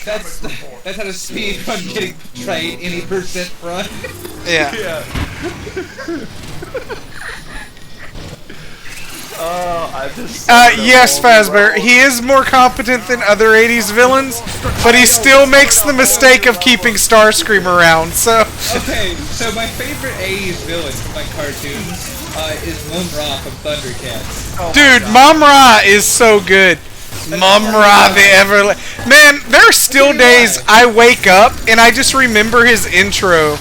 That's how to speed run getting betrayed any percent run. Yeah. Yeah. Oh, I just. Yes, Fazbear. He is more competent than other 80s villains, but he still makes the mistake of keeping Starscream around, so... Okay, so my favorite 80s villain from my cartoons is Mum-Ra from Thundercats. Oh Dude, Mom Ra is so good. Mom Ra, the ever... Man, there are still days I wake up and I just remember his intro.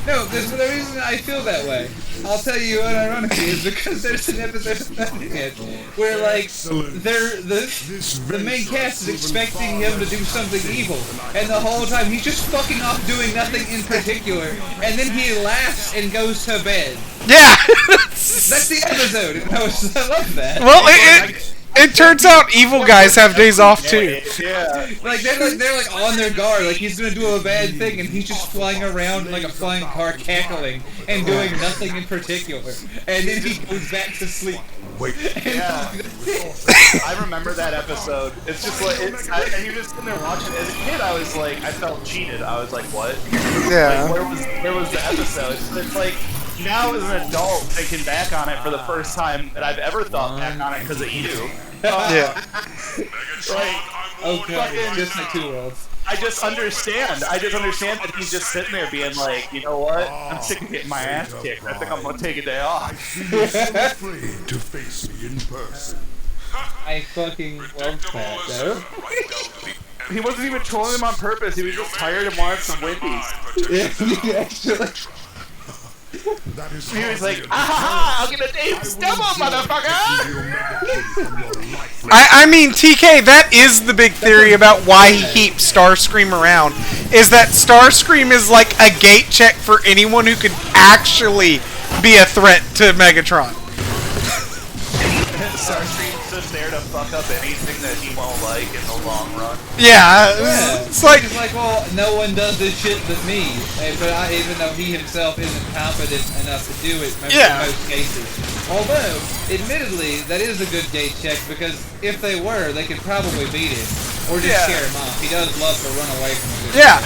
No, the reason I feel that way, I'll tell you what ironically is because there's an episode of Thundercats where like the main cast is expecting him to do something evil, and the whole time he's just fucking off doing nothing in particular, and then he laughs and goes to bed. Yeah! That's the episode, and I love that. Well, it turns out evil guys have days off too. Yeah. Like they're like on their guard, like he's gonna do a bad thing, and he's just flying around like a flying car, cackling and doing nothing in particular, and then he goes back to sleep. Wait. Yeah. I remember that episode. It's just like, and you're just sitting there watching it. As a kid, I was like, I felt cheated. I was like, what? Yeah. Like, where was the episode? It's like, now as an adult, thinking back on it for the first time that I've ever thought back on it because of you. Yeah. Like, Okay, just like 2 worlds. I just understand. I just understand that he's just sitting there being like, you know what? I'm sick of getting my ass kicked. I think I'm gonna take a day off. Afraid to face me in person. I fucking love that, though. He wasn't even trolling him on purpose. He was just tired and wanted some Wendy's. Yeah, actually. That is He was like, ah, I'll get a damn stubble, motherfucker! I mean, TK, that is the big theory about why he keeps Starscream around, is that Starscream is like a gate check for anyone who could actually be a threat to Megatron. Starscream's just there to fuck up anything that he won't like in the long run. Yeah, it's like... It's like, well, no one does this shit but me. But even though he himself isn't competent enough to do it in most cases. Although, admittedly, that is a good gate check because if they were, they could probably beat him. Or just scare him off. He does love to run away from a good Yeah,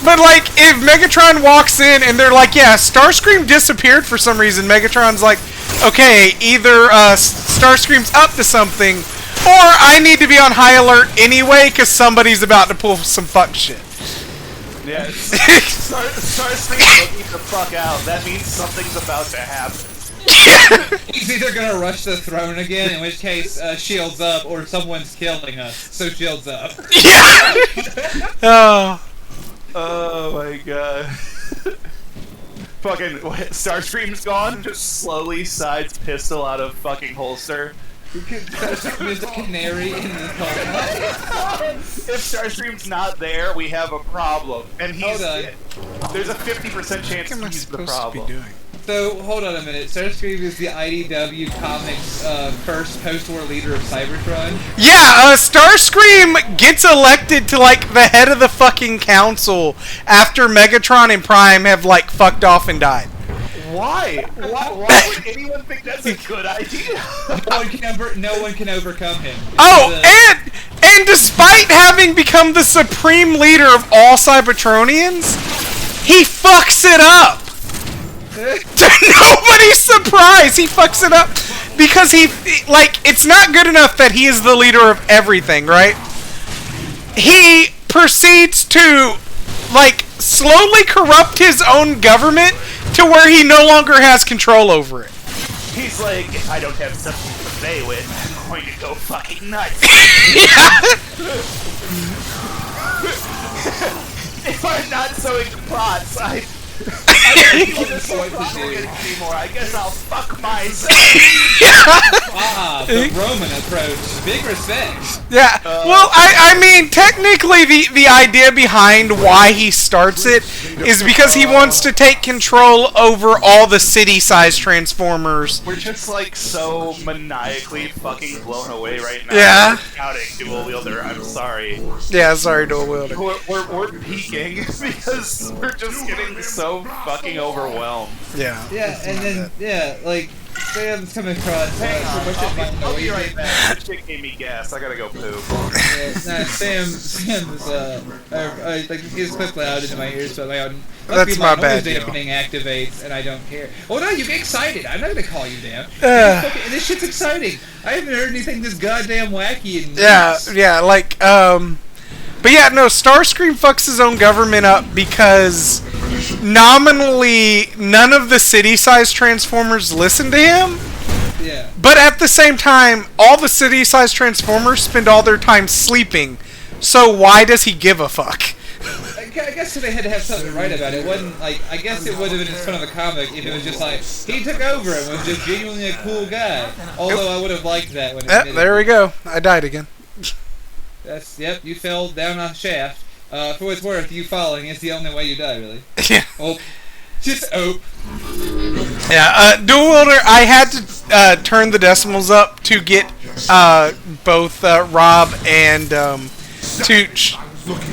but like, if Megatron walks in and they're like, yeah, Starscream disappeared for some reason, Megatron's like, okay, either Starscream's up to something, or I need to be on high alert anyway, because somebody's about to pull some fuck shit. Yeah, Starscream's looking the fuck out. That means something's about to happen. He's either gonna rush the throne again, in which case, shields up, or someone's killing us, so shields up. Yeah! Oh my god. Fucking Starscream's gone, just slowly sides pistol out of fucking holster. Starscream is the canary in the coal mine. If Starscream's not there, we have a problem. And he's there's a 50% chance What am I he's the supposed problem. to be doing? So, hold on a minute. Starscream is the IDW Comics first post-war leader of Cybertron. Yeah, Starscream gets elected to, like, the head of the fucking council after Megatron and Prime have, like, fucked off and died. Why? Why would anyone think that's a good idea? No one can overcome him. Oh, and despite having become the supreme leader of all Cybertronians, he fucks it up. To nobody's surprise, he fucks it up because it's not good enough that he is the leader of everything, right? He proceeds to, like, slowly corrupt his own government to where he no longer has control over it. He's like, I don't have something to play with. I'm going to go fucking nuts. If I'm not sewing plots, I I guess I'll fuck myself. The Roman approach. Big respect. Yeah. Well, I mean, technically, the idea behind why he starts it is because he wants to take control over all the city-sized Transformers. We're just like so maniacally fucking blown away right now. Yeah. Shouting dual wielder. I'm sorry. Yeah, sorry, dual wielder. We're peaking because we're just getting so fucking overwhelmed. Yeah. Yeah, and then like Sam's coming across. I'll be right back. That chick gave me gas. I gotta go poop. Sam is like his clip loud into my ears, so my That's my bad. Dampening activates, and I don't care. Oh no, you get excited. I'm not gonna call you damn. This shit's exciting. I haven't heard anything this goddamn wacky in weeks. Yeah, like but yeah, no, Starscream fucks his own government up because nominally none of the city-sized Transformers listen to him. Yeah. But at the same time, all the city-sized Transformers spend all their time sleeping. So why does he give a fuck? I guess they had to have something right about it. It wasn't like, I guess it would have been in front of a comic if it was just like, he took over and was just genuinely a cool guy. Although I would have liked that when it there we go. I died again. Yep, you fell down a shaft. For what it's worth, you falling is the only way you die, really. Yeah. Oh. Just oh. Yeah, dual wielder, I had to turn the decimals up to get both Rob and Tooch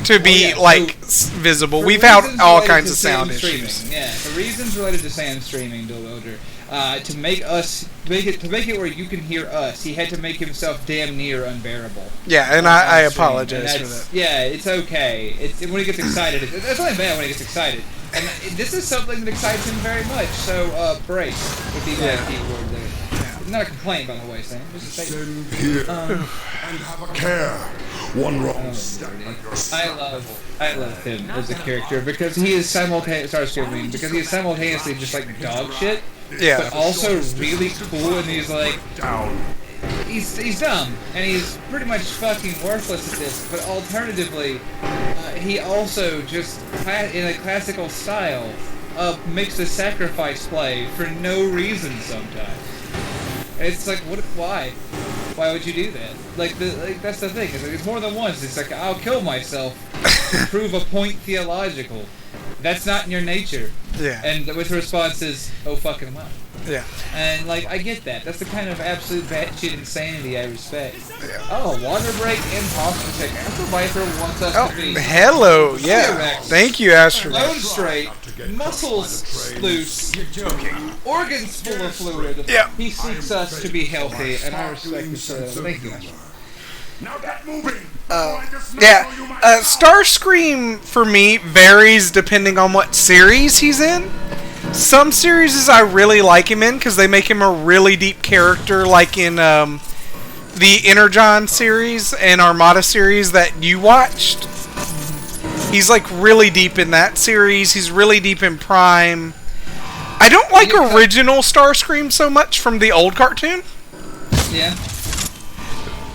to be visible. We've had all kinds of sound issues. Yeah, for reasons related to sound streaming, dual wielder, to make it where you can hear us, he had to make himself damn near unbearable. Yeah, and I apologize for that. Yeah, it's okay. When he gets excited, it's only bad when he gets excited. And this is something that excites him very much. So brace would be my keyword there. Yeah. Not a complaint, by the way, Sam. Just a Stand here and have a care. One wrong step. I love him as a character because he is simultaneously just like dog shit. Yeah. But also really cool, and he's like he's dumb and he's pretty much fucking worthless at this. But alternatively, he also just in a classical style makes a sacrifice play for no reason sometimes. It's like, why? Why would you do that? That's the thing. It's more than once. It's like, I'll kill myself to prove a point theological. That's not in your nature. Yeah. And with the response is, oh fucking what? Yeah. And I get that. That's the kind of absolute batshit insanity I respect. Yeah. Oh, water break and posture check. Astro Viper wants us to be. Hello. Yeah. Thank you, Astro. Bone straight, muscles loose, organs full of fluid. Yeah. He seeks us to be healthy, and I respect him for that. Thank you. Now get moving. Starscream for me varies depending on what series he's in. Some series I really like him in because they make him a really deep character, like in the Energon series and Armada series that you watched. He's like really deep in that series. He's really deep in Prime. I don't like original Starscream so much from the old cartoon. Yeah.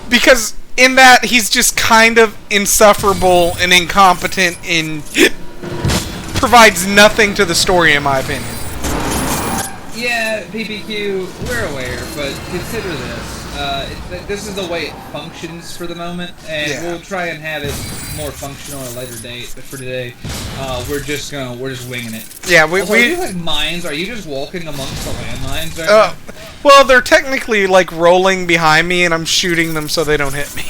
Because in that, he's just kind of insufferable and incompetent and provides nothing to the story, in my opinion. Yeah, PPQ, we're aware, but consider this. this is the way it functions for the moment, and Yeah. we'll try and have it more functional at a later date. But for today, we're just winging it. Yeah, Also, do you have mines? Are you just walking amongst the landmines right now? well, they're technically like rolling behind me, and I'm shooting them so they don't hit me.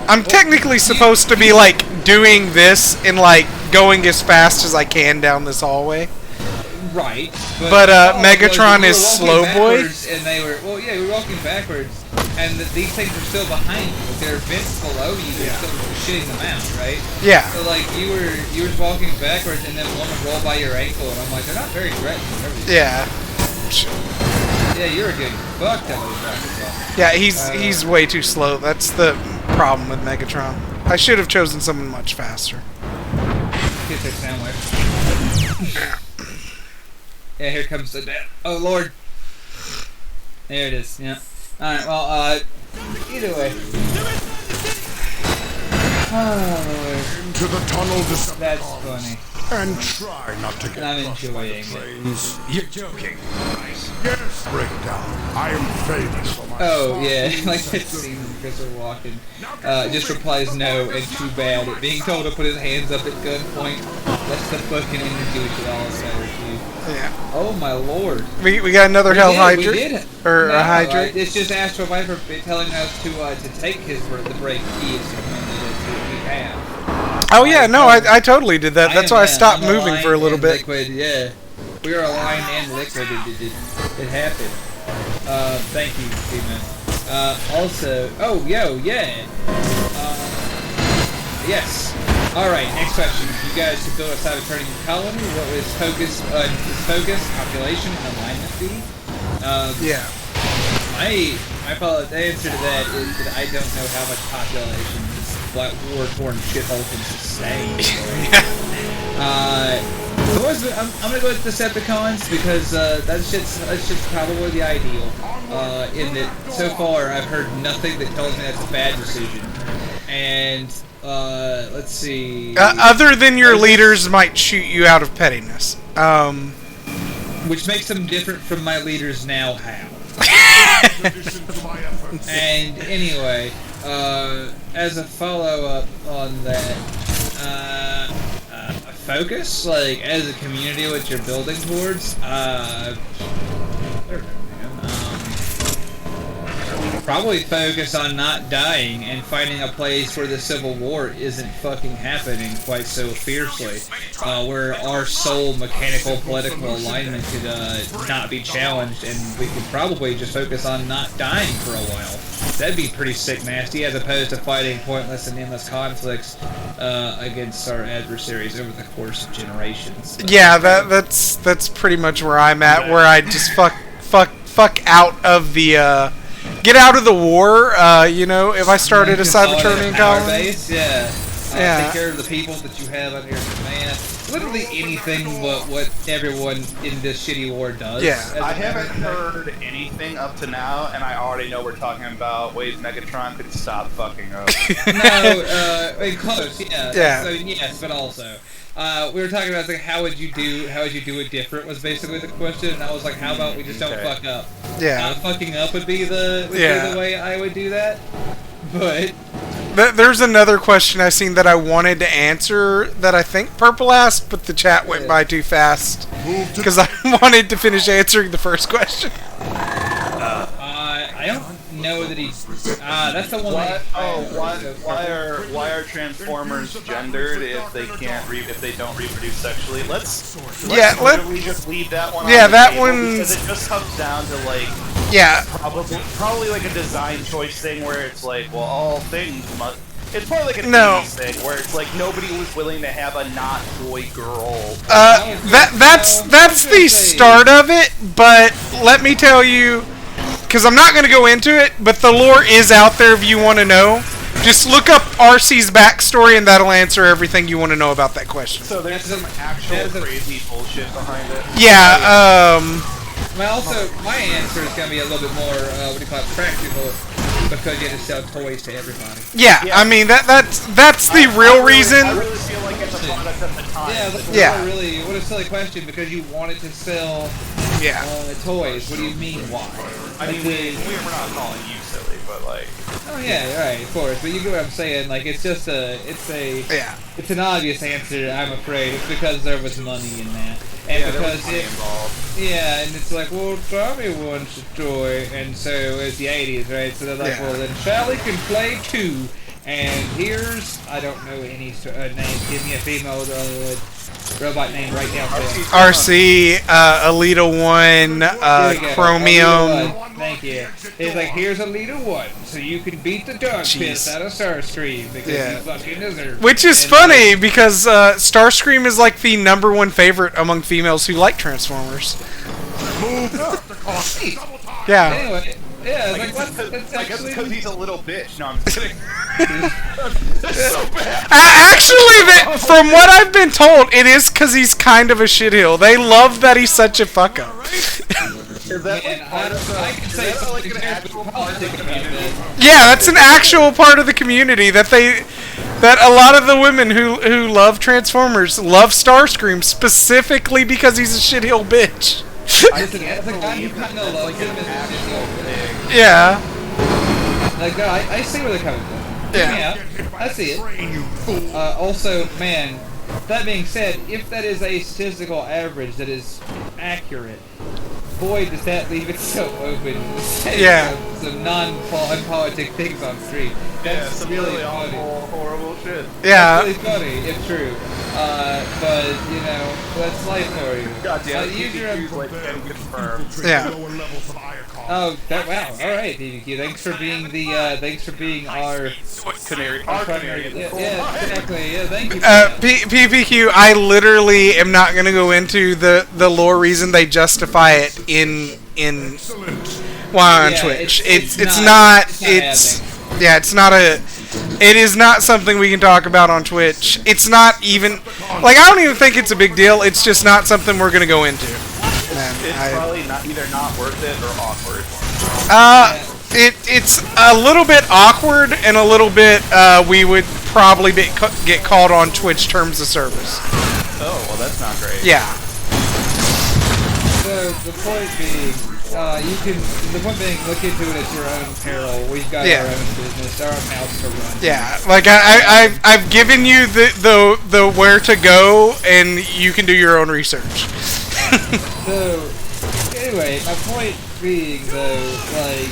I'm technically supposed to be like doing this and like going as fast as I can down this hallway. Right. But we Megatron were is walking slow boy. backwards, and they were we were walking backwards, and these things are still behind you. There are vents below you. You're still shitting them out, right? Yeah. So like you were walking backwards, and then one would roll by your ankle, and I'm like, they're not very threatening. Yeah. Yeah, you're a good fuck that was back. Yeah, he's way too slow. That's the problem with Megatron. I should have chosen someone much faster. Get that sound wave. Yeah, here comes the death. Oh Lord. There it is. Yeah. All right. Well, either way. Oh Lord. To the tunnel, That's Decepticons. funny. And try not to get I'm crushed enjoying by it. the flames. You're joking, right? Yes, Breakdown. I am famous for my Oh yeah, fast like that scene when Chris are walking. Just replies no and too bad at being told to put his hands up at gunpoint. That's the fucking energy we should all say to. Yeah. Oh my lord. We got another We Hell did, Hydrant? we did. Or No, a Hydrant? It's just Astro Viper telling us to take the break key as we have. Oh yeah, no, I totally did that. That's why I stopped I'm moving for a aligned little and bit. Liquid, yeah. We are aligned and liquid. It happened. Thank you, Steven. Also, oh, yeah. Yes. Alright, next question. You guys could build a Cybertronian colony. What was focus, population, and alignment be? Yeah. My answer to that is that I don't know how much population this war-torn shithole can sustain. I'm gonna go with Decepticons because that's just probably the ideal. In that so far I've heard nothing that tells me that's a bad decision. And let's see. Other than your leaders might shoot you out of pettiness. Which makes them different from my leaders now. How? And anyway, as a follow-up on that, focus, like, as a community, what you're building towards, probably focus on not dying and finding a place where the Civil War isn't fucking happening quite so fiercely, where our sole mechanical political alignment could not be challenged, and we could probably just focus on not dying for a while. That'd be pretty sick nasty, as opposed to fighting pointless and endless conflicts against our adversaries over the course of generations. Yeah, that's pretty much where I'm at, where I just fuck out of the get out of the war. If I started a Cybertronian colony, base, yeah. Yeah. Take care of the people that you have under your command. Literally anything but what everyone in this shitty war does. Yeah. I haven't heard anything up to now, and I already know we're talking about ways Megatron could stop fucking up. No, close, yeah. Yeah. So yes, but also. We were talking about like how would you do it different was basically the question, and I was like, how about we just don't fuck up? Yeah. Not fucking up would be the way I would do that. But there's another question I seen that I wanted to answer that I think Purple asked, but the chat went by too fast because I wanted to finish answering the first question. I don't know that he's. That's the one. Why are Transformers gendered if they don't reproduce sexually? Let's we just leave that one. Yeah, on the that table, one. Because it just comes down to like. Yeah. Probably like a design choice thing where it's like, well, all things must. It's probably like a No. thing where it's like nobody was willing to have a not boy girl. That's the start of it, but let me tell you, because I'm not going to go into it, but the lore is out there if you want to know. Just look up RC's backstory and that'll answer everything you want to know about that question. So there's some actual crazy bullshit behind it. Yeah, Well, also, my answer is going to be a little bit more, practical, because you have to sell toys to everybody. Yeah, I mean, that's the real reason. I really feel like it's a product of the time. Yeah, Yeah. what a silly question, because you wanted to sell Yeah. Toys. What do you mean, why? I mean, we're not calling you silly, but like. Oh yeah, right, of course. But you get what I'm saying. Like, it's just it's an obvious answer. I'm afraid it's because there was money in that, and yeah, because there was money involved. Yeah, and it's like, well, Tommy wants a toy, and so it's the 80s, right? So they're like, well, then Sally can play too. And here's, I don't know any name. Give me a female robot name right now. RC, Alita 1, Chromium. Alita 1. Thank you. It's like, here's Alita 1, so you can beat the dog piss out of Starscream because you fucking deserve it. Which is funny because Starscream is like the #1 favorite among females who like Transformers. Yeah. Anyway. Yeah, I guess because he's a little bitch. No, I'm just kidding. That's so bad. Actually, from what I've been told, it is because he's kind of a shitheel. They love that he's such a fuck up. Is that like an actual part of the community? Yeah, that's an actual part of the community that a lot of the women who love Transformers love Starscream specifically because he's a shitheel bitch. Yeah. Like, no, I see where they're coming from. Yeah. I see it. Also, man, that being said, if that is a statistical average that is accurate, boy, does that leave it so open to say some non-politic things on street. That's really funny. Awful, horrible shit. Yeah. That's really funny, if true. But, you know, that's life for you. God damn, use your own... confirmed. Yeah. Oh, wow. Alright, DDQ. Thanks for being our Canary. Yeah, exactly. Yeah, thank you. PPQ, I literally am not going to go into the lore reason they justify it on Twitch. It is not something we can talk about on Twitch. It's not even, like, I don't even think it's a big deal. It's just not something we're going to go into. It's probably either not worth it or awkward. It's a little bit awkward and a little bit, we would probably get called on Twitch terms of service. Oh, well, that's not great. Yeah. So, the point being, the one thing, look into it at your own peril. We've got our own business, our own house to run. Yeah, like I've given you the where to go, and you can do your own research. So, anyway, my point being, though, like,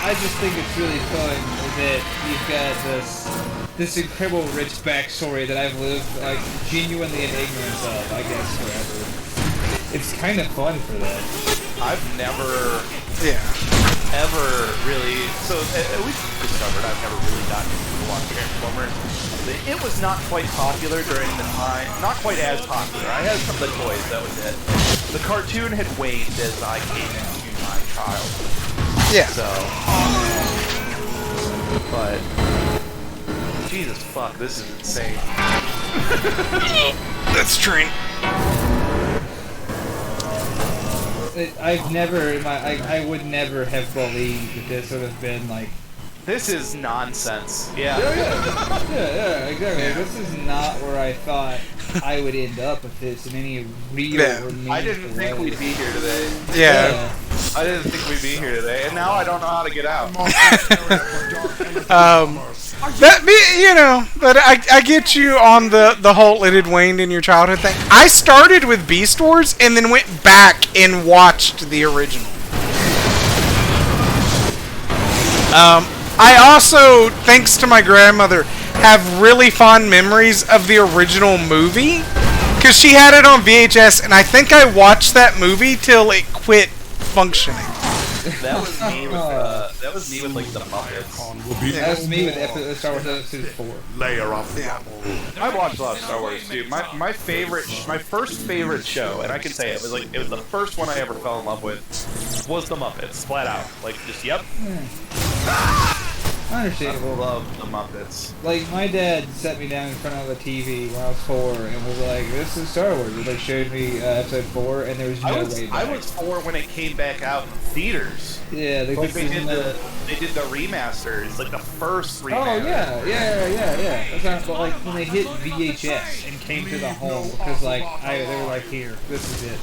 I just think it's really fun that you've got this incredible rich backstory that I've lived, like, genuinely in ignorance of, I guess, forever. It's kind of fun for that. I've never, ever really, so at least discovered, I've never really gotten into watching Transformers. It was not quite popular during the time, not quite as popular. I had some of the toys, that was it. The cartoon had waned as I came into my childhood. Yeah. So, but, Jesus fuck, this is insane. That's Trent. I've never, I would never have believed that this would have been like. This is nonsense. Yeah, exactly. Yeah. This is not where I thought I would end up with this in any real or meaningful I didn't think way. we'd be here today. Yeah. I didn't think we'd be here today, and now I don't know how to get out. But I get you on the whole it had waned in your childhood thing. I started with Beast Wars and then went back and watched the original. I also, thanks to my grandmother, have really fond memories of the original movie because she had it on VHS, and I think I watched that movie till it quit functioning. That was me with like the Muppets. That was me with Star Wars Episode 4. Layer of I watched a lot of Star Wars, dude. My first favorite show, and I can say it was the first one I ever fell in love with, was the Muppets, flat out. Like, just Understandable. I love the Muppets. Like, my dad set me down in front of a TV when I was 4 and was like, this is Star Wars. And they showed me Episode 4, and there was no way back. I was 4 when it came back out in theaters. Yeah, they did the remasters, like the first remaster. Oh, yeah. That's not, but like, when they hit VHS and came to the home, because, like, they were like, here, this is it.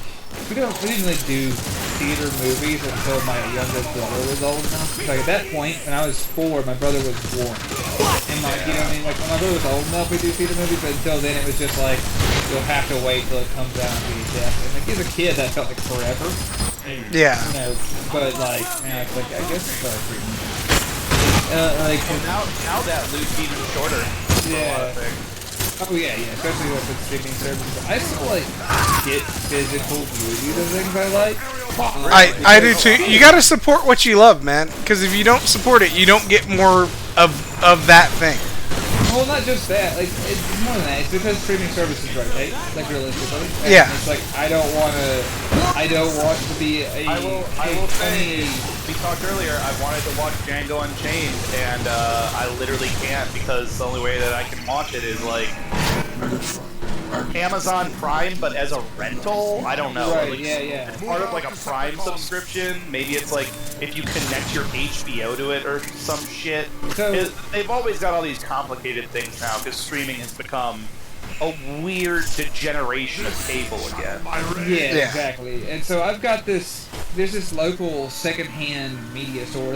we didn't really do theater movies until my youngest brother was old enough. Like at that point, when I was 4, my brother was 1. And like, you know what I mean? Like when my brother was old enough, we do theater movies, but until then it was just like, you'll have to wait till it comes out on VHS. And like as a kid, that felt like forever. Yeah. You know, but like, now it's like, I guess it's pretty like, now that loop's even shorter. yeah. Oh yeah, especially with streaming services. I still like get physical movies and things I like. I do too. You gotta support what you love, man. Because if you don't support it, you don't get more of that thing. Well, not just that. Like it's more than that. It's because streaming services rotate. Like realistically. And Yeah. It's like I don't want to be a. I will say, we talked earlier, I wanted to watch Django Unchained, and I literally can't because the only way that I can watch it is like Amazon Prime, but as a rental. I don't know. Right, like, yeah. It's part of like a Prime subscription. Maybe it's like if you connect your HBO to it or some shit. So- They've always got all these complicated things now because streaming has become a weird degeneration of cable again. Yeah, exactly. And so I've got there's this local secondhand media store.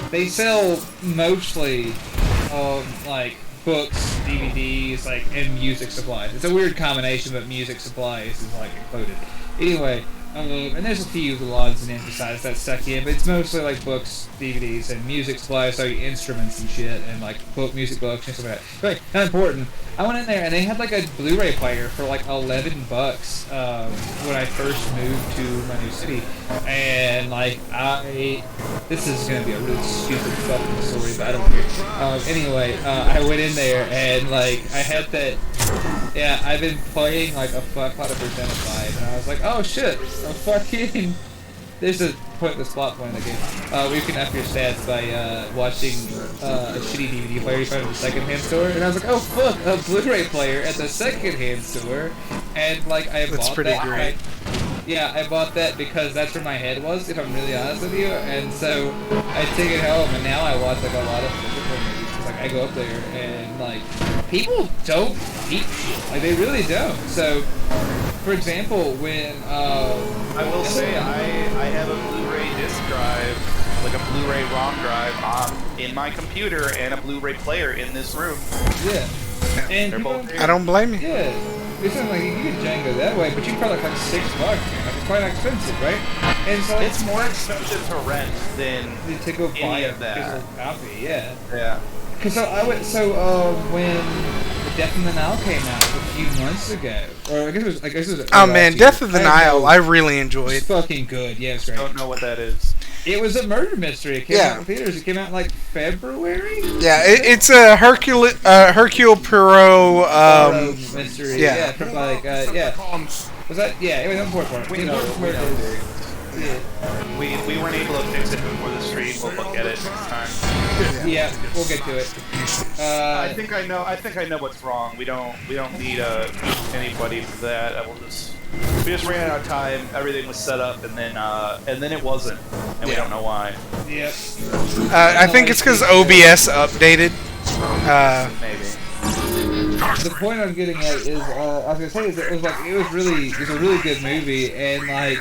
They sell mostly like books, DVDs, like and music supplies. It's a weird combination, but music supplies is like included. Anyway, and there's a few odds and ends besides that stuck in, but it's mostly like books, DVDs, and music supplies, so instruments and shit, and like music books and stuff like that. But not important. I went in there and they had like a Blu-ray player for like $11 when I first moved to my new city, and like this is gonna be a really stupid fucking story, but I don't care. Anyway, I went in there and like I had that. Yeah, I've been playing like a fuckload of Persona 5, and I was like, oh shit, I'm fucking. There's a pointless plot point in the game. You can up your stats by watching a shitty DVD player you find at the secondhand store, and I was like, oh fuck, a Blu-ray player at the secondhand store, and like I That's bought pretty that. great. Yeah, I bought that because that's where my head was, if I'm really honest with you, and so I take it home, and now I watch like a lot of physical movies. Like I go up there and like people don't eat shit. Like they really don't. So, for example, when I will say I have a Blu-ray disc drive, like a Blu-ray ROM drive, in my computer and a Blu-ray player in this room. yeah, and They're both I don't blame you. yeah, it's not like you can get Django that way, but you probably like $6, man. Like, it's quite expensive, right? And so It's more expensive to rent than to go buy any a of that. physical copy. Yeah. Yeah. Cause when Death in the Nile came out a few months ago, or I guess it was. Oh man, Death of the Nile, I really enjoyed. It's fucking good. Yeah, it's great. Don't know what that is. It was a murder mystery. It came out in theaters. It came out in like February. Yeah, it's a Hercule Poirot. Mystery. yeah. Yeah, from like Was that? Yeah, it was important. We know. We weren't able to fix it before the stream. We'll look at it next time. Yeah, we'll get to it. I think I know what's wrong. We don't need anybody for that. We just ran out of time. Everything was set up, and then it wasn't, and we don't know why. Yep. I think it's because OBS updated. Maybe. The point I'm getting at is, I was gonna say is it was a really good movie, and like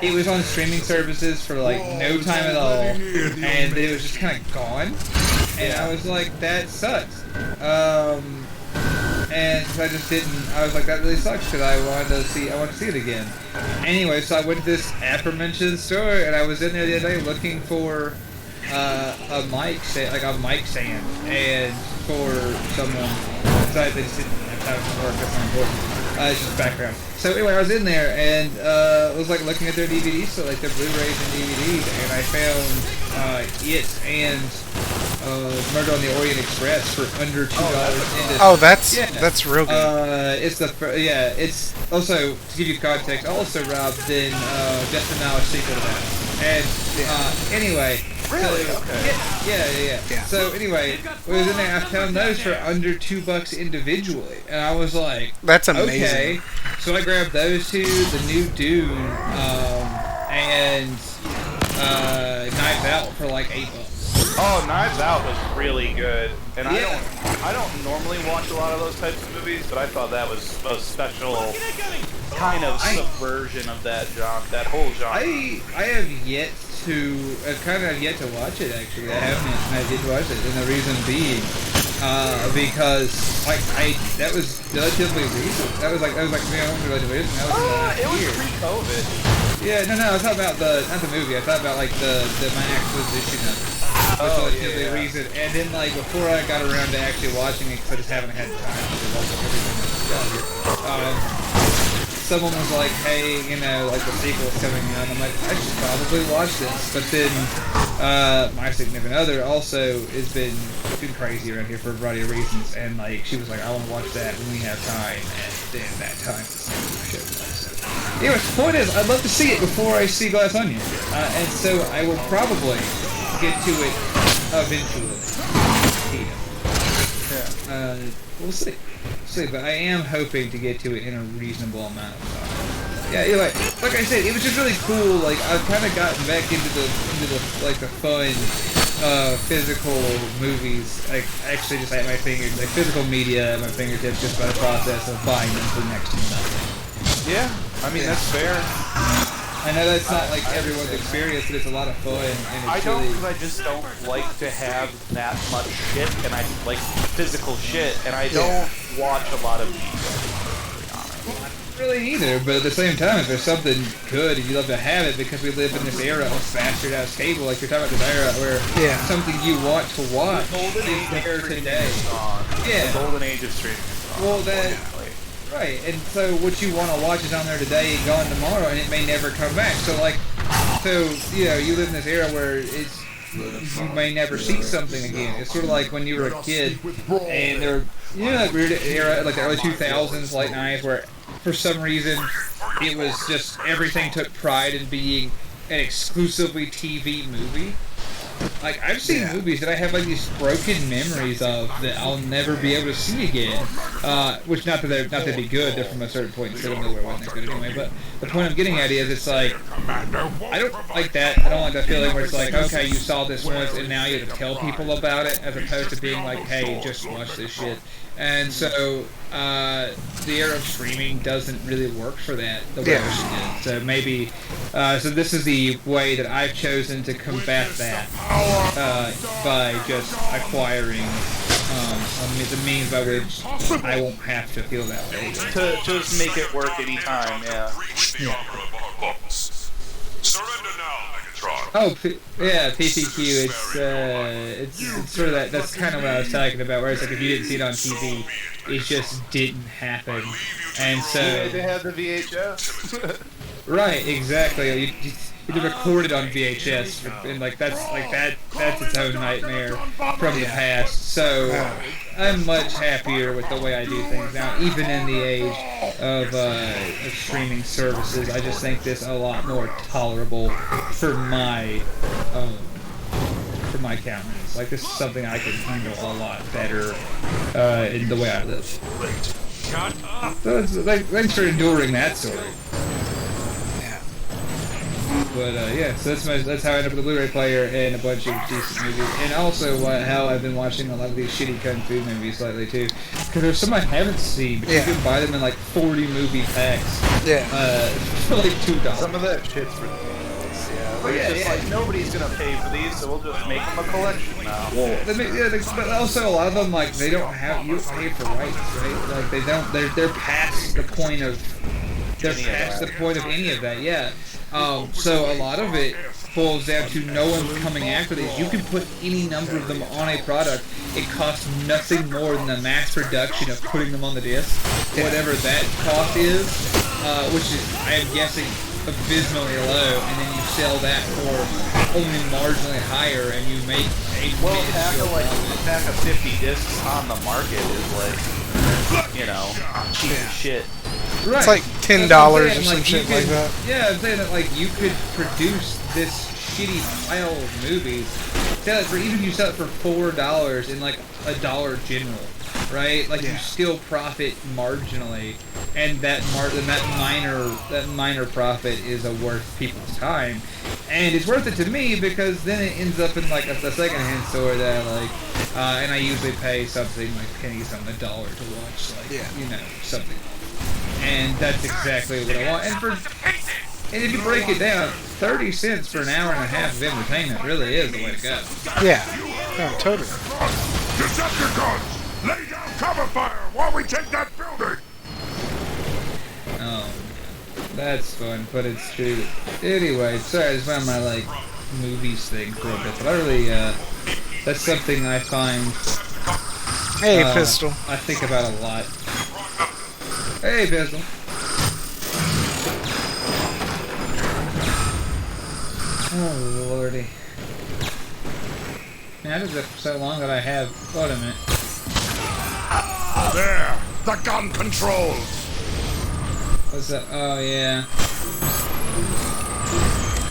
it was on streaming services for like no time at all, and it was just kind of gone, and I was like, that sucks. And so I just didn't. I was like, that really sucks because I want to see it again. Anyway, so I went to this aforementioned store, and I was in there the other day looking for a mic stand, and for someone. So I just didn't have time to work. That's not important. It's just background. So anyway, I was in there and was like looking at their DVDs, so like their Blu-rays and DVDs, and I found it and Murder on the Orient Express for under $2. Oh, that's real good. It's also, to give you context, also Rob, then Death and Now a sequel to that. And anyway. Really? Okay. Yeah. So anyway, we was in there. I found those for under $2 individually, and I was like, that's amazing. Okay. So I grabbed those two, the new Dune, and Knives Out for like $8. Oh, Knives Out was really good, and I I don't normally watch a lot of those types of movies, but I thought that was a special kind of subversion of that genre, that whole genre. I have yet to, kind of yet to watch it actually. I haven't, and I did watch it, and the reason being, because that was relatively recent. That was relatively recent. That was it was pre-COVID. Yeah, no, I was talking about not the movie. I thought about like my acquisition of it. Was relatively recent, and then like before I got around to actually watching it, because I just haven't had time to watch everything that's done here. Someone was like, "Hey, like the sequel's coming out." I'm like, I should probably watch this, but then my significant other also has been crazy around here for a variety of reasons, and like she was like, "I want to watch that when we have time," and then that time showed up. So. Anyways, the point is, I'd love to see it before I see Glass Onion, and so I will probably get to it eventually. We'll see. But I am hoping to get to it in a reasonable amount of time. Yeah, like I said, it was just really cool. Like I've kind of gotten back into the fun physical movies. Like actually just at my fingers, like physical media at my fingertips, just by the process of buying them for next to nothing. Yeah, I mean that's fair. I know that's not like everyone's experience, but it's a lot of fun. And I don't, because I just don't like to have that much shit, and I like physical shit, and I don't watch a lot of media. Not really either, but at the same time, if there's something good, you'd love to have it, because we live in this era of bastard-ass cable. Like you're talking about this era where something you want to watch is there today. The golden age of streaming. Well, right, and so what you want to watch is on there today and gone tomorrow, and it may never come back. So you live in this era where you may never see something again. It's sort of like when you were a kid, and that weird era, like the early 2000s, late 90s, where for some reason it was just everything took pride in being an exclusively TV movie. Like, I've seen movies that I have, like, these broken memories of that I'll never be able to see again. Which, not that they'd be good, they're from a certain point in cinema where it wasn't that good anyway, but the point I'm getting at is, it's like, I don't like that. I don't like that feeling where it's like, okay, you saw this once and now you have to tell people about it, as opposed to being like, hey, just watch this shit. And so, the era of streaming doesn't really work for that the way it did. So maybe, so this is the way that I've chosen to combat that, by just acquiring the means by which I won't have to feel that way. To just make it work anytime, Surrender now, Megatron. Oh, PPQ. It's sort of that. That's kind of what I was talking about. Where it's like if you didn't see it on TV, it just didn't happen. And so they have the VHS. Right, exactly. You record it on VHS, and that's its own nightmare from the past. So I'm much happier with the way I do things now, even in the age of streaming services. I just think this a lot more tolerable for my countenance. Like, this is something I can handle a lot better in the way I live. So it's, thanks for enduring that story. But so that's how I ended up with a Blu-ray player and a bunch of decent movies, and also how I've been watching a lot of these shitty kung fu movies lately too, because there's some I haven't seen, but you can buy them in like 40 movie packs. For like $2. Some of that shit's ridiculous. But it's just like nobody's gonna pay for these, so we'll just make them a collection now. But also a lot of them, like, they don't have, you don't pay for rights, right? Like they don't, they're past the point of, any of that. So a lot of it boils down to no one's coming after these. You can put any number of them on a product. It costs nothing more than the mass production of putting them on the disc, whatever that cost is, which is, I am guessing, abysmally low, and then you sell that for only marginally higher, and you make a pack of 50 discs on the market is like, cheap as shit. Right. It's like $10 or some shit like that. Yeah, I'm saying that, like, you could produce this shitty pile of movies, sell it for, even if you sell it for $4 in like a Dollar General, right? Like, you still profit marginally, and that minor profit is worth people's time. And it's worth it to me because then it ends up in like a secondhand store that I like, and I usually pay something like pennies on the dollar to watch, like you know, something. And that's exactly what I want. And if you break it down, 30 cents for an hour and a half of entertainment really is the way to go. Yeah. Oh, totally. Decepticons! Lay down cover fire while we take that building! Oh, that's fun, but it's true. Anyway, sorry, I just found my, like, movies thing for a bit, but I really, that's something I find... Hey, Pistol. I think about a lot. Hey, Pistol. Oh, lordy. Man, I did that for so long that I have... Wait a minute. There! The gun controls! What's that? Oh, yeah.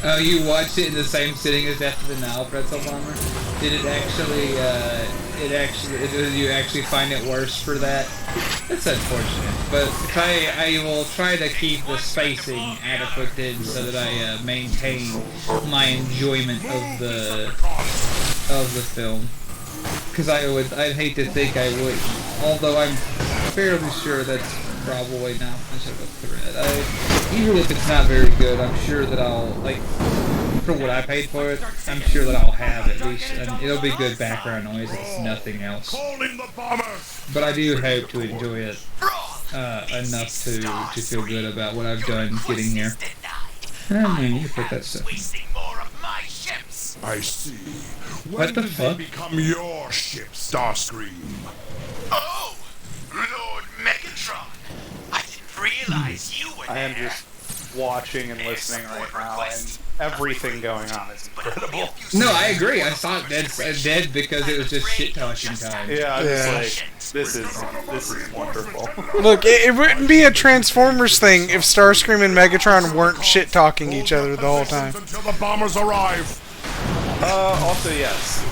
Oh, you watched it in the same sitting as After the Nile Pretzel Bomber? Did it actually, did you actually find it worse for that? That's unfortunate, but I will try to keep the spacing adequate in so that I maintain my enjoyment of the film. Because I'd hate to think I would, although I'm fairly sure that's probably not. I should look through it. Even if it's not very good, I'm sure that I'll, like, for what I paid for it, I'm sure that I'll have at least, and it'll be good background noise if it's nothing else. But I do hope to enjoy it enough to feel good about what I've done getting here. Oh man, you put that stuff in. I see. What the fuck? Become your ship, Starscream. Oh, Lord Megatron! I didn't realize you were there. I am just watching and listening right now, and everything going on is incredible. No, I agree. I thought dead because it was just shit talking time. Yeah, I was like, this is wonderful. Look, it wouldn't be a Transformers thing if Starscream and Megatron weren't shit talking each other the whole time. Until the bombers arrive. Also, yes.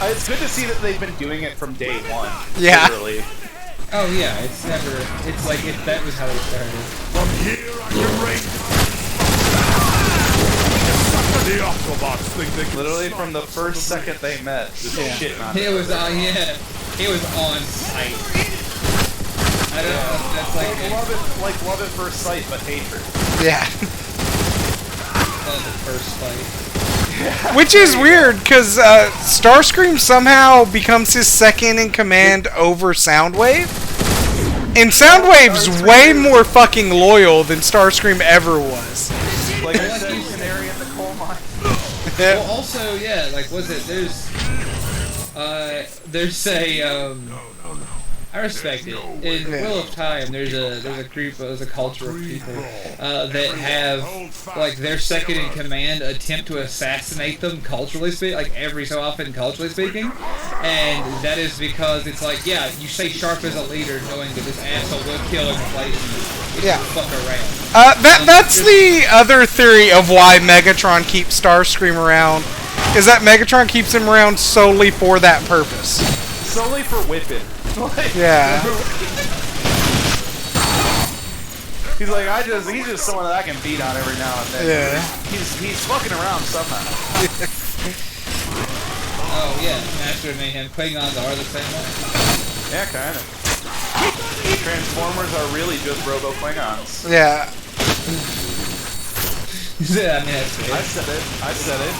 It's good to see that they've been doing it from day one. Yeah. Literally. Oh yeah, it's like if that was how it started. From here I can raise. The Autobots think they can. Literally from the first second they met, just shitting on It was it was on sight. I don't know. That's like love at first sight, but hatred. Yeah. the first fight. Which is weird, because Starscream somehow becomes his second in command over Soundwave. And Soundwave's way more fucking loyal than Starscream ever was. Like I said, canary in the coal mine. Well, also, yeah, like, was it, there's a, I respect it. In Wheel of Time, there's a culture of people that have, like, their second in command attempt to assassinate them culturally speaking, like every so often culturally speaking, and that is because it's like, yeah, you stay sharp as a leader, knowing that this asshole will kill and replace you if you fuck around. That's the other theory of why Megatron keeps Starscream around, is that Megatron keeps him around solely for that purpose. Solely for whipping. Yeah. He's like, he's just someone that I can beat on every now and then. Yeah. He's fucking around somehow. Oh yeah, Master of Mayhem. Klingons are the same way. Yeah, kind of. Transformers are really just Robo Klingons. Yeah. Yeah, I mean, that's it. I said it.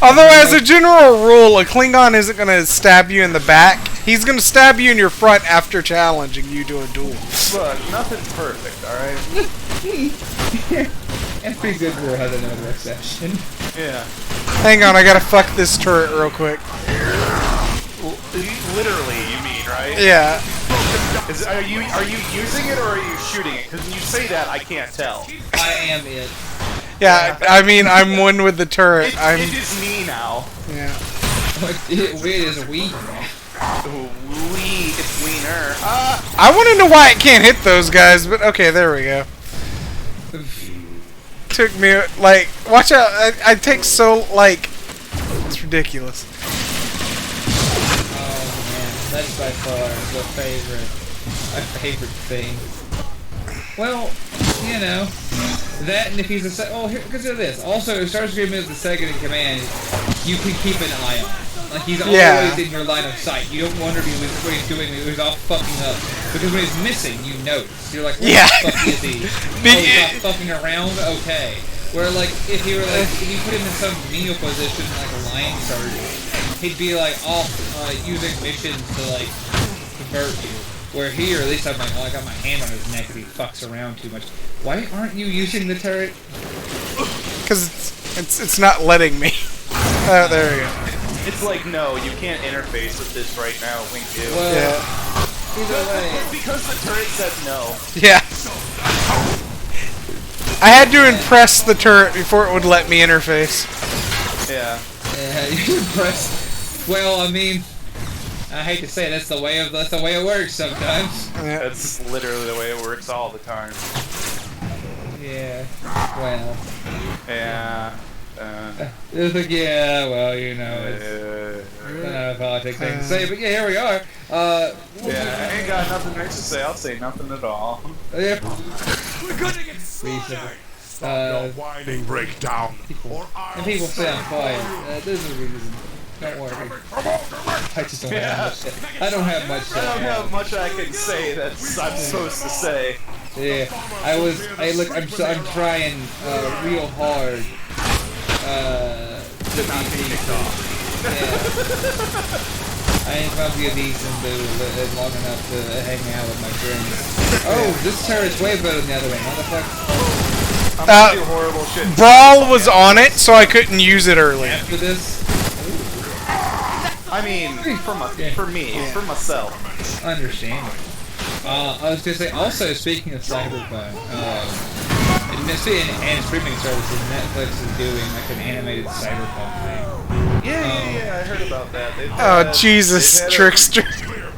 Although, as a general rule, a Klingon isn't going to stab you in the back. He's going to stab you in your front after challenging you to a duel. Look, nothing's perfect, alright? Every good rule has another exception. Yeah. Hang on, I gotta fuck this turret real quick. Literally, you mean, right? Yeah. Are you using it or are you shooting it? Because when you say that, I can't tell. I am it. Yeah, I mean, I'm one with the turret. It is me now. Yeah. It is we. It's wiener. I want to know why it can't hit those guys, but okay, there we go. Took me, like, watch out, I take so, like, it's ridiculous. Oh man, that's by far my favorite thing. Well, you know, that, and if he's a here, consider this. Also, if Starscream is the second in command, you can keep an eye on him. Like, he's always in your line of sight. You don't wonder what he's doing when he's off fucking up. Because when he's missing, you notice. You're like, what the fuck is he? He's not fucking around? Okay. Where, like, if you put him in some menial position, like a lion surgeon, he'd be, like, off, using missions to, like, convert you. Where here, at least I'm like, I got my hand on his neck if he fucks around too much. Why aren't you using the turret? Because it's not letting me. Oh, there we go. It's like, no, you can't interface with this right now. Wing 2. Well, either way. Because the turret said no. Yeah. I had to impress the turret before it would let me interface. Yeah. Yeah, you impressed. Well, I mean, I hate to say it, that's the way it works sometimes. Yeah. That's literally the way it works all the time. Yeah. Well. Yeah. It's like, yeah, well, you know, it's a politic thing to say, but yeah, here we are. Yeah, I ain't got nothing nice to say. I'll say nothing at all. Yeah. We're gonna get started. Stop your whining breakdown. And people say I'm quiet. There's a reason. Don't worry. I just don't have much. I don't have much. I don't have much I can say that I'm supposed to say. Yeah, I'm trying real hard to be decent. Yeah. I ain't probably a decent dude long enough to hang out with my friends. Oh, this turret's way better than the other one, motherfucker. I'm gonna do horrible shit. Brawl was on it, so I couldn't use it early. After this? I mean, for myself. Understandable. I was gonna say, also speaking of Cyberpunk, and streaming services, Netflix is doing like an animated Cyberpunk thing. Yeah, I heard about that. Jesus, trickster.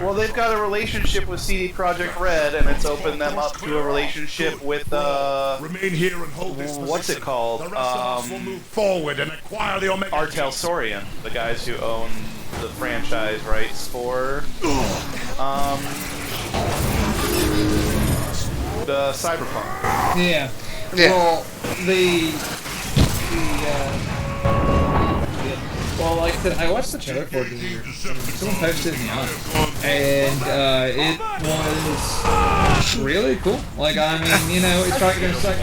Well, they've got a relationship with CD Projekt Red, and it's opened them up to a relationship with Remain here and hold this what's it called? The rest of us will move forward and acquire the Omega. Artel Saurian, the guys who own the franchise rights for the Cyberpunk. Yeah. Well, well, like I said, I watched the trailer for it. Someone posted it in the audience, and it was really cool. Like, I mean, you know, it's probably gonna suck.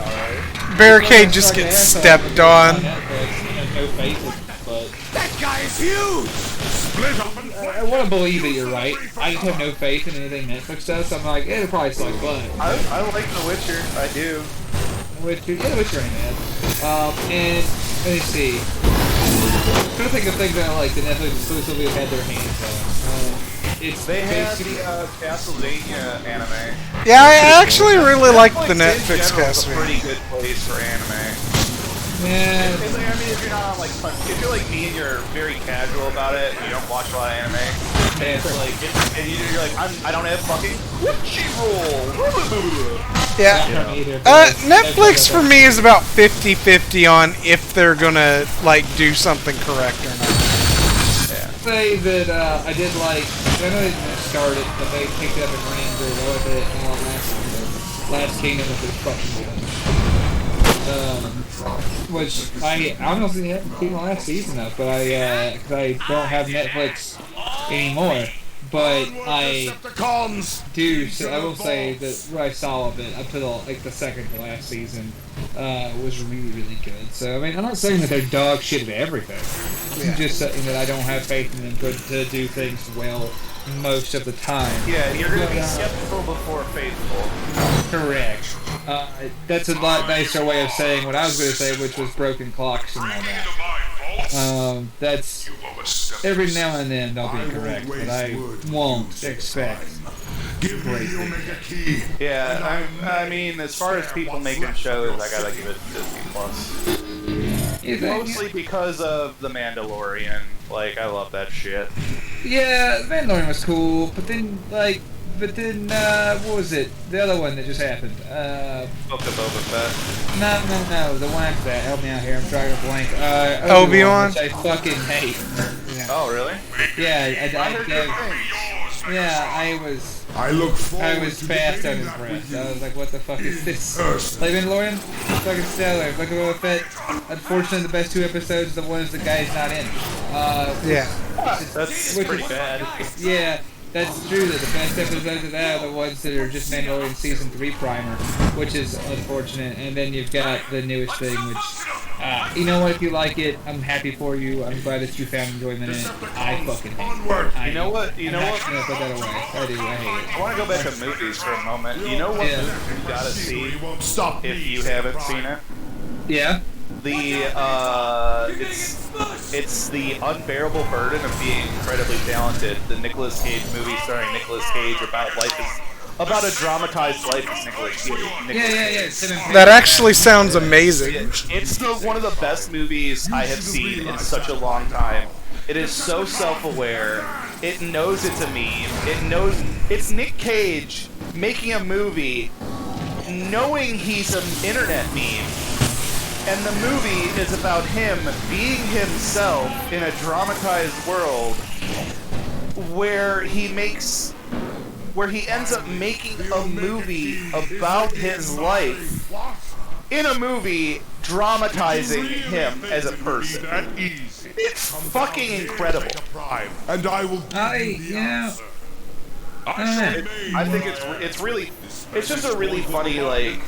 Barricade just gets stepped on. No faces, but That guy is huge. Split up and I want to believe that you're right. I just have no faith in anything Netflix does, so I'm like, it'll probably suck, but I like The Witcher. I do. Witcher ain't bad. And let me see. I'm trying to think of things that I like that Netflix exclusively had their hands on. They had the Castlevania anime. Yeah, I actually really like the in Netflix general, it's a Castlevania. pretty good place for anime. Yeah. It's like, I mean, if you're not on like, if you're like me and you're very casual about it, and you don't watch a lot of anime, and it's like, and you're like, I don't have fucking Crunchyroll. Yeah. Netflix for me is about 50-50 on if they're gonna like do something correct or not. Say that I did like, I know they didn't start it, but they picked it up and ran through with it and Last Kingdom was fucking good. Which I honestly haven't seen the last season of, but cause I don't have Netflix anymore. But I do. So I will say that what I saw of it up to the second to last season was really, really good. So I mean, I'm not saying that they're dog shit at everything. I'm just saying that I don't have faith in them to do things well most of the time. Yeah, you're gonna be skeptical before faithful. Correct. That's a lot nicer way of saying what I was going to say, which was broken clocks and all that. That's every now and then I'll be correct, but I won't expect great things. Yeah, I mean, as far as people making shows, I gotta give it Disney+. Mostly because of The Mandalorian. Like, I love that shit. Yeah, The Mandalorian was cool, but then what was it? The other one that just happened. Book of Boba Fett. No, the one after that. Help me out here, I'm trying to blank. Obi-Wan? Which I fucking hate. Yeah. Oh, really? Yeah, Yeah, I look forward I was to fast debating unimpressed. that with you. I was like, what the fuck is this? Personally. Like, Mandalorian, fucking stellar. Book of Boba Fett, unfortunately, the best 2 episodes are the ones the guy's not in. Yeah. That's Which pretty is- bad. Yeah, that's true. That the best episodes of that are the ones that are just Mandalorian Season 3 primer, which is unfortunate. And then you've got the newest thing, which, you know what, if you like it, I'm happy for you. I'm glad that you found enjoyment in it. I fucking hate it. Onward. I You know what? You I'm know not what? gonna put that away. I do. I hate it. I want to go back to movies for a moment. You know what Yeah. movie you gotta see You won't stop if me, you haven't seen it? Yeah? It's the unbearable burden of being incredibly talented. The Nicolas Cage movie starring Nicolas Cage about a dramatized life of Nicolas Cage. Yeah. That actually sounds amazing. It's one of the best movies I have seen in such a long time. It is so self-aware. It knows it's a meme. It knows it's Nick Cage making a movie knowing he's an internet meme. And the movie is about him being himself in a dramatized world where he ends up making a movie about his life in a movie dramatizing him as a person. It's fucking incredible. And I will. I think it's just a really funny like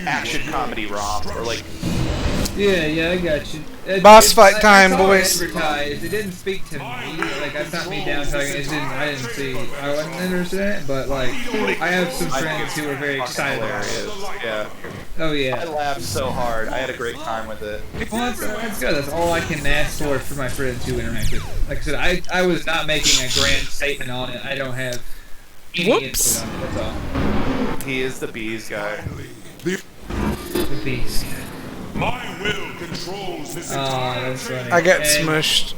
action comedy romp or like. Yeah, I got you. Boss fight I time, saw it boys. advertised. It didn't speak to me. Like, that's not me down talking. I didn't see. I wasn't interested in it, but like, I have some friends who are very excited about it. Yeah. Oh I yeah. laughed so hard. I had a great time with it. Well, that's good. That's all I can ask for my friends who interact with it. Like I said, I was not making a grand statement on it. I don't have any Whoops. input on it. That's all. He is the bees guy. The beast. My will controls this Oh, entire that's funny. I got And- smushed.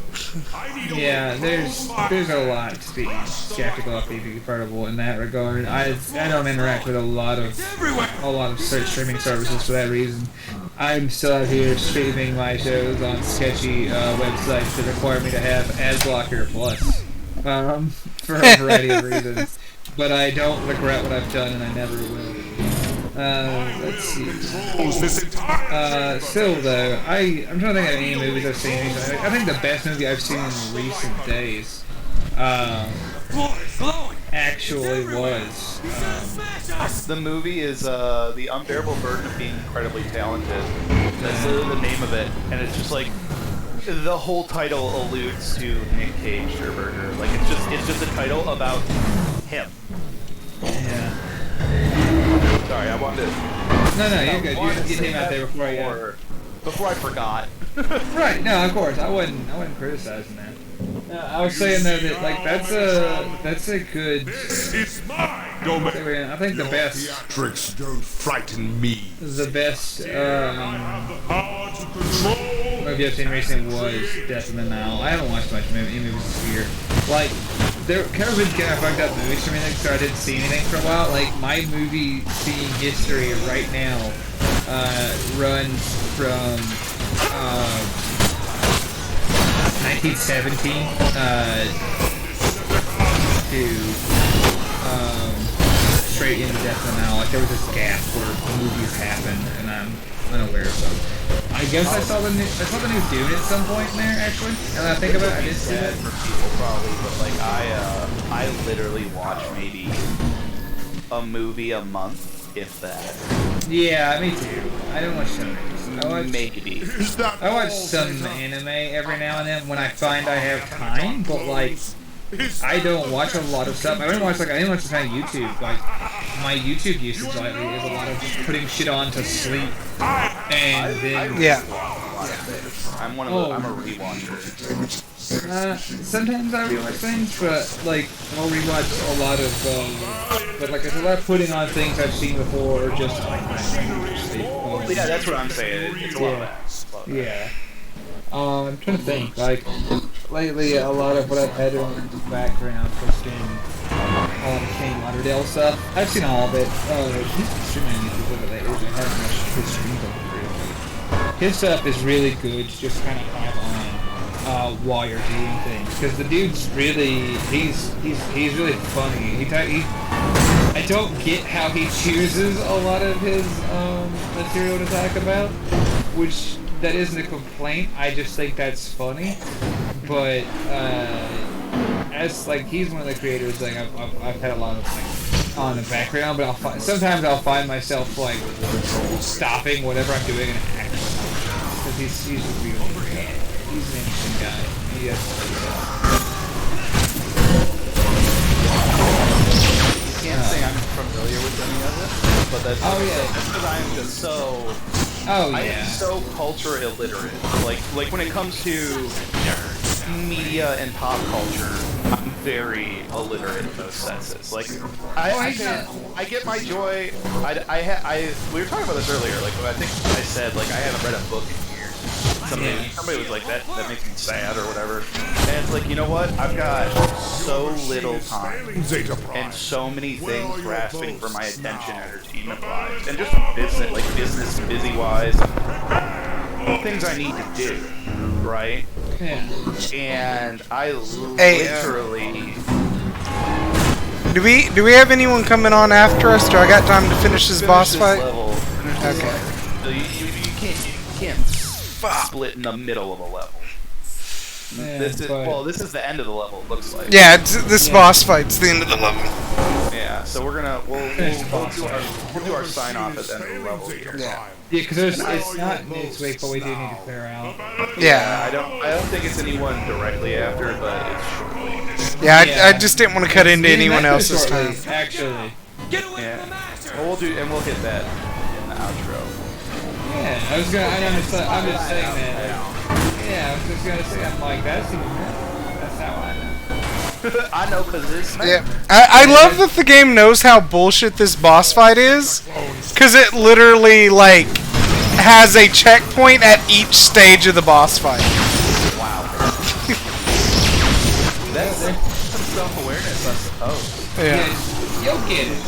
Yeah, there's a lot to be skeptical of being incredible in that regard. I don't interact with a lot of search streaming services for that reason. I'm still out here streaming my shows on sketchy websites that require me to have ad blocker plus for a variety of reasons. But I don't regret what I've done, and I never will. Let's see. this entire Still though, I'm trying to think of any movies I've seen recently. I think the best movie I've seen in recent days, actually was. The movie is The Unbearable Burden of Being Incredibly Talented. That's literally the name of it, and it's just like the whole title alludes to Nick Cage Sherberger. Like it's just a title about him. Yeah. Sorry, I wanted to. No, you're good. You get him out there before I forgot. Right. No, of course. I wasn't criticizing that. I was saying though that like that's a good. It's mine. Domain. I think the best. Theatrics don't frighten me. The best Power to control. movie I've seen recently was Death in the Nile. I haven't watched much any movies this year. Like, there kind of been kind of fucked up movies for me, so I didn't see anything for a while. Like, my movie seeing history right now runs from 1917 to straight into Death in the Nile. Like, there was this gap where movies happened, and I'm unaware of them. I guess I saw the new Dune at some point in there, actually. And I think about it, I did see that. For people probably, but like I literally watch maybe a movie a month, if that. Yeah, me too. I don't watch some movies. Maybe. I watch some anime every now and then when I find I have time, but like I don't watch a lot of stuff. I didn't watch a ton of YouTube. Like my YouTube usage lately is a lot of just putting shit on to sleep, and then Yeah. I'm a rewatcher. sometimes I rewatch things, but like I'll rewatch a lot of. But like there's a lot of putting on things I've seen before, or just like sleep. Yeah, that's what I'm saying. It's a lot of that. Yeah. I'm trying to think. Like lately, a lot of what I've had on in the background has been a lot of Kane Lauderdale stuff. I've seen all of it. He's been streaming on YouTube with it lately. I haven't watched his streams over through. His stuff is really good. Just kind of have on. while you're doing things, because the dude's really he's really funny. I don't get how he chooses a lot of his material to talk about, which that isn't a complaint. I just think that's funny. But as like he's one of the creators, like I've had a lot of like on the background, but sometimes I'll find myself like stopping whatever I'm doing and acting because he's really he's an interesting guy. He can't say I'm familiar with any of it, but that's because I'm just so. I am so culture illiterate. Like when it comes to media and pop culture, I'm very illiterate in those senses. Like I get my joy. We were talking about this earlier. Like I think I said like I haven't read a book in years. Somebody was like that makes me sad or whatever. And it's like, you know what? I've got so little time and so many things grasping for my attention entertainment wise, and just business busy wise, things I need to do, right? Yeah. And I literally. Do we have anyone coming on after us? Do I got time to finish this boss fight? Okay. So you can't split in the middle of a level. Yeah, this is the end of the level. It looks like. Yeah, this boss fight's the end of the level. Yeah, so we'll do our sign off at the end of the level here. Yeah. Yeah, because it's not next week, but we do need to clear out. Yeah. I don't think it's anyone directly after, but it's shortly. Yeah, I just didn't want to cut into anyone else's time. Actually. Yeah. Well, we'll hit that in the outro. Yeah, I'm just saying that. Yeah, I was just gonna say, I'm like, that's how I know. I know because it's Yeah, I love that the game knows how bullshit this boss fight is, because it literally like has a checkpoint at each stage of the boss fight. Wow. That's some self-awareness, I suppose. Yeah. You'll get it.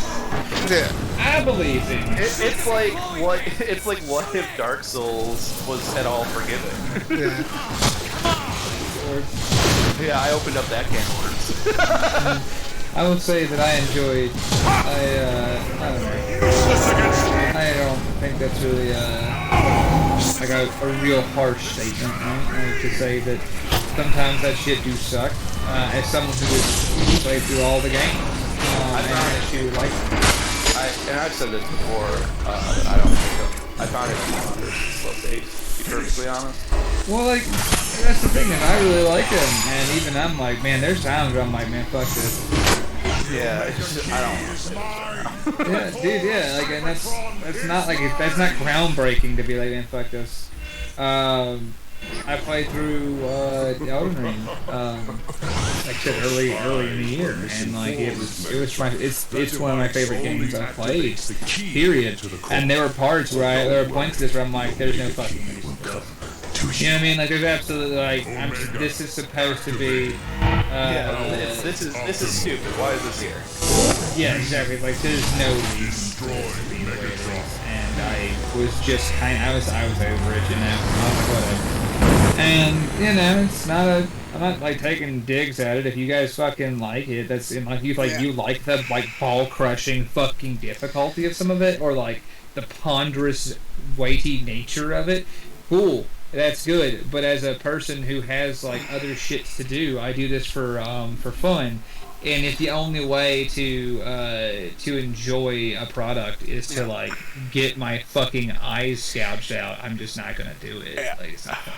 Yeah. I believe in you. It's like what if Dark Souls was at all forgiving? Yeah. Yeah, I opened up that can of worms. I would say that I enjoyed. I don't know. I don't think that's really like a real harsh statement, right? Like to say that sometimes that shit do suck. As someone who has played through all the games, and like. I've said this before, but I don't think so. I found it slow paced, to be perfectly honest. Well, like, that's the thing, and I really like them, and even I'm like, man, there's times where I'm like, man, fuck this. Yeah, it's just, I don't want to say this right now. Yeah, dude, yeah, like, and that's not, like, that's not groundbreaking to be like, man, fuck this. I played through Elden Ring, like I said, early in the year, and like it's one of my favorite games I've played. Period. And there were parts where there were points where I'm like, there's no fucking reason for this. You know what I mean? Like there's absolutely like this is supposed to be. This is stupid. Why is this here? Yeah, exactly. Like there's no reason for this to be the way it is, and I was just I was over it, you know. I was like, whatever. And you know, it's not I'm not like taking digs at it. If you guys fucking like it, that's like you like the like ball crushing fucking difficulty of some of it, or like the ponderous, weighty nature of it. Cool, that's good. But as a person who has like other shits to do, I do this for fun. And if the only way to enjoy a product is to like get my fucking eyes gouged out, I'm just not gonna do it. Like, it's not fun.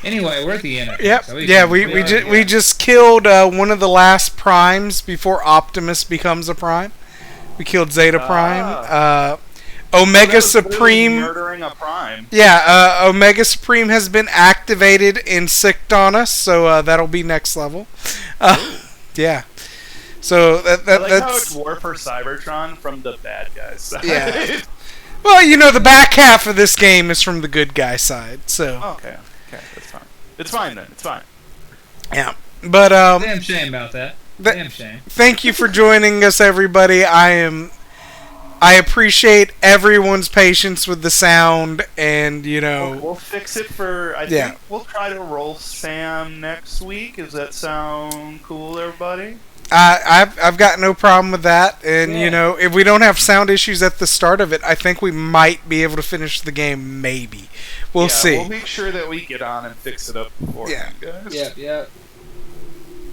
Anyway, we're at the end of it. Yep. So we just killed one of the last primes before Optimus becomes a prime. We killed Zeta Prime. Omega Supreme. Murdering a prime. Yeah. Omega Supreme has been activated and sicked on us, so that'll be next level. Yeah. So I like that's how it's War for Cybertron from the bad guys side. Yeah. Well, you know, the back half of this game is from the good guy side, so. Okay, that's fine. It's fine then. It's fine. Yeah, but damn shame about that. Damn shame. Thank you for joining us, everybody. I am I appreciate everyone's patience with the sound, and We'll fix it for. I think we'll try to roll Sam next week. Does that sound cool, everybody? I've got no problem with that, and if we don't have sound issues at the start of it, I think we might be able to finish the game. Maybe we'll see. We'll make sure that we get on and fix it up before you guys. Yep.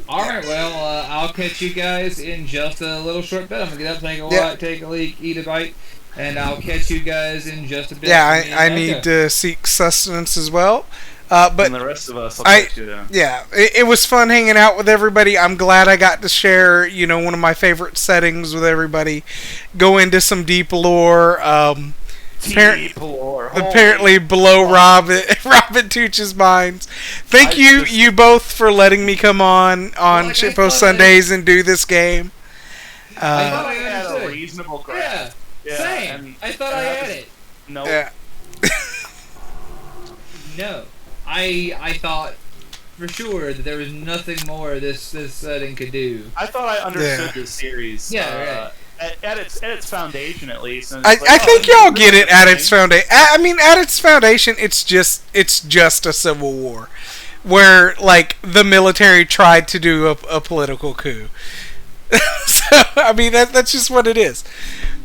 Alright, well, I'll catch you guys in just a little short bit. I'm going to get up, take a leak, eat a bite, and I'll catch you guys in just a bit. Yeah, I need to seek sustenance as well. But and the rest of us will catch you down. Yeah, it was fun hanging out with everybody. I'm glad I got to share, one of my favorite settings with everybody. Go into some deep lore. Apparently below Rob and Tooch's minds. Thank you both for letting me come on Shitpost Sundays and do this game. I thought I had a reasonable grasp. Yeah, same. I thought I had it. No. Yeah. No. I thought for sure that there was nothing more this setting could do. I thought I understood this series. Yeah, right. At its foundation, at least. I think y'all get it at its foundation. I mean, at its foundation, it's just a civil war, where the military tried to do a political coup. So I mean that's just what it is.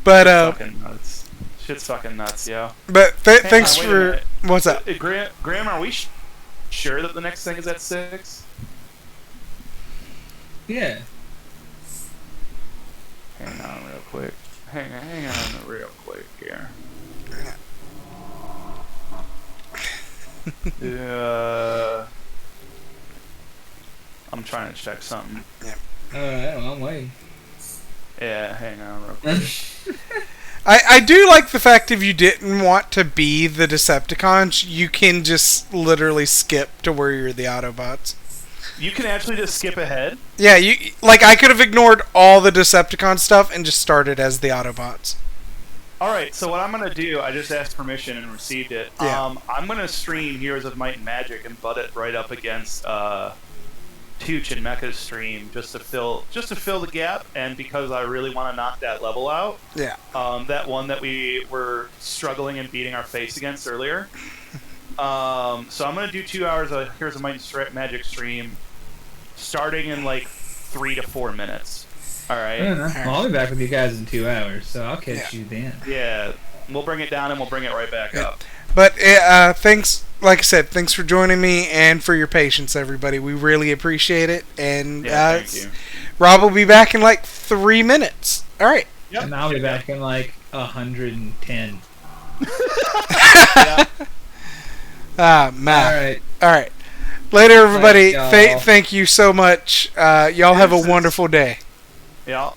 But fucking nuts. Shit's fucking nuts, yo. But thanks for what's up, Graham? Are we sure that the next thing is at 6? Yeah. Hang on real quick. Hang on real quick here. I'm trying to check something. Yeah. Alright, well, I'm waiting. Yeah, hang on real quick. I do like the fact if you didn't want to be the Decepticons, you can just literally skip to where you're the Autobots. You can actually just skip ahead? Yeah, I could have ignored all the Decepticon stuff and just started as the Autobots. Alright, so what I'm going to do, I just asked permission and received it. Yeah. I'm going to stream Heroes of Might and Magic and butt it right up against Tooch and Mecha's stream just to fill the gap, and because I really want to knock that level out. Yeah. That one that we were struggling and beating our face against earlier. So I'm going to do 2 hours of Heroes of Might and Magic stream, starting in 3 to 4 minutes. Alright? Well, I'll be back with you guys in 2 hours, so I'll catch you then. Yeah, we'll bring it down and we'll bring it right back up. But thanks, like I said, thanks for joining me and for your patience, everybody. We really appreciate it. And thank you. Rob will be back in 3 minutes. Alright. Yep. And I'll be back in 110. Matt. Alright. Later, everybody. Thanks, thank you so much. Y'all have a wonderful day. Yeah.